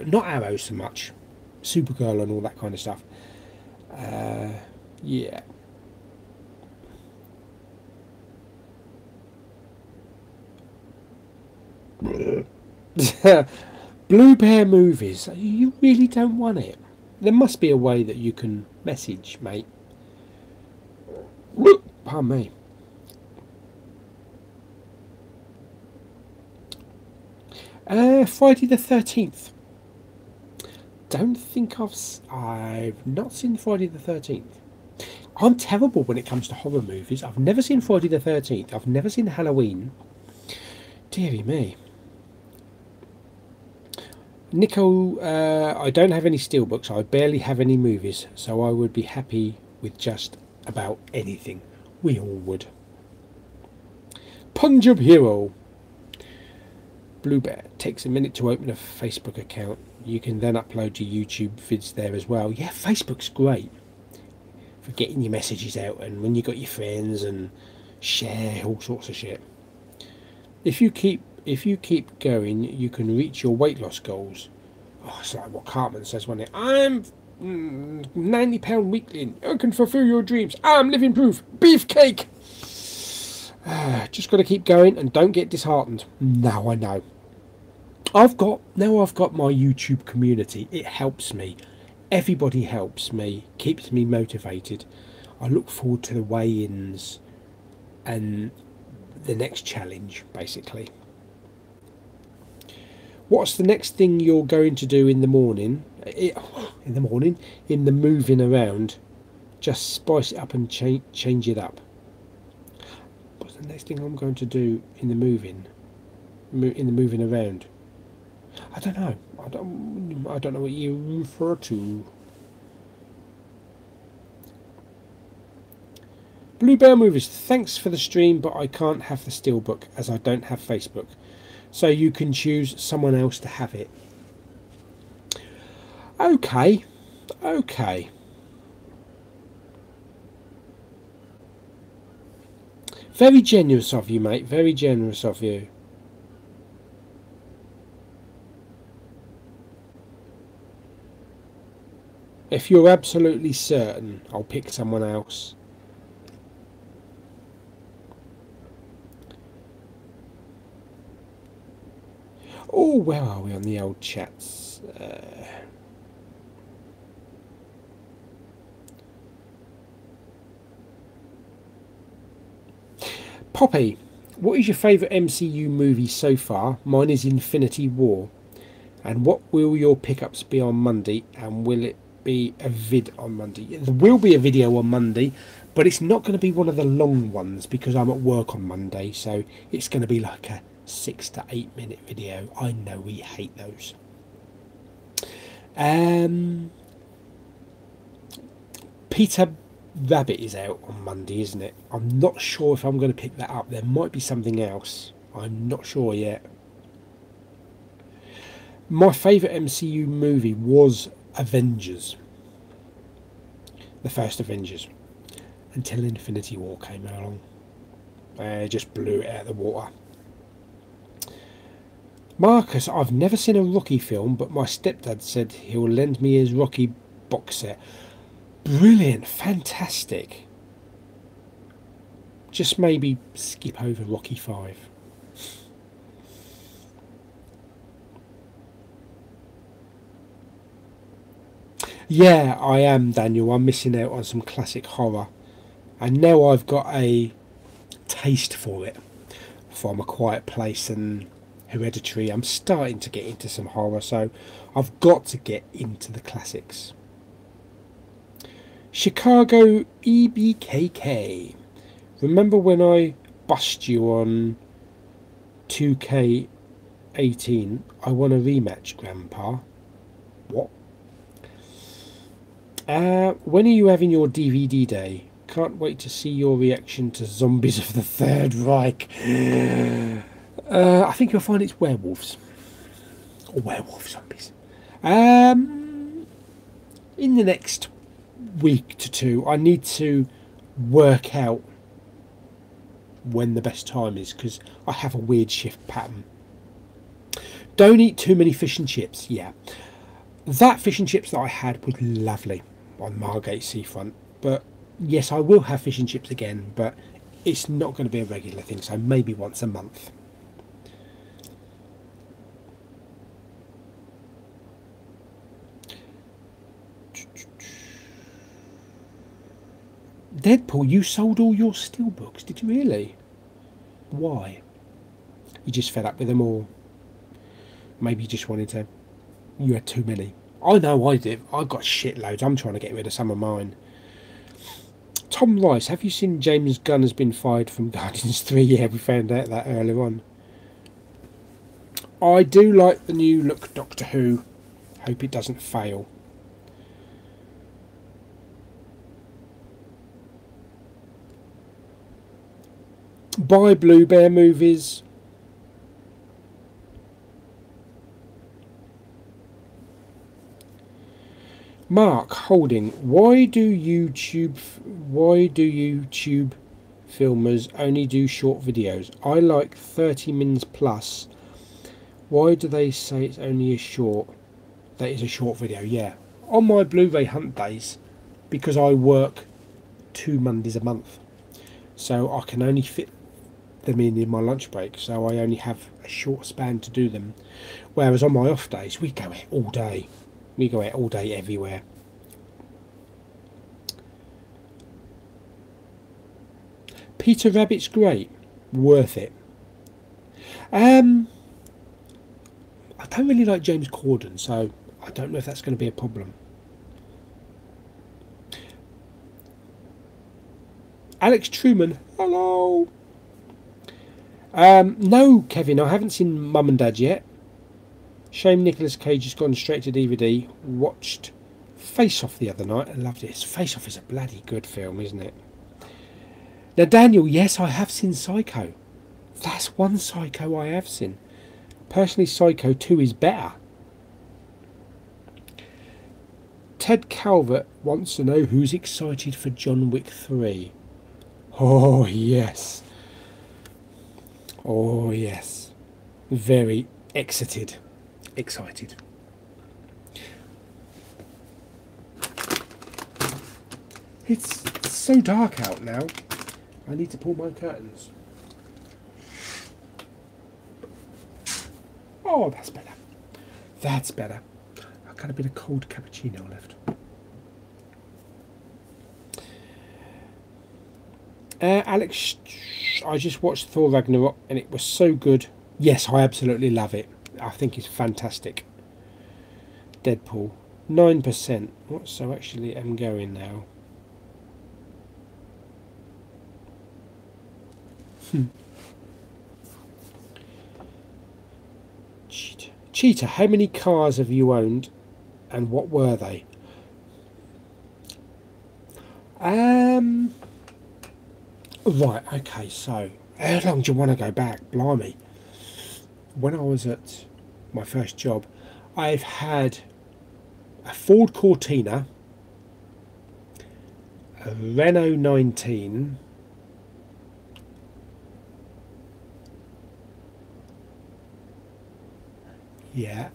[SPEAKER 1] Not Arrow so much. Supergirl and all that kind of stuff. Yeah. Blue Bear Movies. You really don't want it. There must be a way that you can message, mate. Pardon me. Friday the 13th. Don't think I've not seen Friday the 13th. I'm terrible when it comes to horror movies. I've never seen Friday the 13th. I've never seen Halloween. Deary me. Nico, I don't have any steelbooks. I barely have any movies, so I would be happy with just about anything. We all would. Punjab Hero. Blue Bear. Takes a minute to open a Facebook account. You can then upload your YouTube vids there as well. Yeah, Facebook's great for getting your messages out, and when you got your friends and share all sorts of shit. If you keep going, you can reach your weight loss goals. Oh, it's like what Cartman says when I'm 90-pound weakling. I can fulfill your dreams. I'm living proof. Beefcake. Just got to keep going and don't get disheartened. Now I know. I've got my YouTube community. It helps me. Everybody helps me. Keeps me motivated. I look forward to the weigh-ins and the next challenge, basically. What's the next thing you're going to do in the morning? In the moving around. Just spice it up and change it up. What's the next thing I'm going to do in the moving around? I don't know. I don't know what you refer to. Blue Bear Movies, thanks for the stream, but I can't have the steelbook as I don't have Facebook. So you can choose someone else to have it. Okay. Okay. Very generous of you, mate. Very generous of you. If you're absolutely certain, I'll pick someone else. Oh, where are we on the old chats? Poppy, what is your favourite MCU movie so far? Mine is Infinity War. And what will your pickups be on Monday? And will it be a vid on Monday? There will be a video on Monday, but it's not going to be one of the long ones because I'm at work on Monday, so it's going to be like a 6 to 8 minute video. I know we hate those. Peter Rabbit is out on Monday, isn't it? I'm not sure if I'm going to pick that up. There might be something else. I'm not sure yet. My favourite MCU movie was Avengers. The first Avengers. Until Infinity War came along. Just blew it out of the water. Marcus, I've never seen a Rocky film, but my stepdad said he'll lend me his Rocky box set. Brilliant, fantastic. Just maybe skip over Rocky 5. Yeah, I am, Daniel. I'm missing out on some classic horror. And now I've got a taste for it. From A Quiet Place and Hereditary. I'm starting to get into some horror, so I've got to get into the classics. Chicago EBKK. Remember when I bust you on 2K18? I won a rematch, Grandpa. What? When are you having your DVD day? Can't wait to see your reaction to Zombies of the Third Reich. I think you'll find it's werewolves. Or werewolf zombies. In the next week to two, I need to work out when the best time is, because I have a weird shift pattern. Don't eat too many fish and chips. Yeah, that fish and chips that I had was lovely on Margate Seafront, but yes, I will have fish and chips again, but it's not going to be a regular thing, so maybe once a month. Deadpool, you sold all your steelbooks, did you really? Why? You just fed up with them all? Maybe you just wanted to... You had too many. I know I did. I got shitloads. I'm trying to get rid of some of mine. Tom Rice, have you seen James Gunn has been fired from Guardians 3? Yeah, we found out that earlier on. I do like the new look Doctor Who. Hope it doesn't fail. Buy Blue Bear Movies. Mark Holding, why do YouTube filmers only do short videos. I like 30 mins plus. Why do they say it's only a short? That is a short video, yeah. On my Blu-ray hunt days, because I work 2 Mondays a month, so I can only fit them in my lunch break, so I only have a short span to do them. Whereas on my off days, we go out all day. We go out all day everywhere. Peter Rabbit's great. Worth it. I don't really like James Corden, so I don't know if that's going to be a problem. Alex Truman, hello. No, Kevin, I haven't seen Mum and Dad yet. Shame Nicolas Cage has gone straight to DVD. Watched Face Off the other night. I loved it. Face Off is a bloody good film, isn't it? Now, Daniel, yes, I have seen Psycho. That's one Psycho I have seen. Personally, Psycho 2 is better. Ted Calvert wants to know who's excited for John Wick 3. Oh, yes. Oh, yes. Very excited. It's so dark out now. I need to pull my curtains. Oh, that's better. That's better. I've got a bit of cold cappuccino left. Alex, I just watched Thor Ragnarok and it was so good. Yes, I absolutely love it. I think it's fantastic. Deadpool, 9%. What? So actually I'm going now. Cheetah, how many cars have you owned and what were they? Right, okay, so how long do you want to go back? Blimey. When I was at my first job, I've had a Ford Cortina, a Renault 19, yeah,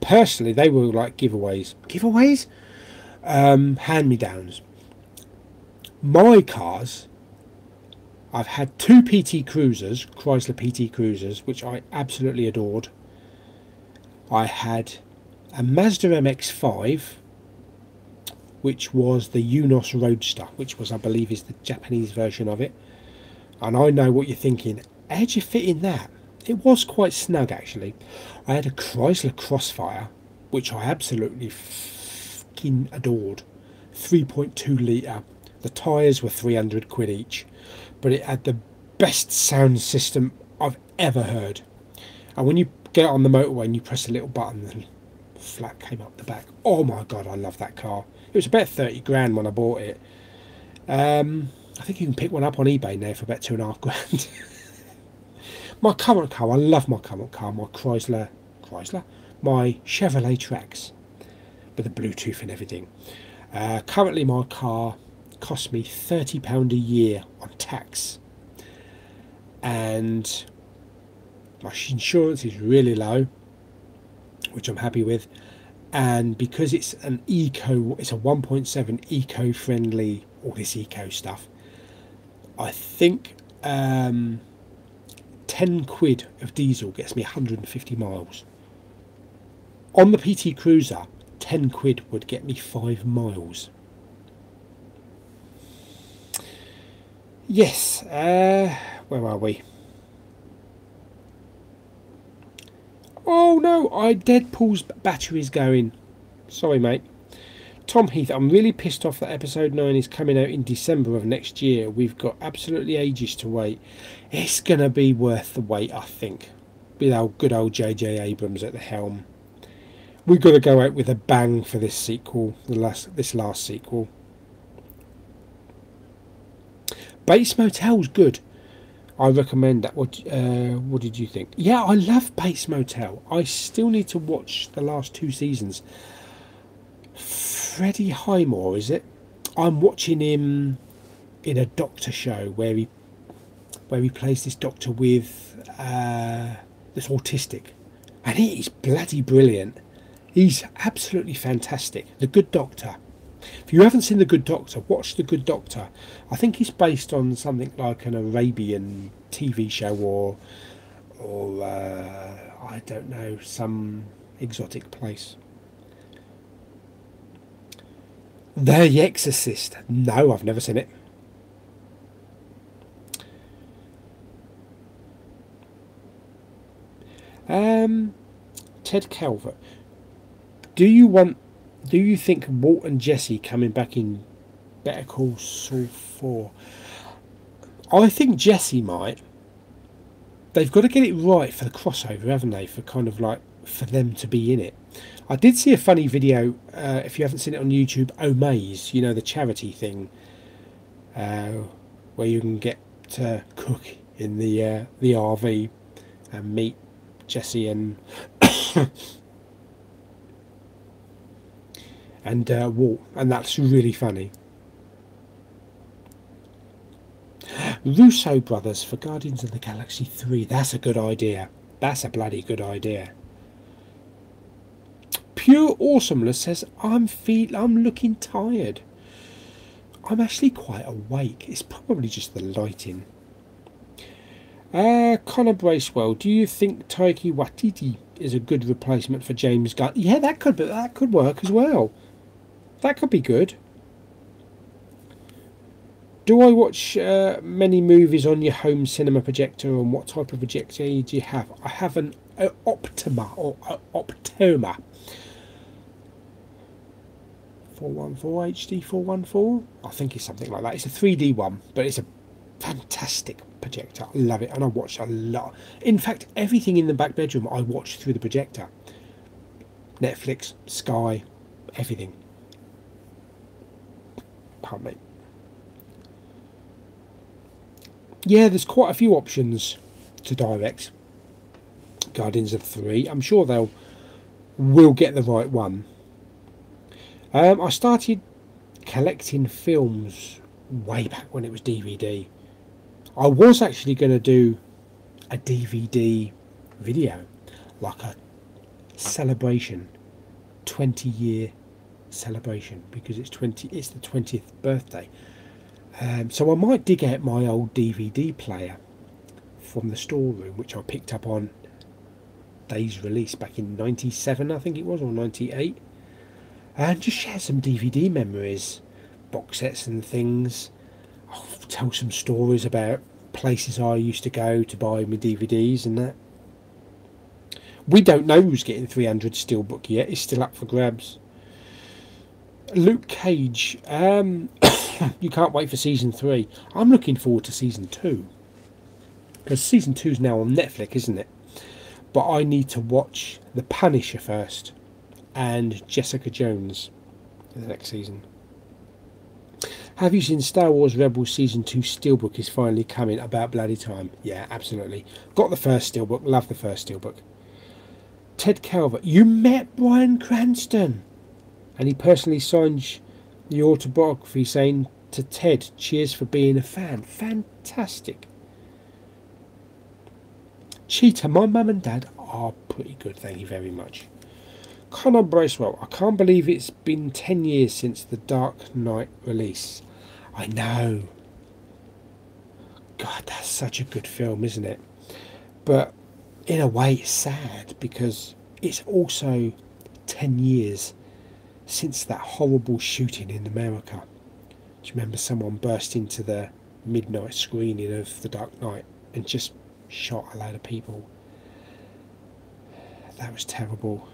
[SPEAKER 1] personally they were like giveaways. Hand-me-downs. My cars, I've had 2 PT Cruisers, Chrysler PT Cruisers, which I absolutely adored. I had a Mazda MX-5, which was the Unos Roadster, which was, I believe, is the Japanese version of it. And I know what you're thinking, how'd you fit in that? It was quite snug, actually. I had a Chrysler Crossfire, which I absolutely fucking adored. 3.2 litre. The tyres were 300 quid each, but it had the best sound system I've ever heard. And when you get on the motorway and you press a little button, the flat came up the back. Oh my god, I love that car. It was about 30 grand when I bought it. I think you can pick one up on eBay now for about 2.5 grand. My current car, I love my current car, my Chrysler, my Chevrolet Trax, with the Bluetooth and everything. Currently my car cost me £30 a year on tax, and my insurance is really low, which I'm happy with, and because it's an eco, it's a 1.7 eco-friendly, all this eco stuff, I think 10 quid of diesel gets me 150 miles. On the PT Cruiser, 10 quid would get me 5 miles. Yes, where are we? Oh no, Deadpool's battery's going. Sorry, mate. Tom Heath, I'm really pissed off that episode 9 is coming out in December of next year. We've got absolutely ages to wait. It's going to be worth the wait, I think, with our good old J.J. Abrams at the helm. We've got to go out with a bang for this sequel, this last sequel. Bates Motel's good. I recommend that. What did you think? Yeah, I love Bates Motel. I still need to watch the last 2 seasons. Freddie Highmore, is it? I'm watching him in a doctor show where he plays this doctor with that's autistic, and he is bloody brilliant. He's absolutely fantastic. The Good Doctor. If you haven't seen The Good Doctor, watch The Good Doctor. I think it's based on something like an Arabian TV show, or I don't know, some exotic place. The Exorcist. No, I've never seen it. Ted Calvert. Do you think Walt and Jesse coming back in Better Call Saul 4? I think Jesse might. They've got to get it right for the crossover, haven't they? For kind of like, for them to be in it. I did see a funny video, if you haven't seen it on YouTube, Omaze, you know, the charity thing, where you can get to cook in the RV and meet Jesse and and Walt, and that's really funny. Russo brothers for Guardians of the Galaxy 3. That's a good idea. That's a bloody good idea. Pure Awesomeness says, I'm looking tired. I'm actually quite awake. It's probably just the lighting. Connor Bracewell, do you think Taika Waititi is a good replacement for James Gunn? Yeah, that could work as well. That could be good. Do I watch many movies on your home cinema projector, and what type of projector do you have? I have an Optima or Optoma 414 HD 414. I think it's something like that. It's a 3D one, but it's a fantastic projector. I love it, and I watch a lot. In fact, everything in the back bedroom I watch through the projector. Netflix, Sky, everything. Pardon me. Yeah, there's quite a few options to direct Guardians of 3. I'm sure will get the right one. I started collecting films way back when it was DVD. I was actually going to do a DVD video, like a celebration, 20-year celebration, because it's the 20th birthday. So I might dig out my old DVD player from the storeroom, which I picked up on day's release back in 97, I think it was, or 98, and just share some DVD memories, box sets and things. I'll tell some stories about places I used to go to buy my DVDs and that. We don't know who's getting 300 Steelbook yet. It's still up for grabs. Luke Cage, you can't wait for season 3. I'm looking forward to season 2, because season 2 is now on Netflix, isn't it? But I need to watch The Punisher first and Jessica Jones in the next season. Have you seen Star Wars Rebels season 2 Steelbook is finally coming? About bloody time. Yeah, absolutely. Got the first Steelbook. Love the first Steelbook. Ted Calvert, you met Bryan Cranston, and he personally signed the autobiography saying to Ted, cheers for being a fan. Fantastic. Cheetah, my mum and dad are pretty good, thank you very much. Connor Bracewell, I can't believe it's been 10 years since the Dark Knight release. I know. God, that's such a good film, isn't it? But in a way it's sad, because it's also 10 years since that horrible shooting in America. Do you remember someone burst into the midnight screening of The Dark Knight and just shot a load of people? That was terrible.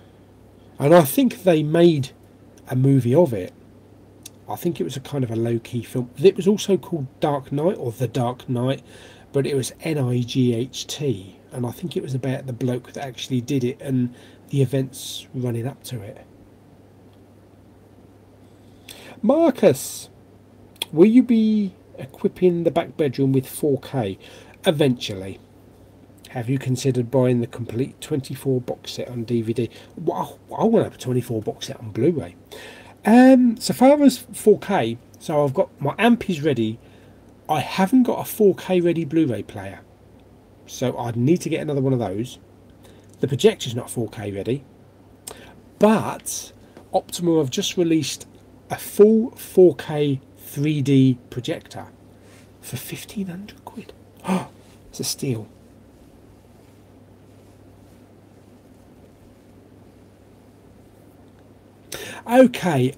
[SPEAKER 1] And I think they made a movie of it. I think it was a kind of a low-key film. It was also called Dark Knight, or The Dark Knight, but it was Night, and I think it was about the bloke that actually did it and the events running up to it. Marcus, will you be equipping the back bedroom with 4K eventually? Have you considered buying the complete 24 box set on DVD? Well, I want to have a 24 box set on Blu-ray. So far as 4K, so I've got my amp is ready. I haven't got a 4K ready Blu-ray player, so I'd need to get another one of those. The projector's not 4K ready, but Optima have just released a full 4K 3D projector for 1,500 quid. Oh, it's a steal. Okay,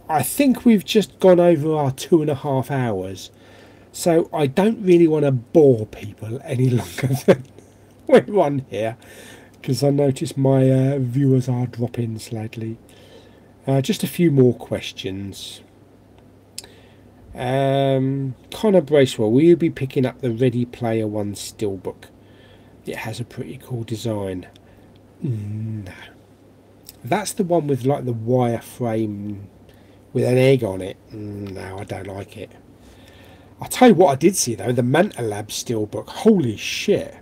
[SPEAKER 1] I think we've just gone over our 2.5 hours, so I don't really want to bore people any longer than we're on here, because I notice my viewers are dropping slightly. Just a few more questions. Connor Bracewell, will you be picking up the Ready Player One steelbook? It has a pretty cool design. No. That's the one with like the wire frame with an egg on it. No, I don't like it. I'll tell you what I did see though, the Manta Lab steelbook. Holy shit.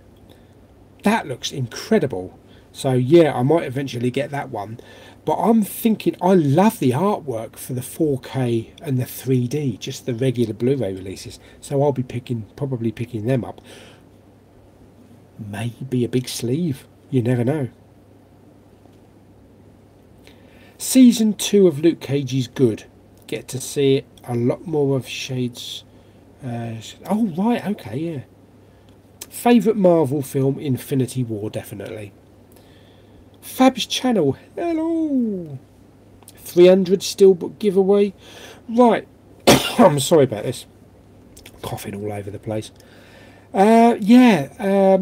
[SPEAKER 1] That looks incredible. So yeah, I might eventually get that one. But I'm thinking, I love the artwork for the 4K and the 3D, just the regular Blu-ray releases. So I'll be probably picking them up. Maybe a big sleeve. You never know. Season 2 of Luke Cage is good. Get to see a lot more of Shades. Oh right, okay, yeah. Favourite Marvel film? Infinity War, definitely. Fab's channel, hello. 300 steelbook giveaway. Right, I'm sorry about this. Coughing all over the place. Yeah.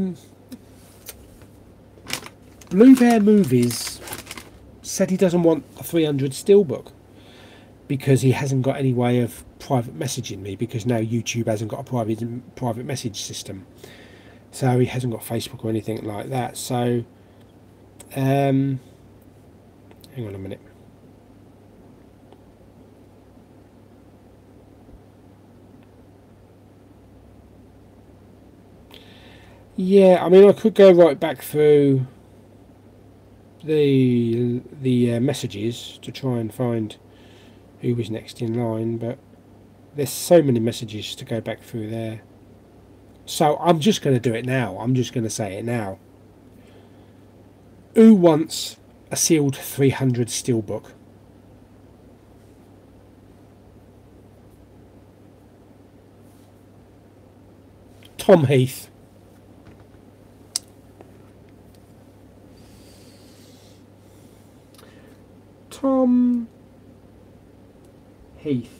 [SPEAKER 1] Blue Bear Movies said he doesn't want a 300 steelbook because he hasn't got any way of private messaging me, because now YouTube hasn't got a private message system, so he hasn't got Facebook or anything like that. So hang on a minute. Yeah, I mean, I could go right back through the messages to try and find who was next in line, but there's so many messages to go back through there. So I'm just going to do it now. I'm just going to say it now. Who wants a sealed 300 steelbook? Tom Heath. Tom Heath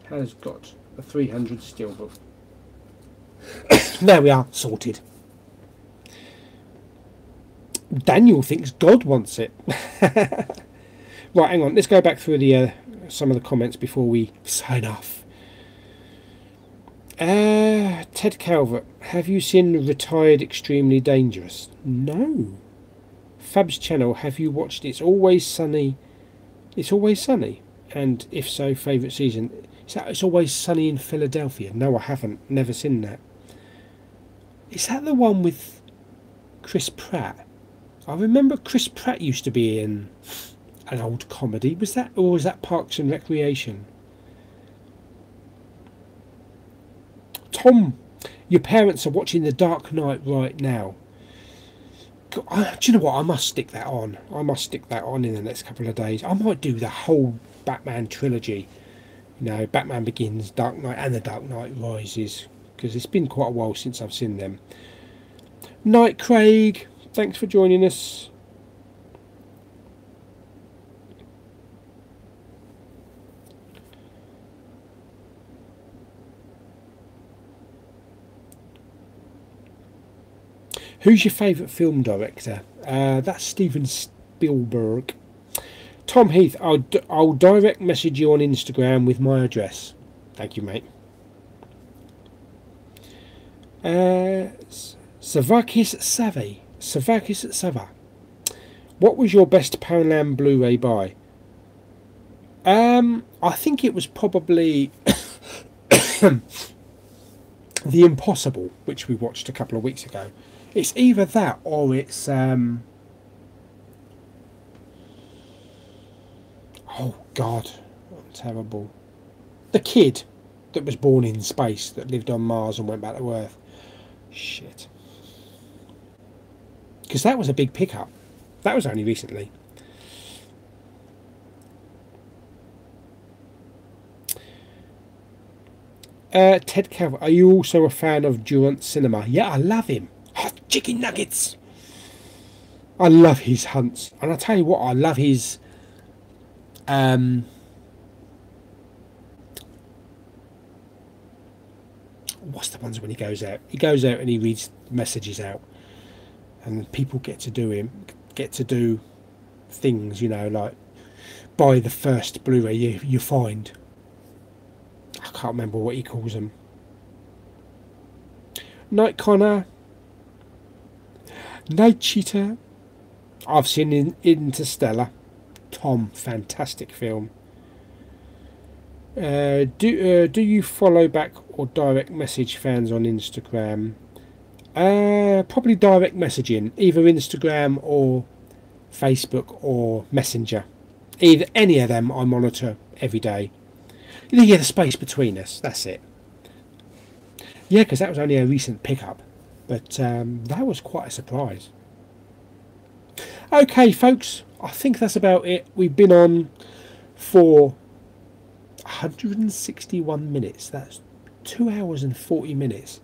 [SPEAKER 1] has got a 300 steelbook. There we are, sorted. Daniel thinks God wants it. Right, hang on. Let's go back through the some of the comments before we sign off. Ted Calvert, have you seen Retired Extremely Dangerous? No. Fab's channel, have you watched It's Always Sunny? It's Always Sunny? And if so, favourite season? Is that It's Always Sunny in Philadelphia? No, I haven't. Never seen that. Is that the one with Chris Pratt? I remember Chris Pratt used to be in an old comedy. Was that, or was that Parks and Recreation? Tom, your parents are watching The Dark Knight right now. Do you know what? I must stick that on. I must stick that on in the next couple of days. I might do the whole Batman trilogy. You know, Batman Begins, Dark Knight, and The Dark Knight Rises, because it's been quite a while since I've seen them. Night Craig, thanks for joining us. Who's your favourite film director? That's Steven Spielberg. Tom Heath, I'll direct message you on Instagram with my address. Thank you, mate. Savakis Sava. What was your best Poundland Blu-ray buy? I think it was probably The Impossible, which we watched a couple of weeks ago. It's either that or it's oh God, I'm terrible. The Kid. that was born in space, that lived on Mars and went back to Earth. Shit. Because that was a big pickup. That was only recently. Ted Calvert, are you also a fan of Durant Cinema? Yeah, I love him. Hot chicken nuggets. I love his hunts. And I'll tell you what, I love his... what's the ones when he goes out? He goes out and he reads messages out. And people get to do things, you know, like buy the first Blu-ray you find. I can't remember what he calls them. Night Connor. Night Cheater. I've seen Interstellar. Tom, fantastic film. Do you follow back or direct message fans on Instagram? Probably direct messaging, either Instagram or Facebook or Messenger. Either any of them I monitor every day. Yeah, the space between us, that's it. Yeah, because that was only a recent pickup, but that was quite a surprise. Okay, folks, I think that's about it. We've been on for 161 minutes. That's 2 hours and 40 minutes.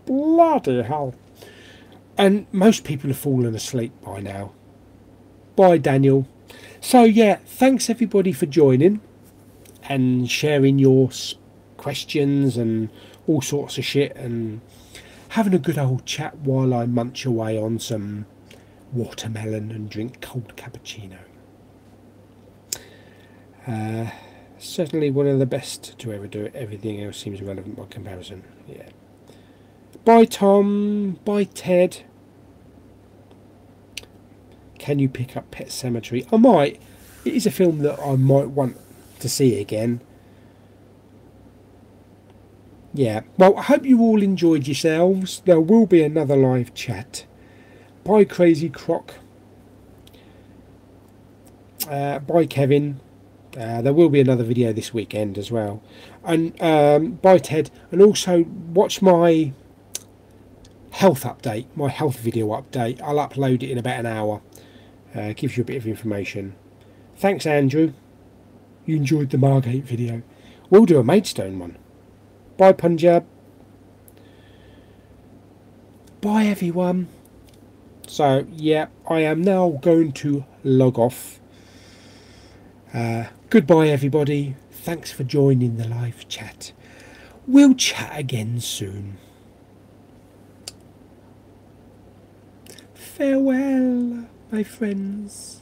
[SPEAKER 1] Bloody hell. And most people have fallen asleep by now. Bye, Daniel. So, yeah, thanks everybody for joining and sharing your questions and all sorts of shit and having a good old chat while I munch away on some watermelon and drink cold cappuccino. Certainly one of the best to ever do it. Everything else seems irrelevant by comparison. Yeah. Bye, Tom. Bye, Ted. Can you pick up Pet Sematary? I might. It is a film that I might want to see again. Yeah. Well, I hope you all enjoyed yourselves. There will be another live chat. Bye, Crazy Croc. Bye, Kevin. There will be another video this weekend as well. And bye, Ted. And also watch my health update, my health video update. I'll upload it in about an hour. Gives you a bit of information. Thanks, Andrew. You enjoyed the Margate video. We'll do a Maidstone one. Bye, Punjab. Bye, everyone. So, yeah, I am now going to log off. Goodbye, everybody. Thanks for joining the live chat. We'll chat again soon. Farewell, my friends.